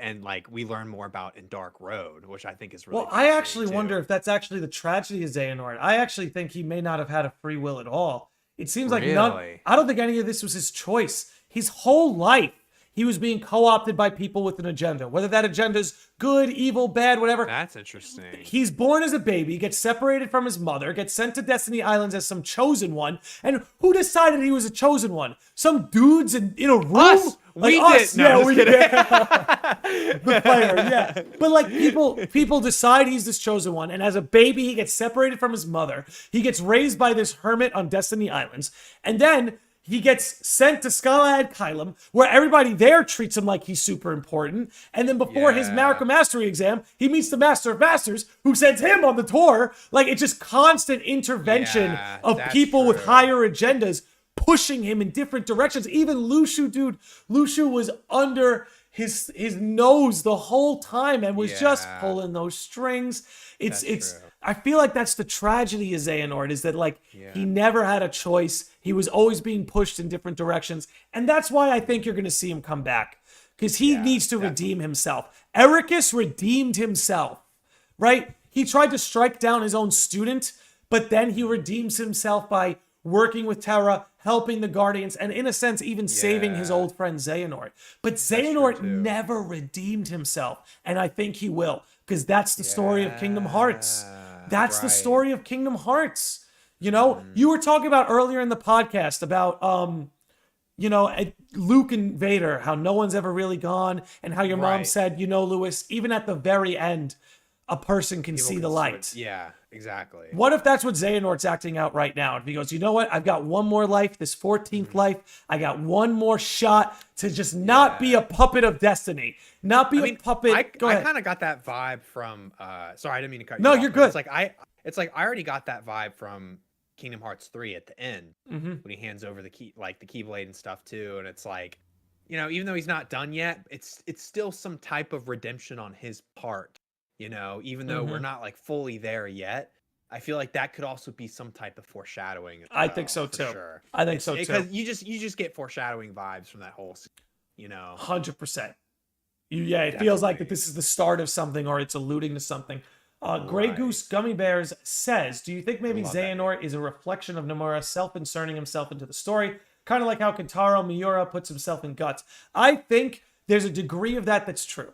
And like we learn more about in Dark Road, which I think is really I actually wonder if that's actually the tragedy of Zehanort. I actually think he may not have had a free will at all. It seems like I don't think any of this was his choice. His whole life, he was being co-opted by people with an agenda. Whether that agenda's good, evil, bad, whatever. That's interesting. He's born as a baby, gets separated from his mother, gets sent to Destiny Islands as some chosen one. And who decided he was a chosen one? Some dudes in a room? Us! Like we us. did. No, we did. The player, yeah. But like people decide he's this chosen one, and as a baby, he gets separated from his mother. He gets raised by this hermit on Destiny Islands, and then he gets sent to Skalad Kylum, where everybody there treats him like he's super important. And then before his Marika Mastery exam, he meets the Master of Masters, who sends him on the tour. Like, it's just constant intervention of people with higher agendas pushing him in different directions. Even Lushu, dude. Lushu was under his nose the whole time and was just pulling those strings. It's I feel like that's the tragedy of Xehanort, is that like Yeah. he never had a choice. He was always being pushed in different directions. And that's why I think you're going to see him come back, because he Yeah, needs to definitely. redeem himself. Ericus redeemed himself, right? He tried to strike down his own student, but then he redeems himself by working with Terra, helping the Guardians, and in a sense, even saving his Yeah. old friend Xehanort. But true, Xehanort too. never redeemed himself, and I think he will, because that's the story of Kingdom Hearts. That's the right. story of Kingdom Hearts. You know, you were talking about earlier in the podcast about Luke and Vader, how no one's ever really gone, and how your mom Right. said, Lewis, even at the very end, a person can People see can the light. switch. Yeah, exactly. What if that's what Xehanort's acting out right now? If he goes, you know what? I've got one more life, this 14th life. I got one more shot to just not be a puppet of destiny. Not be a puppet. Go I ahead. kind of got that vibe from sorry, I didn't mean to cut you No, off, you're but good. It's like I already got that vibe from Kingdom Hearts 3 at the end Mhm. when he hands over the key, like the Keyblade and stuff too, and it's like, even though he's not done yet, it's still some type of redemption on his part, even though we're not like fully there yet. I feel like that could also be some type of foreshadowing. I think so for too. Sure. I think so too. Because you just get foreshadowing vibes from that whole scene, 100%. It feels like that this is the start of something, or it's alluding to something. Grey Right. Goose Gummy Bears says, do you think maybe Love that Xehanort is a reflection of Nomura self-inserting himself into the story? Kind of like how Kentaro Miura puts himself in Guts. I think there's a degree of that that's true.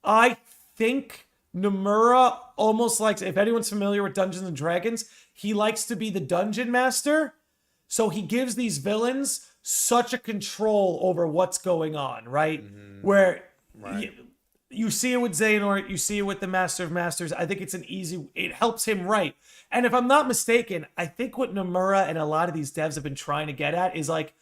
I think Nomura almost likes, if anyone's familiar with Dungeons and Dragons, he likes to be the dungeon master. So he gives these villains such a control over what's going on, right? Where you see it with Xehanort, you see it with the Master of Masters. I think it helps him write. And if I'm not mistaken, I think what Nomura and a lot of these devs have been trying to get at is like,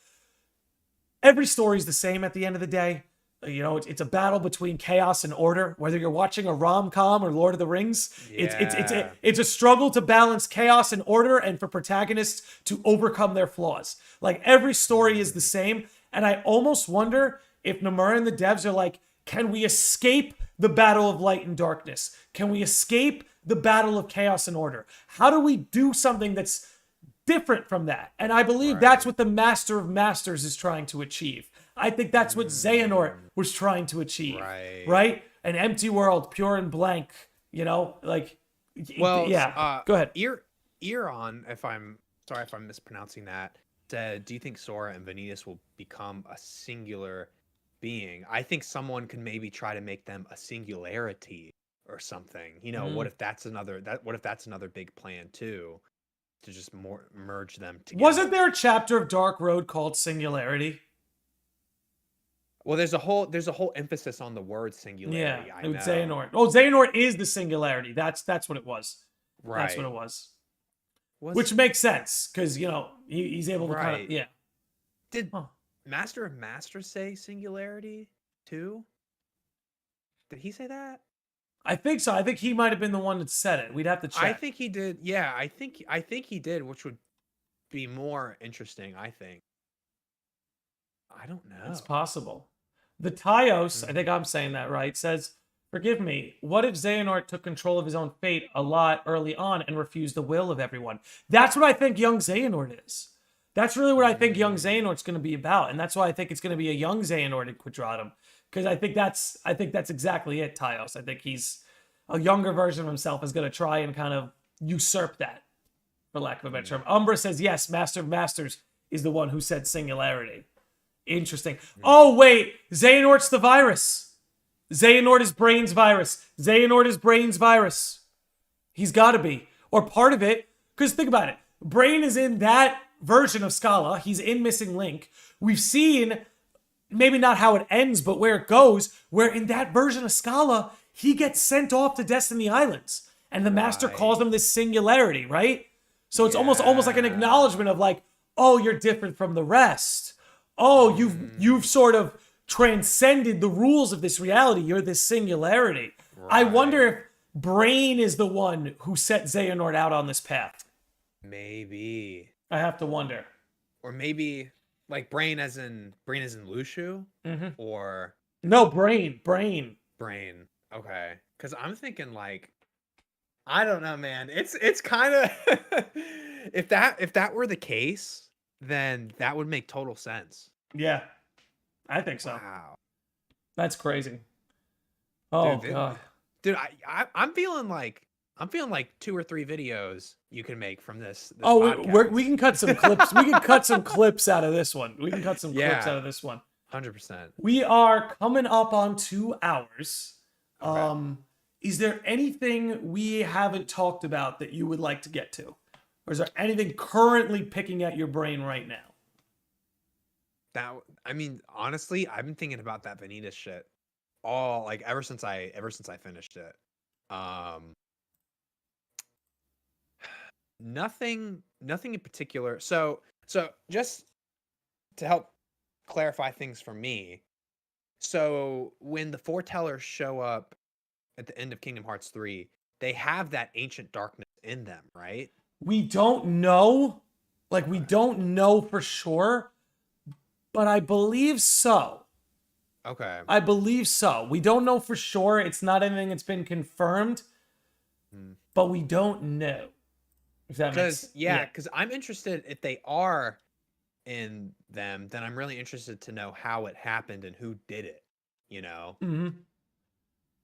every story is the same at the end of the day. It's a battle between chaos and order. Whether you're watching a rom-com or Lord of the Rings, it's a struggle to balance chaos and order, and for protagonists to overcome their flaws. Like every story is the same, and I almost wonder if Nomura and the devs are like, can we escape the battle of light and darkness? Can we escape the battle of chaos and order? How do we do something that's different from that? And I believe that's what the Master of Masters is trying to achieve. I think that's what Xehanort was trying to achieve. Right? An empty world, pure and blank. Go ahead. Eron, if I'm mispronouncing that, said, do you think Sora and Vanitas will become a singular being? I think someone can maybe try to make them a singularity or something. What if that's another big plan too, to just merge them together? Wasn't there a chapter of Dark Road called Singularity? Well, there's a whole emphasis on the word singularity. Yeah, with Xehanort. Oh, Xehanort is the singularity. That's what it was. Right. That's what it was. Which makes sense, because he's able to kind of Did Master of Masters say singularity too? Did he say that? I think so. I think he might have been the one that said it. We'd have to check. I think he did. Yeah, I think he did, which would be more interesting, I think. I don't know. It's possible. The Tyos, I think I'm saying that right, says, forgive me, what if Xehanort took control of his own fate a lot early on and refused the will of everyone? That's what I think young Xehanort is. That's really what I think young Xehanort's going to be about. And that's why I think it's going to be a young Xehanort in Quadratum. Because I think that's exactly it, Tyos. I think he's a younger version of himself is going to try and kind of usurp that, for lack of a better term. Umbra says, yes, Master of Masters is the one who said singularity. Interesting. Oh, wait. Xehanort's the virus. Xehanort is Brain's virus. Xehanort is Brain's virus. He's got to be. Or part of it. Because think about it. Brain is in that version of Scala. He's in Missing Link. We've seen, maybe not how it ends, but where it goes, where in that version of Scala, he gets sent off to Destiny Islands. And the Master calls him this singularity, right? So it's almost like an acknowledgement of like, oh, you're different from the rest. Oh, you've sort of transcended the rules of this reality. You're this singularity. Right. I wonder if Brain is the one who set Xehanort out on this path. Maybe. I have to wonder. Or maybe like Brain as in Lushu? Or no, Brain. Okay. Because I'm thinking like I don't know, man. It's kind of if that were the case, then that would make total sense. Yeah, I think so. Wow, That's crazy. Oh dude, god. dude, I'm feeling like 2 or 3 videos you can make from this Oh, podcast. we can cut some clips. We can cut some clips out of this one. We can cut some clips out of this one. 100%. We are coming up on 2 hours. Okay. Is there anything we haven't talked about that you would like to get to? Or is there anything currently picking at your brain right now? I mean, honestly, I've been thinking about that Vanitas shit all like ever since I finished it. Nothing in particular. So just to help clarify things for me. So when the foretellers show up at the end of Kingdom Hearts 3, they have that ancient darkness in them, right? We don't know. Like, we don't know for sure. But I believe so. Okay. I believe so. We don't know for sure. It's not anything that's been confirmed. But we don't know. If that makes sense. Because I'm interested if they are in them, then I'm really interested to know how it happened and who did it, you know? Mm-hmm.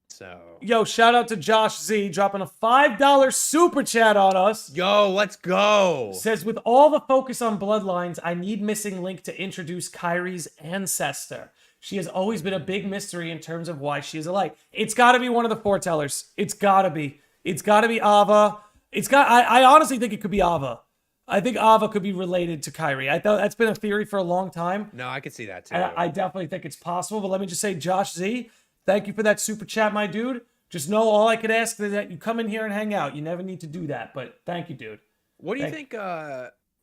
So. Yo, shout out to Josh Z dropping a $5 super chat on us. Yo, let's go. Says, with all the focus on bloodlines, I need Missing Link to introduce Kairi's ancestor. She has always been a big mystery in terms of why she is alive. It's got to be one of the foretellers. It's got to be. It's got to be Ava. I honestly think it could be Ava. I think Ava could be related to Kairi. I thought that's been a theory for a long time. No, I could see that too. And I definitely think it's possible. But let me just say, Josh Z, thank you for that super chat, my dude. Just know all I could ask is that you come in here and hang out. You never need to do that, but thank you, dude. What do you think?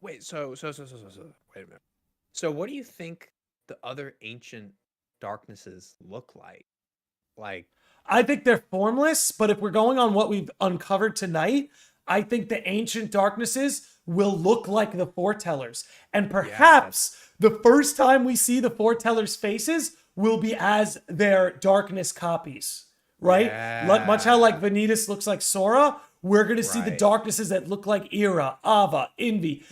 Wait. So wait a minute. So what do you think the other ancient darknesses look like? Like, I think they're formless, but if we're going on what we've uncovered tonight, I think the ancient darknesses will look like the foretellers. And perhaps the first time we see the foretellers' faces will be as their darkness copies, right? Yeah. Much how like Vanitas looks like Sora, we're going to see the darknesses that look like Ira, Ava, Envy,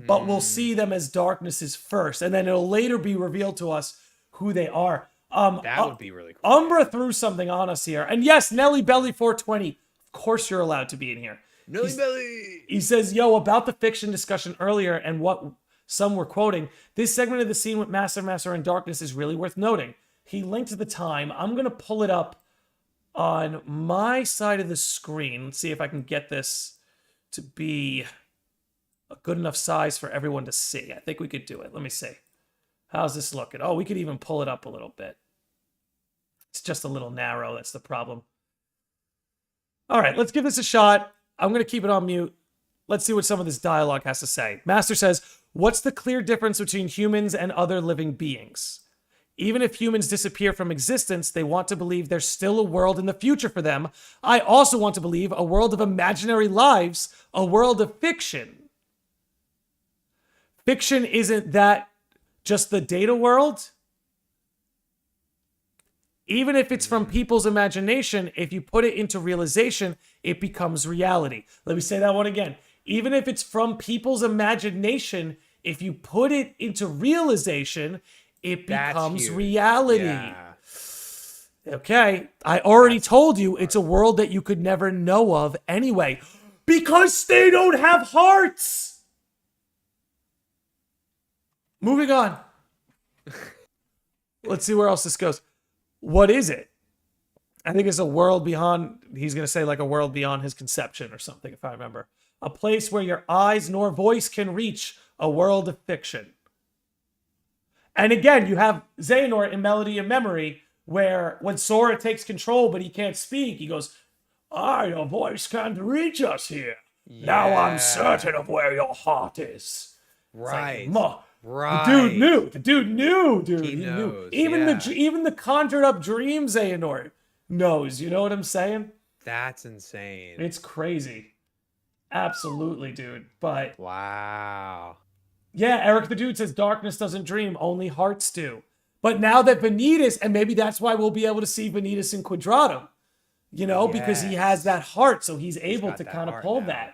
but we'll see them as darknesses first. And then it'll later be revealed to us who they are. That would be really cool. Umbra threw something on us here. And yes, Nelly Belly 420, of course you're allowed to be in here. Nelly Belly! He says, yo, about the fiction discussion earlier and what some were quoting, this segment of the scene with Master, and Darkness is really worth noting. He linked to the time. I'm going to pull it up on my side of the screen. Let's see if I can get this to be a good enough size for everyone to see. I think we could do it. Let me see. How's this looking? Oh, we could even pull it up a little bit. It's just a little narrow. That's the problem. All right, let's give this a shot. I'm going to keep it on mute. Let's see what some of this dialogue has to say. Master says, what's the clear difference between humans and other living beings? Even if humans disappear from existence, they want to believe there's still a world in the future for them. I also want to believe a world of imaginary lives, a world of fiction. Fiction isn't that just the data world? Even if it's from people's imagination, if you put it into realization, it becomes reality. Let me say that one again. Even if it's from people's imagination, if you put it into realization, it becomes reality. Yeah. Okay, I already told you it's a world that you could never know of anyway, because they don't have hearts. Moving on. Let's see where else this goes. What is it? I think it's a world beyond, he's going to say like a world beyond his conception or something, if I remember. A place where your eyes nor voice can reach, a world of fiction. And again, you have Zehanort in Melody of Memory, where when Sora takes control but he can't speak, he goes, your voice can't reach us here. Yeah. Now I'm certain of where your heart is. Right. Like, right. The dude knew, dude. He knows, knew. Even the conjured up dream Zehanort knows. You know what I'm saying? That's insane. It's crazy. Absolutely, dude. But wow. Yeah, Eric the Dude says darkness doesn't dream, only hearts do. But now that Vanitas, and maybe that's why we'll be able to see Vanitas in Quadratum. You know, because he has that heart, so he's able got to that kind of heart pull now. that.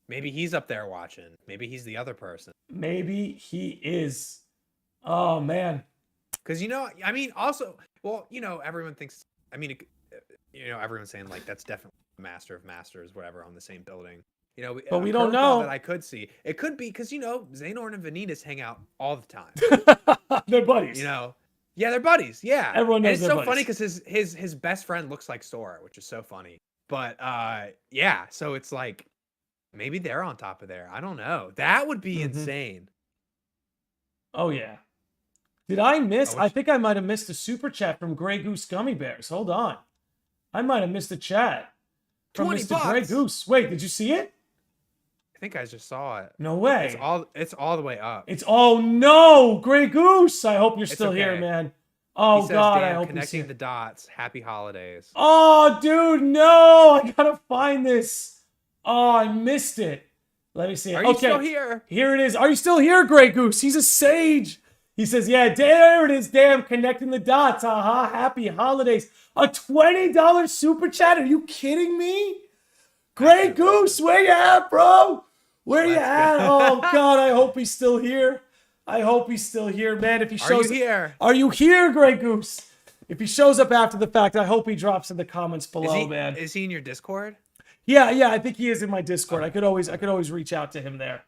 Maybe he's up there watching. Maybe he's the other person. Maybe he is. Oh man. Because, you know, I mean, also, well, you know, everyone thinks, I mean, you know, everyone's saying like that's definitely Master of Masters, whatever, on the same building. You know, But we a don't curveball know. that I could see. It could be because, you know, Zehanort and Vanitas hang out all the time. They're buddies. You know, yeah, they're buddies. Yeah, Everyone knows and it's they're so buddies. funny because his best friend looks like Sora, which is so funny. But yeah, so it's like maybe they're on top of there. I don't know. That would be insane. Oh yeah. Did I miss? Oh, I think I might have missed a super chat from Grey Goose Gummy Bears. Hold on. I might have missed a chat from 20 Mr. Grey bucks. Goose. Wait, did you see it? I think I just saw it. No way. It's all the way up. It's oh no, Grey Goose. I hope you're still here, okay. man. Oh He says, God, "Damn, I hope connecting you're the dots. Happy holidays." Oh, dude, no! I gotta find this. Oh, I missed it. Let me see. Are you still here? Here it is. Are you still here, Grey Goose? He's a sage. He says, "Yeah, there it is. Damn, connecting the dots. Happy holidays." A $20 super chat? Are you kidding me? Grey Goose, where you at, bro? Where you at? Oh God, I hope he's still here. I hope he's still here, man. If he shows, Are you here? Are you here, Grey Goose? If he shows up after the fact, I hope he drops in the comments below, man. Is he in your Discord? Yeah, I think he is in my Discord. I could always reach out to him there,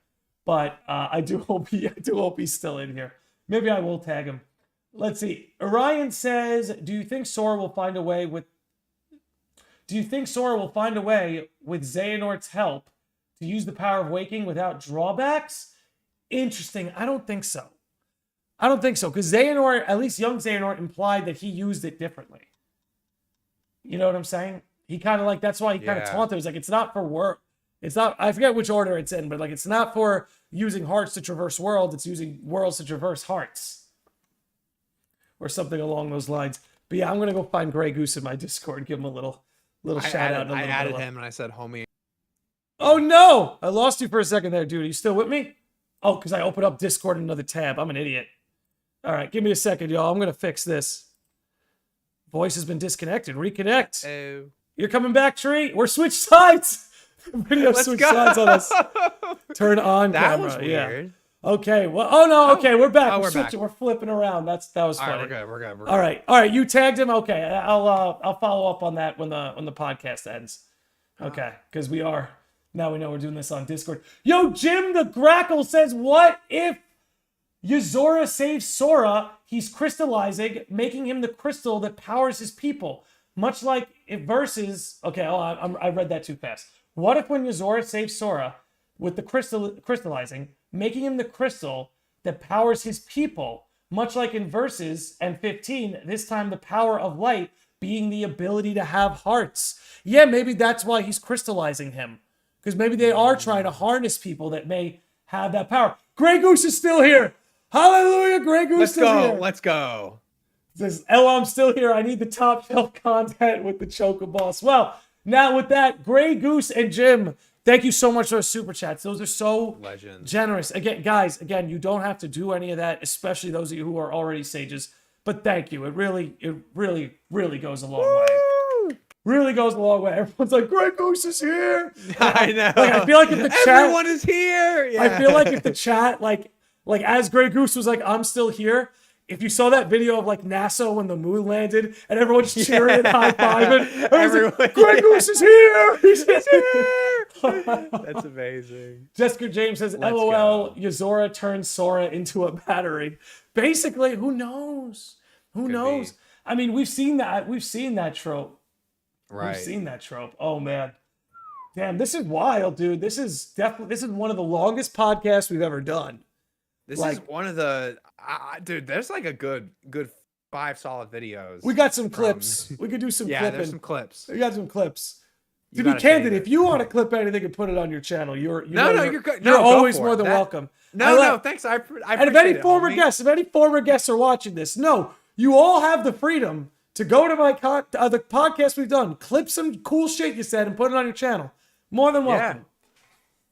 but I do hope he's still in here. Maybe I will tag him. Let's see. Orion says, "Do you think Sora will find a way with Xehanort's help to use the power of waking without drawbacks?" Interesting. I don't think so. Because Zehanort, at least young Zehanort, implied that he used it differently. You know what I'm saying? He kind of like, that's why he kind of taunted. He's like, it's not for work. It's not, I forget which order it's in, but like, it's not for using hearts to traverse worlds. It's using worlds to traverse hearts. Or something along those lines. But yeah, I'm going to go find Grey Goose in my Discord. Give him a little shout out. I added him and I said, "Homie." Oh no! I lost you for a second there, dude. Are you still with me? Oh, because I opened up Discord in another tab. I'm an idiot. All right, give me a second, y'all. I'm going to fix this. Voice has been disconnected. Reconnect. Oh. You're coming back, Tree. We're switched sides. Video switched sides on us. Turn on that camera. Was weird. Yeah. Okay. Well. Oh no. Okay, we're back. Oh, we're switching. We're flipping around. That was funny. All right, we're good. All right. You tagged him. Okay. I'll follow up on that when the podcast ends. Okay. Because now we know we're doing this on Discord. Yo, Jim the Grackle says, "What if Yozora saves Sora? He's crystallizing, making him the crystal that powers his people. Much like it versus..." Okay, I read that too fast. What if when Yozora saves Sora with the crystallizing, making him the crystal that powers his people, much like in Versus and 15, this time the power of light being the ability to have hearts. Yeah, maybe that's why he's crystallizing him. Because maybe they are trying to harness people that may have that power. Grey Goose is still here. Hallelujah, Grey Goose is here. Let's go. Says, "Ella, I'm still here. I need the top shelf content with the Chocoboss." Well, now with that, Grey Goose and Jim, thank you so much for the super chats. Those are so generous. Again, guys, you don't have to do any of that, especially those of you who are already sages. But thank you. It really goes a long way. Really goes a long way. Everyone's like, "Grey Goose is here." I know. Like, I feel like if the chat, everyone is here. Yeah. I feel like if the chat, like as Grey Goose was like, "I'm still here." If you saw that video of like NASA when the moon landed and everyone's cheering and high-fiving, everyone's like, "Grey Goose is here! He's here!" That's amazing. Jessica James says, "LOL, Yozora turned Sora into a battery." Basically, who knows? Who knows? I mean, we've seen that trope. Right. We've seen that trope. Oh man. Damn, this is wild, dude. This is one of the longest podcasts we've ever done. This is one of the dude, there's like a good 5 solid videos. We got some clips. We could do some clipping. Yeah, there's some clips. We got some clips. To be candid, if you want to clip anything and put it on your channel, you're good. You're always more than welcome. No, thanks. I and if any former guests are watching this, you all have the freedom to go to the podcast we've done, clip some cool shit you said, and put it on your channel. More than welcome.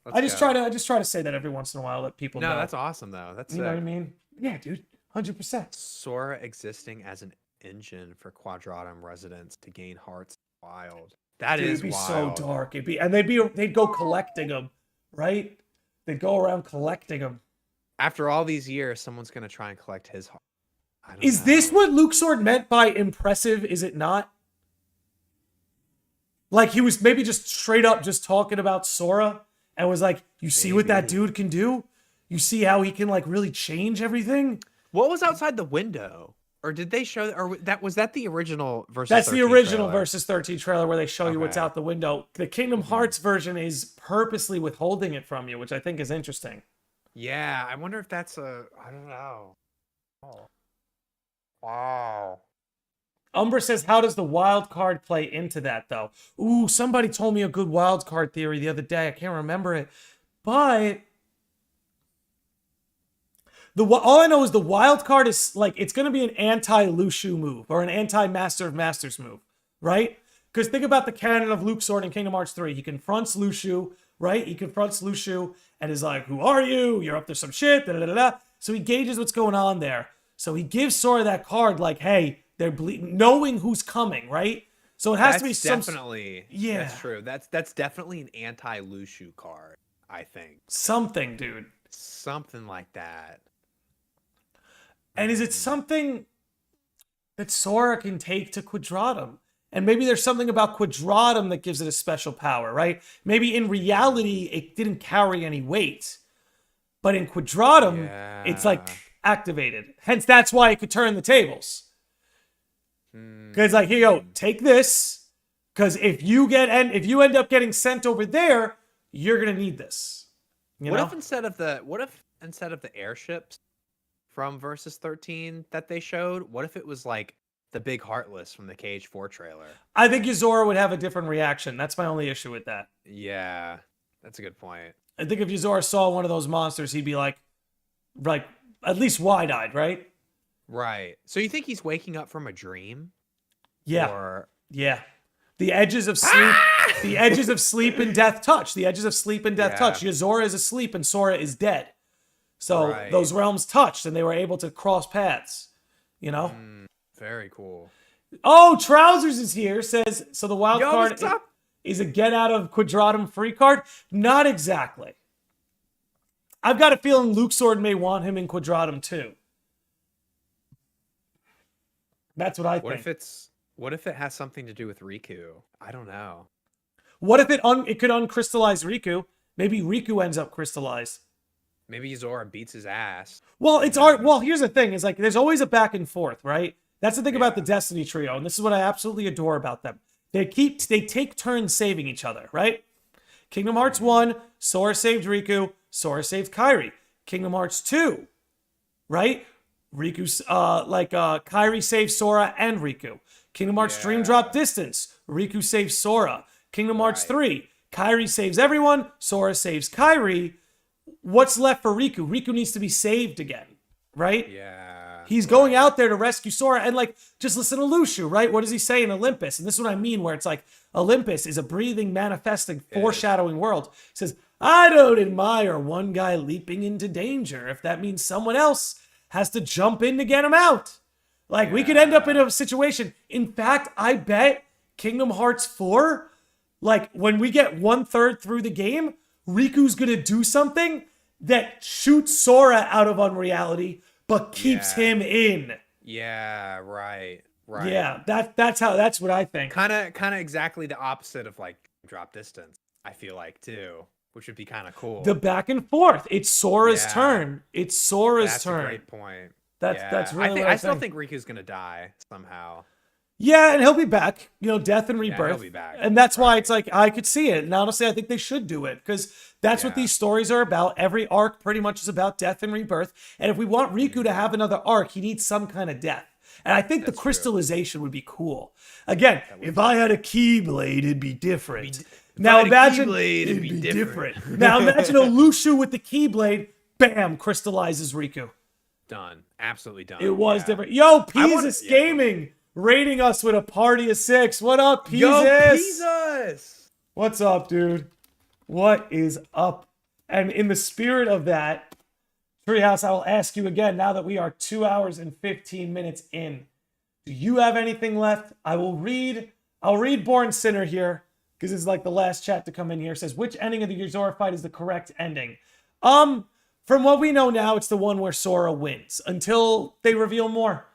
Yeah. I just try to say that every once in a while, let people know. No, that's awesome though. That's you know what I mean? Yeah, dude, 100%. Sora existing as an engine for Quadratum residents to gain hearts wild. That Dude, is it'd be wild. so dark. And they'd go collecting them, right? They'd go around collecting them. After all these years, someone's gonna try and collect his heart. I don't Is know. this what Luke Sword meant by impressive? Is it not? Like he was maybe just straight up just talking about Sora and was like, you see what that dude can do? You see how he can like really change everything? What was outside the window? Or did they show, or was that the original versus That's the 13 original trailer? versus 13 trailer where they show you what's Okay. out the window. The Kingdom Hearts version is purposely withholding it from you, which I think is interesting. Yeah, I wonder if that's I don't know. Oh. Wow. Umbra says, how does the wild card play into that, though? Ooh, somebody told me a good wild card theory the other day. I can't remember it. But all I know is the wild card is like, it's going to be an anti-Lushu move or an anti-Master of Masters move, right? Because think about the canon of Luke Sword in Kingdom Hearts 3. He confronts Lushu, right? He confronts Lushu and is like, who are you? You're up to some shit. Da, da, da, da. So he gauges what's going on there. So he gives Sora that card like, hey, they're knowing who's coming, right? So it has to be definitely, yeah, that's true. That's definitely an anti-Lushu card, I think. something, dude. Something like that. And is it something that Sora can take to Quadratum? And maybe there's something about Quadratum that gives it a special power, right? Maybe in reality, it didn't carry any weight. But in Quadratum, it's like activated. Hence, that's why it could turn the tables. Because like, here you go, take this. Because if you end up getting sent over there, you're gonna need this. What if instead of the airships from Versus 13 that they showed, what if it was like the big Heartless from the KH4 trailer? I think Yozora would have a different reaction. That's my only issue with that. Yeah, that's a good point. I think if Yozora saw one of those monsters, he'd be like at least wide-eyed, right? Right. So you think he's waking up from a dream? Yeah. Or... Yeah. The edges of sleep, the edges of sleep and death touch. The edges of sleep and death touch. Yozora is asleep and Sora is dead. So those realms touched and they were able to cross paths, you know? Very cool. Oh, Trousers is here. Says, so the wild card is a get out of Quadratum free card? Not exactly. I've got a feeling Luke Sword may want him in Quadratum too. That's what I think. What if it has something to do with Riku? I don't know. What if it could uncrystallize Riku? Maybe Riku ends up crystallized. Maybe Yozora beats his ass. Well, here's the thing. Is like there's always a back and forth, right? That's the thing about the Destiny trio, and this is what I absolutely adore about them. They take turns saving each other, right? Kingdom Hearts 1, Sora saved Riku, Sora saved Kairi. Kingdom Hearts 2, right? Riku's Kairi saved Sora and Riku. Kingdom Hearts Dream Drop Distance, Riku saves Sora. Kingdom Hearts 3, Kairi saves everyone, Sora saves Kairi. What's left for Riku? Riku needs to be saved again, right? Yeah. He's going out there to rescue Sora, and like, just listen to Lushu, right? What does he say in Olympus? And this is what I mean, where it's like, Olympus is a breathing, manifesting, foreshadowing world. He says, I don't admire one guy leaping into danger if that means someone else has to jump in to get him out. Like, we could end up in a situation. In fact, I bet Kingdom Hearts 4, like, when we get 1/3 through the game, Riku's gonna do something that shoots Sora out of unreality, but keeps him in. Yeah, right. Yeah, that's what I think. Kind of exactly the opposite of like drop distance, I feel like too, which would be kind of cool. The back and forth. It's Sora's turn. It's Sora's turn. That's a great point. That's really I still think Riku's gonna die somehow. Yeah, and he'll be back. You know, Death and Rebirth. Yeah, he'll be back. And that's why it's like, I could see it. And honestly, I think they should do it. Because that's what these stories are about. Every arc pretty much is about death and rebirth. And if we want Riku to have another arc, he needs some kind of death. And I think the crystallization would be cool. Again, if I had a Keyblade, it'd be different. Now imagine it'd be different. Now imagine a Lushu with the Keyblade, bam, crystallizes Riku. Done. Absolutely done. It was different. Yo, Peasus Gaming rating us with a party of 6. What up, Peasus? Yo, Peasus! What's up, dude? What is up? And in the spirit of that, Treehouse, I will ask you again, now that we are 2 hours and 15 minutes in, Do you have anything left? I'll read Born Sinner here, because it's like the last chat to come in here. It says, which ending of the Yozora fight is the correct ending? From what we know now, it's the one where Sora wins. Until they reveal more,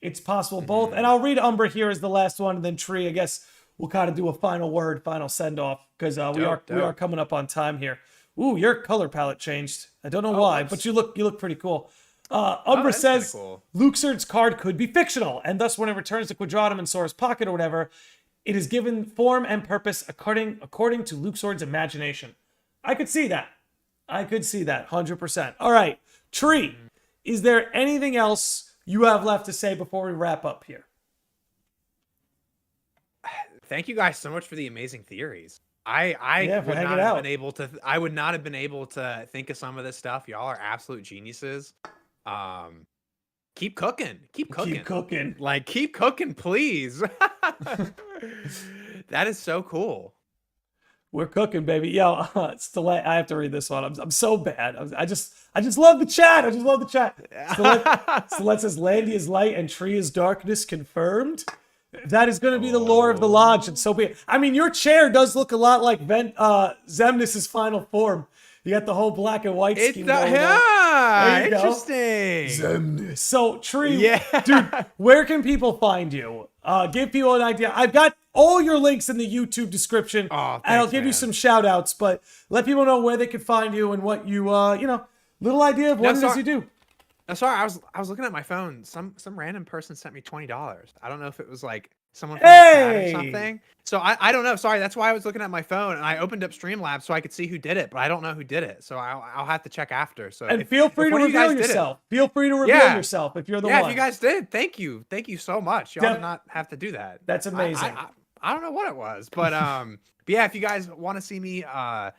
it's possible both. And I'll read Umbra here as the last one, and then Tree, I guess we'll kind of do a final word, final send-off, because we are coming up on time here. Ooh, your color palette changed. I don't know why, but you look pretty cool. Umbra says, cool. Luxord's card could be fictional, and thus when it returns to Quadratum in Sora's pocket or whatever, it is given form and purpose according to Luxord's imagination. I could see that. 100%. All right, Tree, is there anything else you have left to say before we wrap up here? Thank you guys so much for the amazing theories. I would not have been able to. I would not have been able to think of some of this stuff. Y'all are absolute geniuses. Keep cooking. Keep cooking. Like, keep cooking, please. That is so cool. We're cooking, baby. Yo, I have to read this one. I'm so bad. I just love the chat. Stilette says, Landy is light and Tree is darkness confirmed. That is going to be the lore of the lodge, and so be it. I mean, your chair does look a lot like Xemnas' final form. You got the whole black and white scheme going on. Interesting. Xemnas. So, Tree, dude, where can people find you? Give people an idea. I've got all your links in the YouTube description, and I'll give you some shout outs, but let people know where they can find you and what you, little idea of what it is you do. Sorry, I was looking at my phone. Some random person sent me $20. I don't know if it was like someone from the chat or something. So I don't know. Sorry, that's why I was looking at my phone, and I opened up Streamlabs so I could see who did it, but I don't know who did it. So I'll have to check after. So feel free to reveal yourself. Feel free to reveal yourself if you're the one. Yeah, if you guys did, thank you so much. Y'all did not have to do that. That's amazing. I don't know what it was, but but yeah, if you guys want to see me, I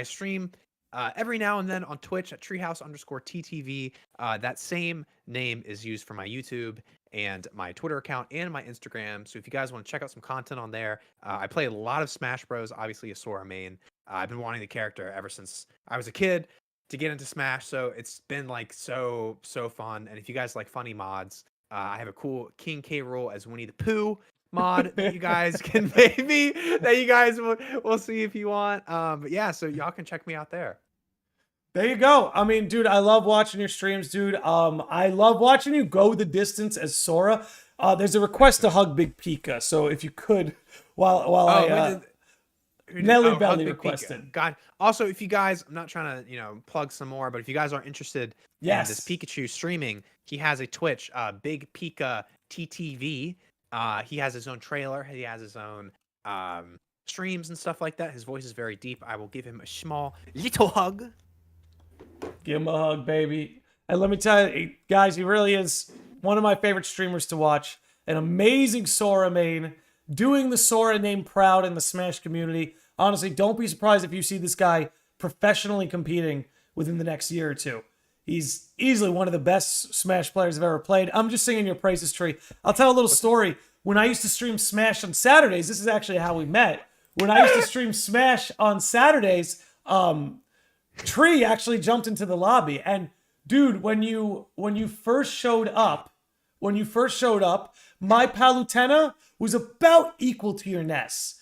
stream every now and then on Twitch at treehouse_TTV. That same name is used for my YouTube and my Twitter account and my Instagram. So if you guys want to check out some content on there, I play a lot of Smash Bros. Obviously a Sora main. I've been wanting the character ever since I was a kid to get into Smash. So it's been like so fun. And if you guys like funny mods, I have a cool King K. Rool as Winnie the Pooh mod that you guys can will see if you want. But yeah, so y'all can check me out there. There you go. I mean, dude, I love watching your streams, dude. I love watching you go the distance as Sora. There's a request to hug Big Pika, so if you could, Nelly Belly requested. God. Also, if you guys, I'm not trying to plug some more, but if you guys are interested in this Pikachu streaming, he has a Twitch, Big Pika TTV. He has his own trailer. He has his own streams and stuff like that. His voice is very deep. I will give him a small little hug. Give him a hug, baby. And let me tell you, guys, he really is one of my favorite streamers to watch. An amazing Sora main, doing the Sora name proud in the Smash community. Honestly, don't be surprised if you see this guy professionally competing within the next year or two. He's easily one of the best Smash players I've ever played. I'm just singing your praises, Tree. I'll tell a little story. When I used to stream Smash on Saturdays, this is actually how we met. When I used to stream Smash on Saturdays, Tree actually jumped into the lobby. And dude, when you first showed up, my Palutena was about equal to your Ness.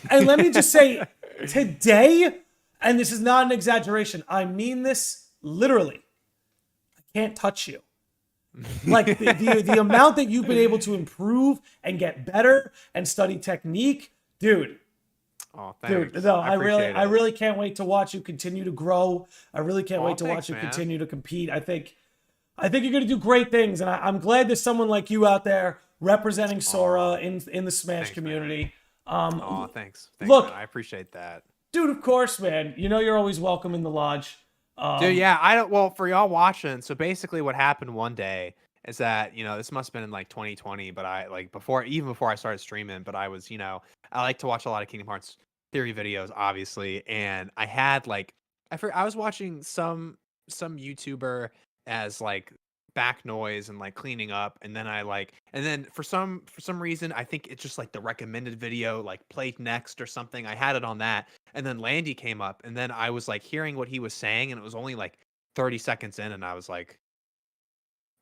And let me just say, today, and this is not an exaggeration, I mean this literally, I can't touch you. Like the amount that you've been able to improve and get better and study technique, dude. Oh, thanks. Dude, no, I really can't wait to watch you continue to grow. I really can't wait to watch you continue to compete. I think you're gonna do great things, and I'm glad there's someone like you out there representing Sora in the Smash community. Thanks. Look, man. I appreciate that, dude. Of course, man. You know you're always welcome in the lodge. Dude, yeah. I don't. Well, for y'all watching, so basically, what happened one day is that this must have been in like 2020, but I before I started streaming, but I was I like to watch a lot of Kingdom Hearts theory videos, obviously, and I had I was watching some YouTuber as like back noise and like cleaning up, and then for some reason I think it's just like the recommended video like played next or something. I had it on that, and then Landy came up, and then I was like hearing what he was saying, and it was only like 30 seconds in, and I was like,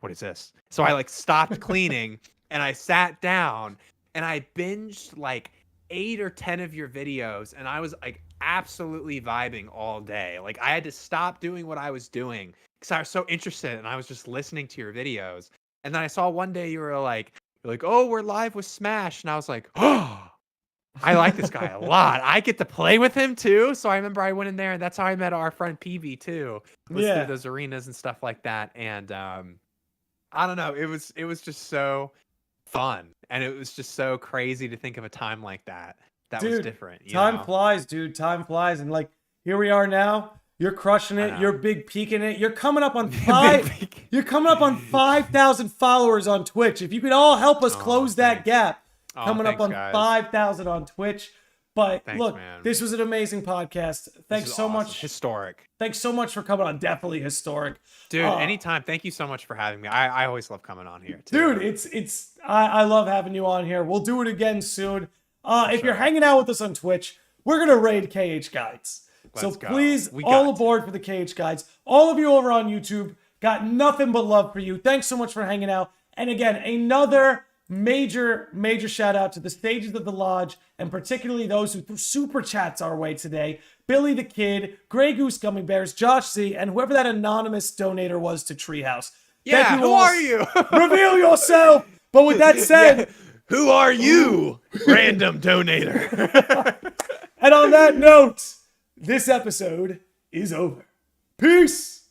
what is this? So I like stopped cleaning and I sat down and I binged like 8 or 10 of your videos, and I was like absolutely vibing all day. Like I had to stop doing what I was doing because I was so interested, and I was just listening to your videos. And then I saw one day you're like, oh, we're live with Smash, and I was like, oh, I like this guy a lot. I get to play with him too. So I remember I went in there, and that's how I met our friend PV too. Was through those arenas and stuff like that. And I don't know. It was just so fun, and it was just so crazy to think of a time like that. That was different. Time flies, dude. Time flies, and like here we are now. You're crushing it. You're big peaking it. You're coming up on You're coming up on 5,000 followers on Twitch. If you could all help us close that gap, coming up on 5,000 on Twitch. But look, this was an amazing podcast. Thanks so much. Historic. Thanks so much for coming on. Definitely historic. Dude, anytime. Thank you so much for having me. I always love coming on here too. Dude, I love having you on here. We'll do it again soon. If you're hanging out with us on Twitch, we're gonna raid KH Guides. So please, all aboard for the KH Guides. All of you over on YouTube, got nothing but love for you. Thanks so much for hanging out. And again, another major shout out to the stages of the lodge, and particularly those who threw super chats our way today. Billy the Kid, Grey Goose Gummy Bears, Josh Z, and whoever that anonymous donator was to Treehouse. Yeah, who are you? Reveal yourself. But with that said, who are you, random donator? And on that note, this episode is over. Peace.